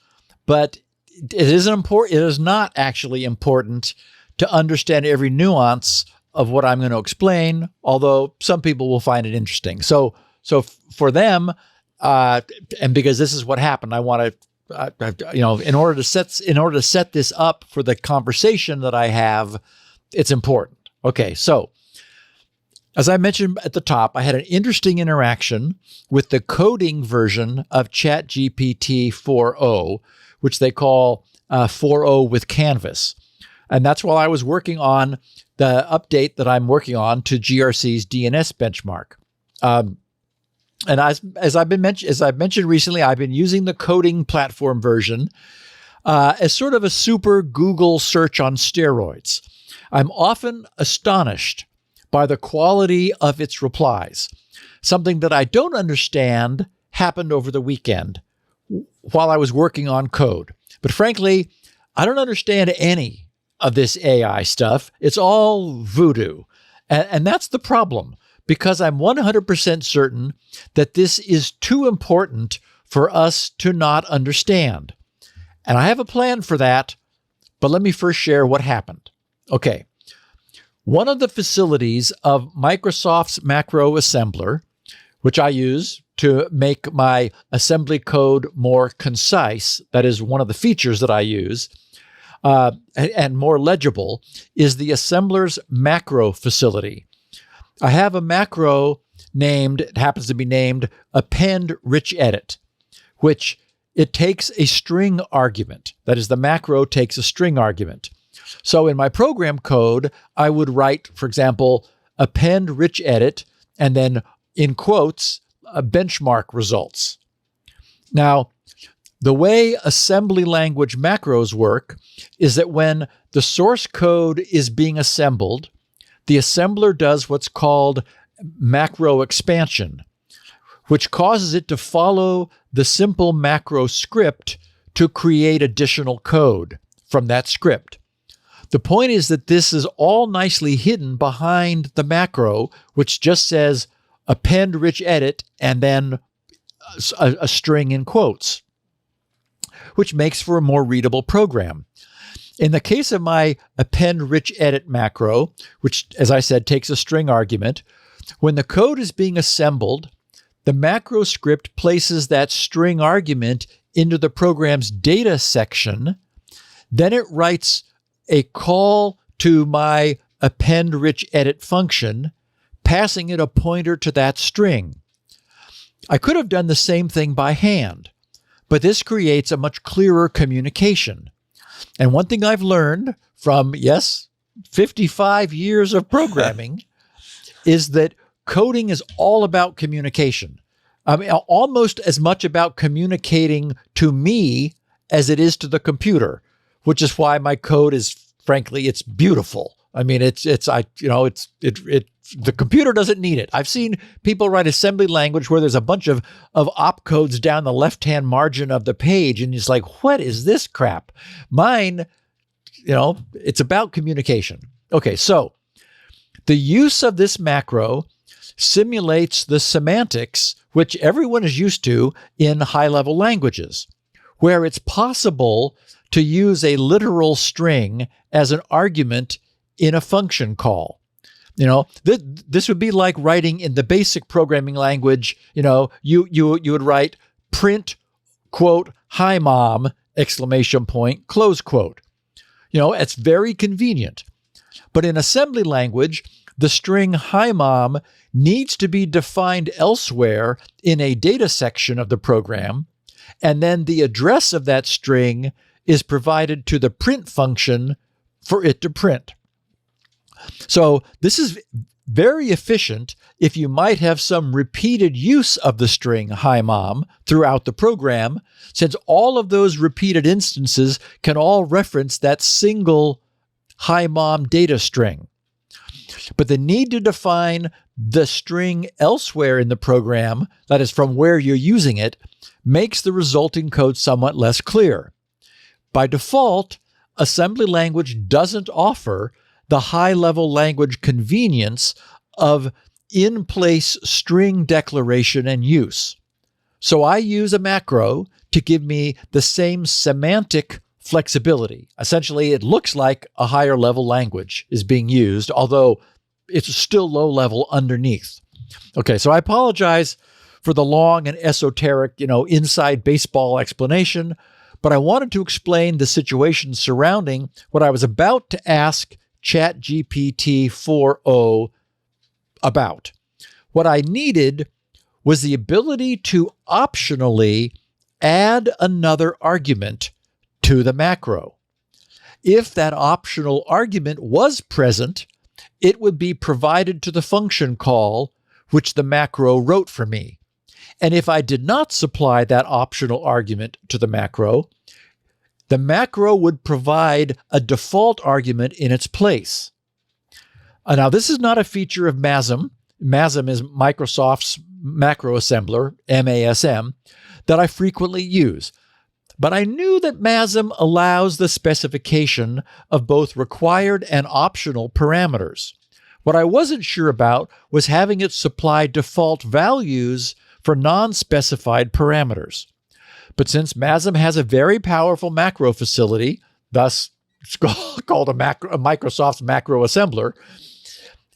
but it isn't important. It is not actually important to understand every nuance of what I'm going to explain, although some people will find it interesting. So for them, and because this is what happened, I want to, in order to set this up for the conversation that I have, it's important. Okay, so as I mentioned at the top, I had an interesting interaction with the coding version of ChatGPT 4.0, which they call 4.0 with Canvas. And that's while I was working on the update that I'm working on to GRC's DNS benchmark. And as I've mentioned recently, I've been using the coding platform version as sort of a super Google search on steroids. I'm often astonished by the quality of its replies. Something that I don't understand happened over the weekend while I was working on code. But frankly, I don't understand any of this AI stuff. It's all voodoo. And that's the problem, because I'm 100% certain that this is too important for us to not understand. And I have a plan for that, but let me first share what happened. Okay. One of the facilities of Microsoft's macro assembler, which I use to make my assembly code more concise, that is one of the features that I use, and more legible is the assembler's macro facility. I have a macro named, it happens to be named append rich edit, which it takes a string argument. That is, the macro takes a string argument. So in my program code, I would write, for example, append rich edit, and then in quotes, benchmark results. Now, the way assembly language macros work is that when the source code is being assembled, the assembler does what's called macro expansion, which causes it to follow the simple macro script to create additional code from that script. The point is that this is all nicely hidden behind the macro, which just says append rich edit and then a string in quotes, which makes for a more readable program. In the case of my append rich edit macro, which, as I said, takes a string argument, when the code is being assembled, the macro script places that string argument into the program's data section. Then it writes a call to my append rich edit function, passing it a pointer to that string. I could have done the same thing by hand, but this creates a much clearer communication. And one thing I've learned from, 55 years of programming is that coding is all about communication. I mean, almost as much about communicating to me as it is to the computer, which is why my code is, frankly, it's beautiful. I mean, the computer doesn't need it. I've seen people write assembly language where there's a bunch of opcodes down the left-hand margin of the page, and it's like, what is this crap? Mine, it's about communication. Okay, so the use of this macro simulates the semantics which everyone is used to in high-level languages, where it's possible to use a literal string as an argument in a function call. This would be like writing in the basic programming language. You would write print, quote, hi mom, exclamation point, close quote. It's very convenient. But in assembly language, the string hi mom needs to be defined elsewhere in a data section of the program, and then the address of that string is provided to the print function for it to print. So this is very efficient if you might have some repeated use of the string hi mom throughout the program, since all of those repeated instances can all reference that single hi mom data string. But the need to define the string elsewhere in the program, that is from where you're using it, makes the resulting code somewhat less clear. By default, assembly language doesn't offer the high-level language convenience of in-place string declaration and use. So I use a macro to give me the same semantic flexibility. Essentially, it looks like a higher-level language is being used, although it's still low-level underneath. Okay, so I apologize for the long and esoteric, inside baseball explanation, but I wanted to explain the situation surrounding what I was about to ask ChatGPT 4.0 about. What I needed was the ability to optionally add another argument to the macro. If that optional argument was present, it would be provided to the function call, which the macro wrote for me. And if I did not supply that optional argument to the macro would provide a default argument in its place. Now, this is not a feature of MASM. MASM is Microsoft's macro assembler, MASM, that I frequently use. But I knew that MASM allows the specification of both required and optional parameters. What I wasn't sure about was having it supply default values for non-specified parameters. But since MASM has a very powerful macro facility, thus it's called a Microsoft's macro assembler,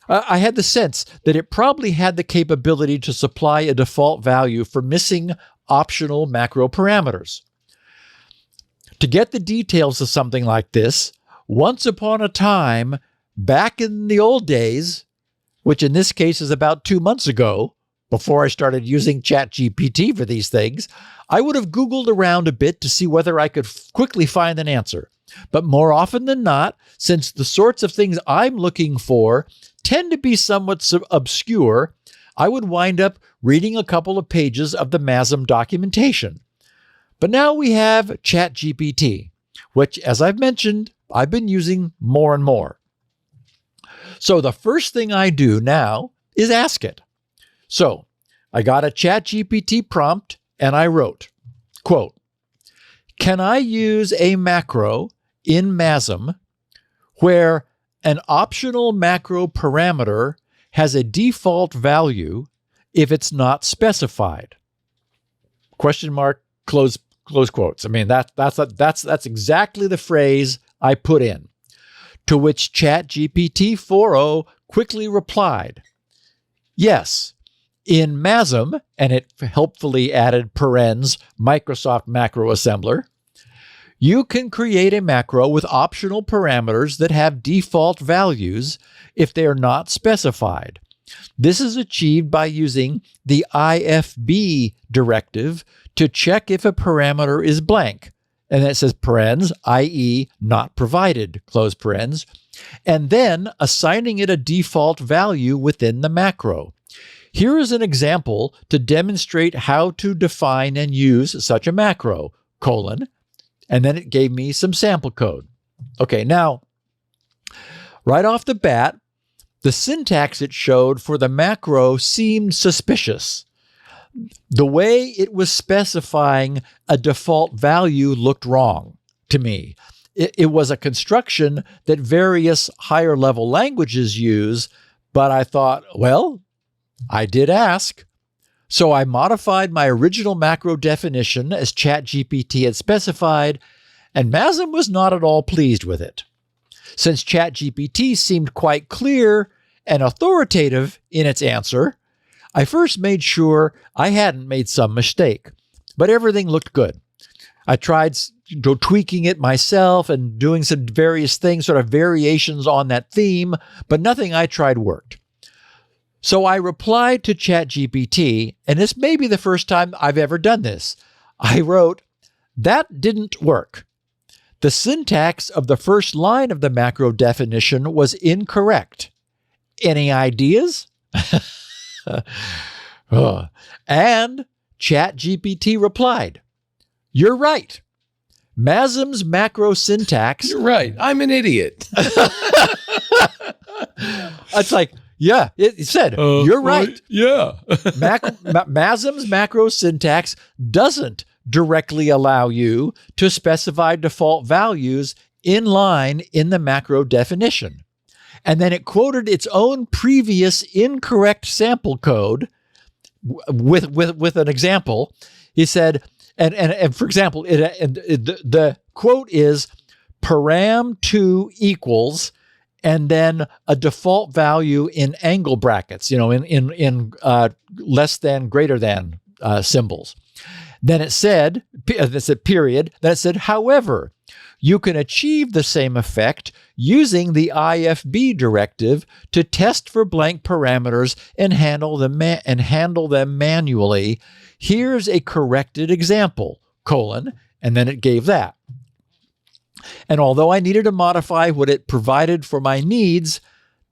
I had the sense that it probably had the capability to supply a default value for missing optional macro parameters. To get the details of something like this, once upon a time, back in the old days, which in this case is about 2 months ago, before I started using ChatGPT for these things, I would have Googled around a bit to see whether I could quickly find an answer. But more often than not, since the sorts of things I'm looking for tend to be somewhat obscure, I would wind up reading a couple of pages of the MASM documentation. But now we have ChatGPT, which, as I've mentioned, I've been using more and more. So the first thing I do now is ask it. So I got a ChatGPT prompt and I wrote, quote, "Can I use a macro in MASM where an optional macro parameter has a default value if it's not specified?" Question mark, close quotes. I mean, that's exactly the phrase I put in. To which ChatGPT 4.0 quickly replied, "Yes, in MASM," and it helpfully added parens Microsoft Macro Assembler, "you can create a macro with optional parameters that have default values if they are not specified. This is achieved by using the IFB directive to check if a parameter is blank." And then it says parens, i.e. not provided, close parens, and then assigning it a default value within the macro. Here is an example to demonstrate how to define and use such a macro, colon, and then it gave me some sample code. Okay, now, right off the bat, the syntax it showed for the macro seemed suspicious. The way it was specifying a default value looked wrong to me. It was a construction that various higher level languages use, but I thought, well, I did ask. So I modified my original macro definition as ChatGPT had specified, and MASM was not at all pleased with it. Since ChatGPT seemed quite clear and authoritative in its answer, I first made sure I hadn't made some mistake, but everything looked good. I tried tweaking it myself and doing some various things, sort of variations on that theme, but nothing I tried worked. So I replied to ChatGPT, and this may be the first time I've ever done this. I wrote, "That didn't work. The syntax of the first line of the macro definition was incorrect. Any ideas?" And ChatGPT replied, "You're right. MASM's macro syntax..." You're right. I'm an idiot. It's like, yeah, it said, "You're right. Yeah. MASM's macro syntax doesn't directly allow you to specify default values in line in the macro definition." And then it quoted its own previous incorrect sample code with an example. He said, and for example, the quote is param2 equals, and then a default value in angle brackets, in less than, greater than symbols. Then it said period. Then it said, however, you can achieve the same effect using the IFB directive to test for blank parameters and handle them manually. Here's a corrected example, colon, and then it gave that. And although I needed to modify what it provided for my needs,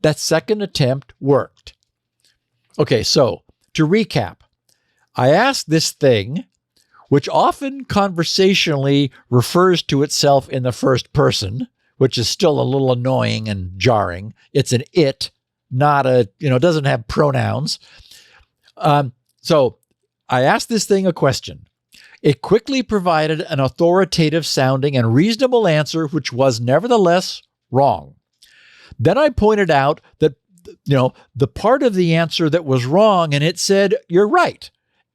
that second attempt worked. Okay, so to recap, I asked this thing, which often conversationally refers to itself in the first person, which is still a little annoying and jarring. It's an it, not a, doesn't have pronouns. So I asked this thing a question. It quickly provided an authoritative sounding and reasonable answer, which was nevertheless wrong. Then I pointed out that, the part of the answer that was wrong, and it said, "You're right,"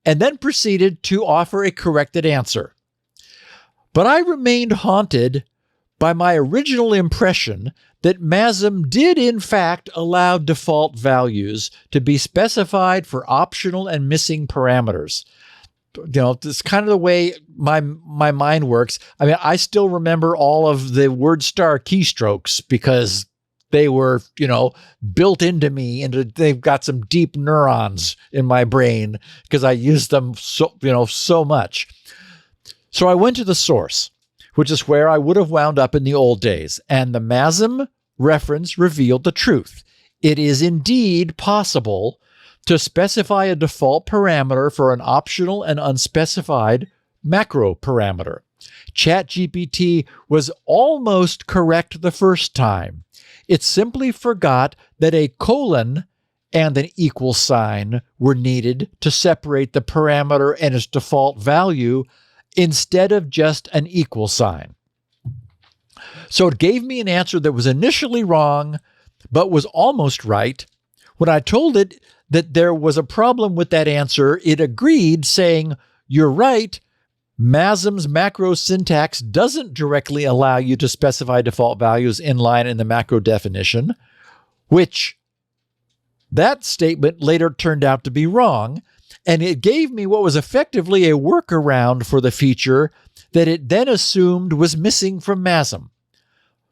and then proceeded to offer a corrected answer. But I remained haunted by my original impression that MASM did in fact allow default values to be specified for optional and missing parameters. it's kind of the way my mind works. I mean, I still remember all of the word star keystrokes because they were, built into me, and they've got some deep neurons in my brain because I use them so much. So I went to the source, which is where I would have wound up in the old days, and the MASM reference revealed the truth. It is indeed possible to specify a default parameter for an optional and unspecified macro parameter. ChatGPT was almost correct the first time. It simply forgot that a colon and an equal sign were needed to separate the parameter and its default value instead of just an equal sign. So it gave me an answer that was initially wrong, but was almost right. When I told it that there was a problem with that answer, it agreed, saying, "You're right. MASM's macro syntax doesn't directly allow you to specify default values inline in the macro definition," which that statement later turned out to be wrong. And it gave me what was effectively a workaround for the feature that it then assumed was missing from MASM.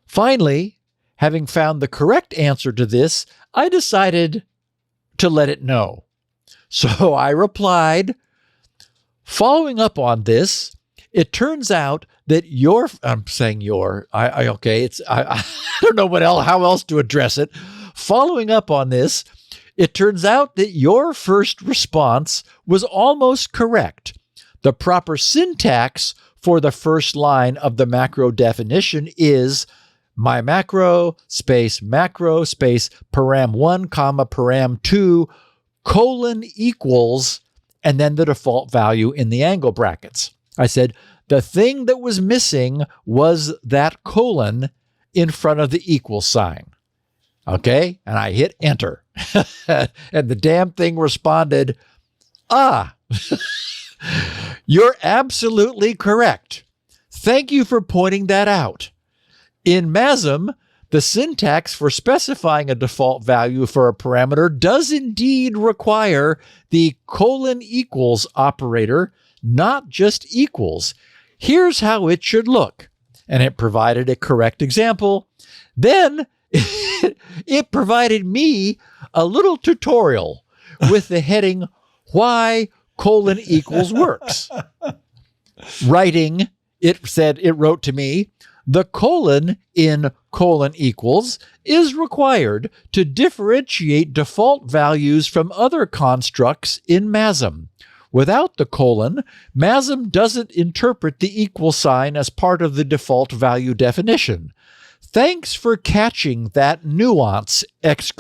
Finally, having found the correct answer to this, I decided to let it know. So I replied, "Following up on this, it turns out that I'm saying I don't know how else to address it. Following up on this, it turns out that your first response was almost correct. The proper syntax for the first line of the macro definition is my macro space param1, param2, colon equals, and then the default value in the angle brackets." I said, the thing that was missing was that colon in front of the equal sign. Okay. And I hit enter. And the damn thing responded, "You're absolutely correct. Thank you for pointing that out. In MASM, the syntax for specifying a default value for a parameter does indeed require the colon equals operator, not just equals. Here's how it should look." And it provided a correct example. Then it provided me a little tutorial with the heading, "Why colon equals works." It wrote to me, "The colon in colon equals is required to differentiate default values from other constructs in MASM. Without the colon, MASM doesn't interpret the equal sign as part of the default value definition. Thanks for catching that nuance!" It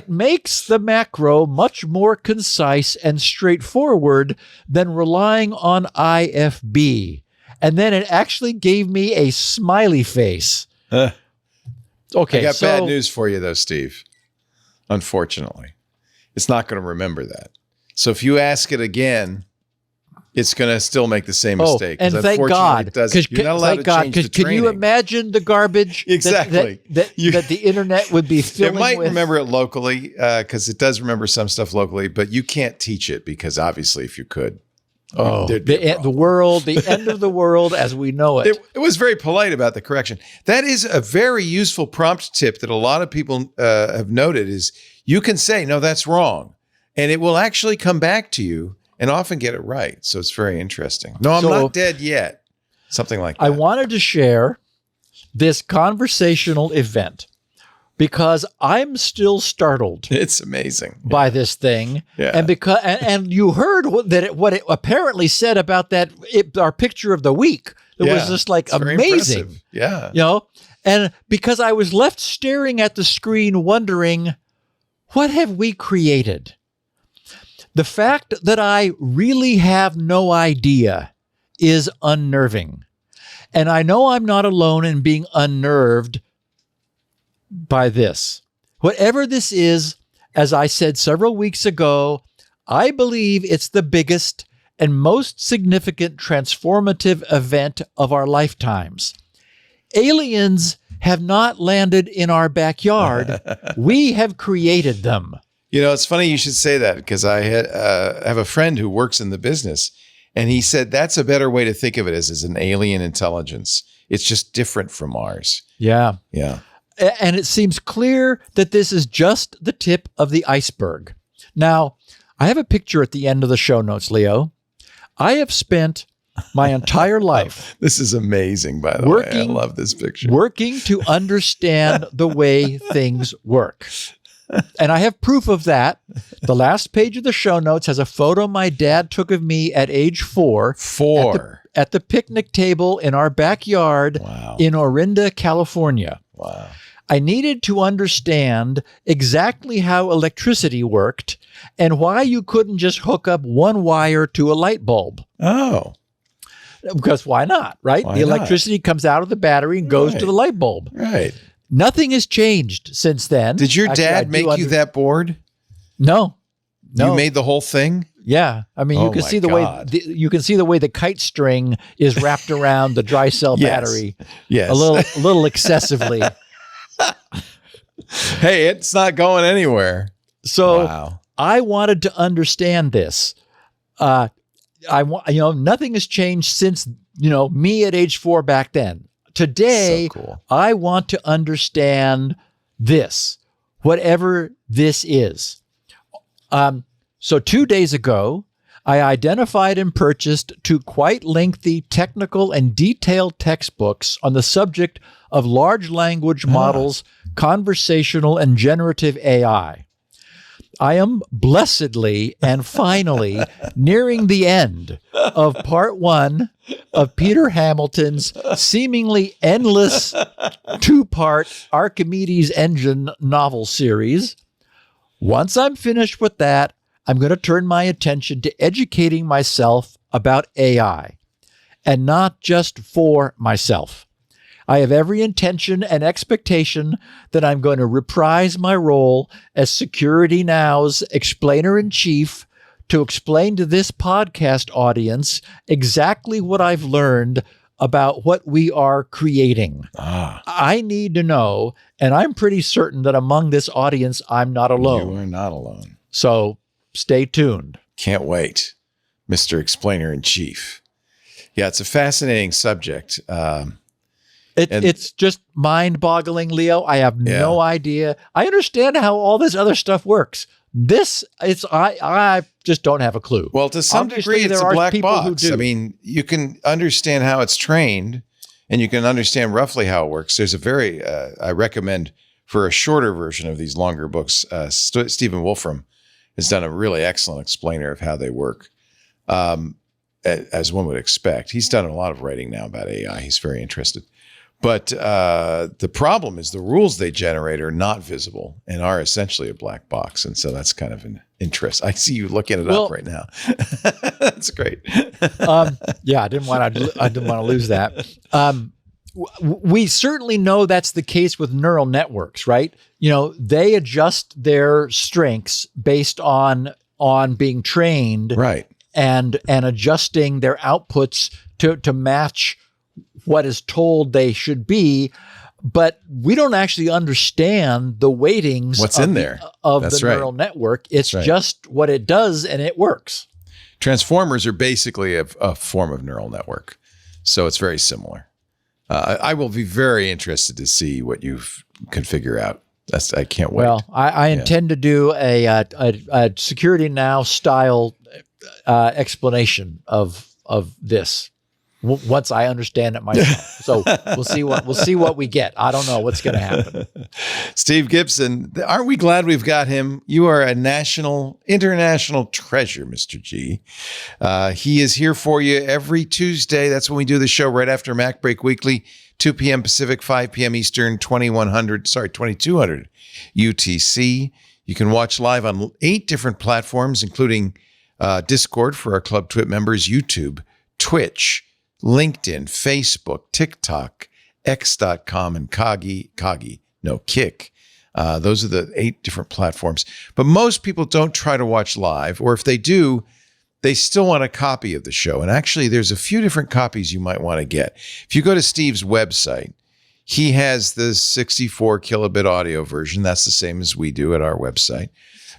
makes the macro much more concise and straightforward than relying on IFB. And then it actually gave me a smiley face. Okay, I got bad news for you, though, Steve. Unfortunately, it's not going to remember that. So if you ask it again, it's going to still make the same mistake. And thank God, because you're not allowed to change the training. Can you imagine the garbage exactly that the internet would be filling with? It might remember it locally because it does remember some stuff locally, but you can't teach it because obviously if you could, the end of the world as we know it. It was very polite about the correction. That is a very useful prompt tip that a lot of people have noted is you can say, "No, that's wrong." And it will actually come back to you and often get it right. So it's very interesting. "No, I'm not dead yet." Something like that. I wanted to share this conversational event because I'm still startled. It's amazing by this thing. Yeah. And because and you heard what it apparently said about our picture of the week. It was just like amazing. Yeah. And because I was left staring at the screen wondering, what have we created? The fact that I really have no idea is unnerving. And I know I'm not alone in being unnerved by this. Whatever this is, as I said several weeks ago, I believe it's the biggest and most significant transformative event of our lifetimes. Aliens have not landed in our backyard. We have created them. You know, it's funny you should say that because I have a friend who works in the business, and he said that's a better way to think of it as an alien intelligence. It's just different from ours. Yeah. Yeah. And it seems clear that this is just the tip of the iceberg. Now, I have a picture at the end of the show notes, Leo. I have spent my entire life. This is amazing, by the way. I love this picture. Working to understand the way things work. And I have proof of that. The last page of the show notes has a photo my dad took of me at age 4. At the picnic table in our backyard in Orinda, California. Wow. I needed to understand exactly how electricity worked and why you couldn't just hook up one wire to a light bulb. Oh. Because why not, right? The electricity comes out of the battery and goes to the light bulb. Right. Nothing has changed since then. Did your dad make you that board? No. You made the whole thing? Yeah. I mean, you can see the way you can see the way the kite string is wrapped around the dry cell battery. Yes. A little excessively. Hey, it's not going anywhere. So I wanted to understand this. Nothing has changed since, me at age 4 back then. Today, so cool. I want to understand this, whatever this is. So 2 days ago, I identified and purchased 2 quite lengthy technical and detailed textbooks on the subject of large language models, conversational and generative AI. I am blessedly and finally nearing the end of part 1 of Peter Hamilton's seemingly endless 2-part Archimedes Engine novel series. Once I'm finished with that, I'm going to turn my attention to educating myself about AI, and not just for myself. I have every intention and expectation that I'm going to reprise my role as Security Now's explainer-in-chief to explain to this podcast audience exactly what I've learned about what we are creating. I need to know, and I'm pretty certain that among this audience, I'm not alone. You are not alone. So stay tuned. Can't wait, Mr. Explainer-in-Chief. Yeah, it's a fascinating subject. It's just mind-boggling, Leo. I have no idea. I understand how all this other stuff works. I just don't have a clue. Well, to some degree, it's a black box. I mean, you can understand how it's trained, and you can understand roughly how it works. There's I recommend for a shorter version of these longer books, Stephen Wolfram has done a really excellent explainer of how they work, as one would expect. He's done a lot of writing now about AI. He's very interested. But the problem is the rules they generate are not visible and are essentially a black box. And so that's kind of an interest. I see you looking it up right now. That's great. Yeah, I didn't want to lose that. We certainly know that's the case with neural networks, right? They adjust their strengths based on being trained, right, and adjusting their outputs to match what is told they should be, but we don't actually understand the weightings in there of the neural network. It's just what it does, and it works. Transformers are basically a form of neural network, so it's very similar. I will be very interested to see what you can figure out. I can't wait. Well, I intend to do a Security Now style explanation of this once I understand it myself. So we'll see what we get. I don't know what's going to happen. Steve Gibson, aren't we glad we've got him? You are a international treasure, Mr. G. He is here for you every Tuesday. That's when we do the show right after Mac Break Weekly, 2 p.m. Pacific, 5 p.m. Eastern, 2200 UTC. You can watch live on 8 different platforms, including Discord for our Club Twit members, YouTube, Twitch, LinkedIn, Facebook, TikTok, X.com, and Kick. Those are the 8 different platforms. But most people don't try to watch live, or if they do, they still want a copy of the show. And actually, there's a few different copies you might want to get. If you go to Steve's website, He has the 64 kilobit audio version. That's the same as we do at our website.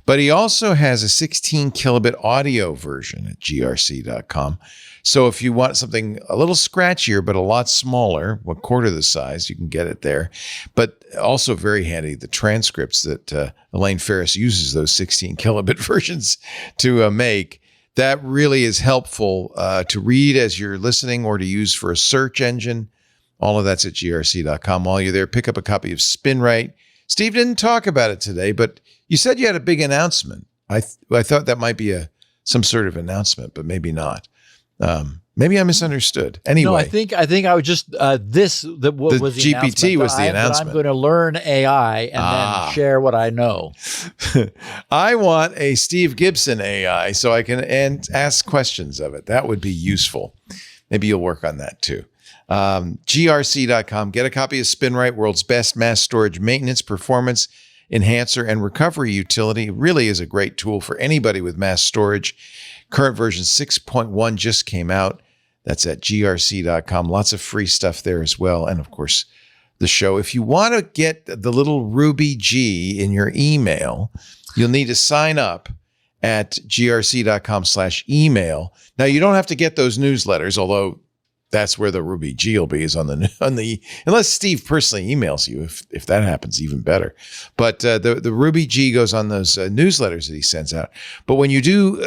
But he also has a 16 kilobit audio version at grc.com. So if you want something a little scratchier, but a lot smaller, a quarter the size, you can get it there. But also very handy, the transcripts that Elaine Ferris uses those 16 kilobit versions to make. That really is helpful to read as you're listening or to use for a search engine. All of that's at grc.com. While you're there, pick up a copy of SpinRite. Steve didn't talk about it today, but you said you had a big announcement. I thought that might be some sort of announcement, but maybe not. Maybe I misunderstood. Anyway, no, I think I was just was the GPT was the announcement. I'm going to learn AI and then share what I know. I want a Steve Gibson AI so I can ask questions of it. That would be useful. Maybe you'll work on that too. grc.com. Get a copy of SpinRite, world's best mass storage maintenance, performance enhancer, and recovery utility. It really is a great tool for anybody with mass storage. Current version 6.1 just came out. That's at grc.com. Lots of free stuff there as well. And of course, the show. If you want to get the little Ruby G in your email, you'll need to sign up at grc.com/email. Now, you don't have to get those newsletters, although that's where the Ruby G will be, is on the unless Steve personally emails you. If that happens, even better. But the Ruby G goes on those newsletters that he sends out. But when you do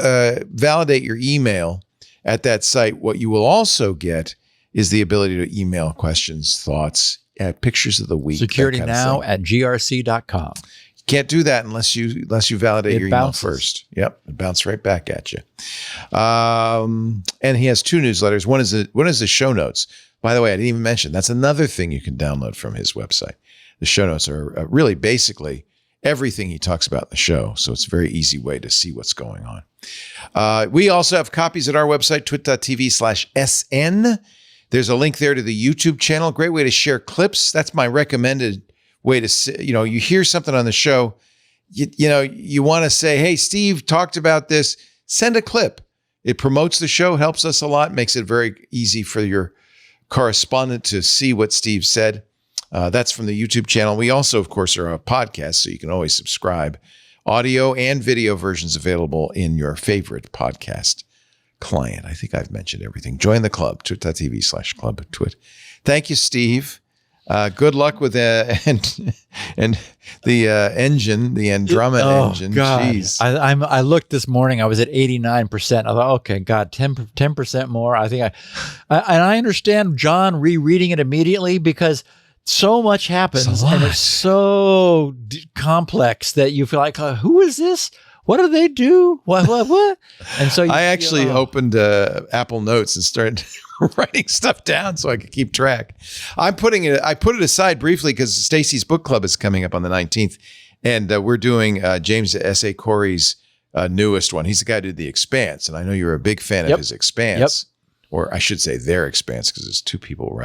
validate your email at that site, what you will also get is the ability to email questions, thoughts, pictures of the week. Security now at grc.com. You can't do that unless you validate your email first. Yep, it bounces right back at you. And he has two newsletters. One is the show notes. By the way, I didn't even mention that's another thing you can download from his website. The show notes are really basically everything he talks about in the show, so it's a very easy way to see what's going on. We also have copies at our website, twit.tv/SN. There's a link there to the YouTube channel. Great way to share clips. That's my recommended way to, you hear something on the show, you want to say, hey, Steve talked about this, send a clip. It promotes the show, helps us a lot, makes it very easy for your correspondent to see what Steve said. That's from the YouTube channel. We also, of course, are a podcast, so you can always subscribe. Audio and video versions available in your favorite podcast client. I think I've mentioned everything. Join the club, twit.tv/club twit. Thank you, Steve. Good luck with the engine, the Andromeda engine. God. Jeez. I looked this morning. I was at 89%. I thought, okay, God, 10% more. I think I understand John rereading it immediately because so much happens and it's so complex that you feel like, who is this? What do they do? What? And so I actually opened Apple Notes and started writing stuff down so I could keep track. I put it aside briefly because Stacy's book club is coming up on the 19th, and we're doing James S.A. Corey's newest one. He's the guy who did The Expanse, and I know you're a big fan of his Expanse, or I should say their Expanse because it's two people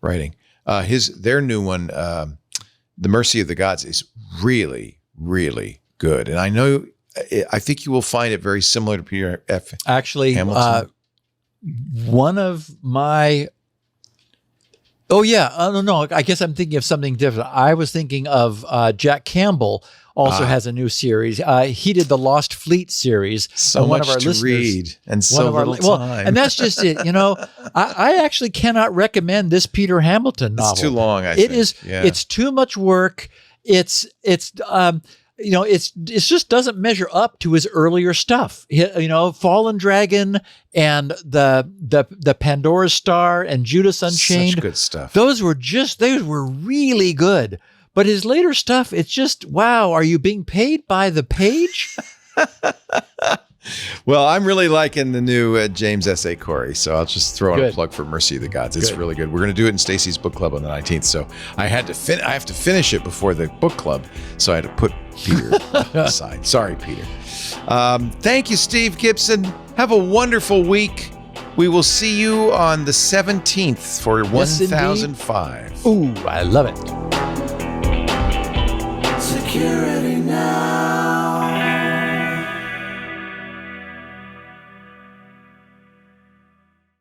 writing. Their new one, The Mercy of the Gods, is really, really good, and I think you will find it very similar to Peter F. Actually, Hamilton. One of my, no, I guess I'm thinking of something different. I was thinking of Jack Campbell also has a new series. He did the Lost Fleet series. So much of our to read and so little time. And that's just it. I actually cannot recommend this Peter Hamilton novel. It's too long, I think. It's too much work. It's just doesn't measure up to his earlier stuff. Fallen Dragon and the Pandora's Star and Judas Unchained. Such good stuff. Those were really good. But his later stuff, it's just, wow, are you being paid by the page? Well, I'm really liking the new James S.A. Corey, so I'll just throw in a plug for Mercy of the Gods. It's really good. We're going to do it in Stacy's book club on the 19th, so I have to finish it before the book club, so I had to put Peter aside. Sorry, Peter. Thank you, Steve Gibson. Have a wonderful week. We will see you on the 17th for 1005. Ooh, I love it. Secure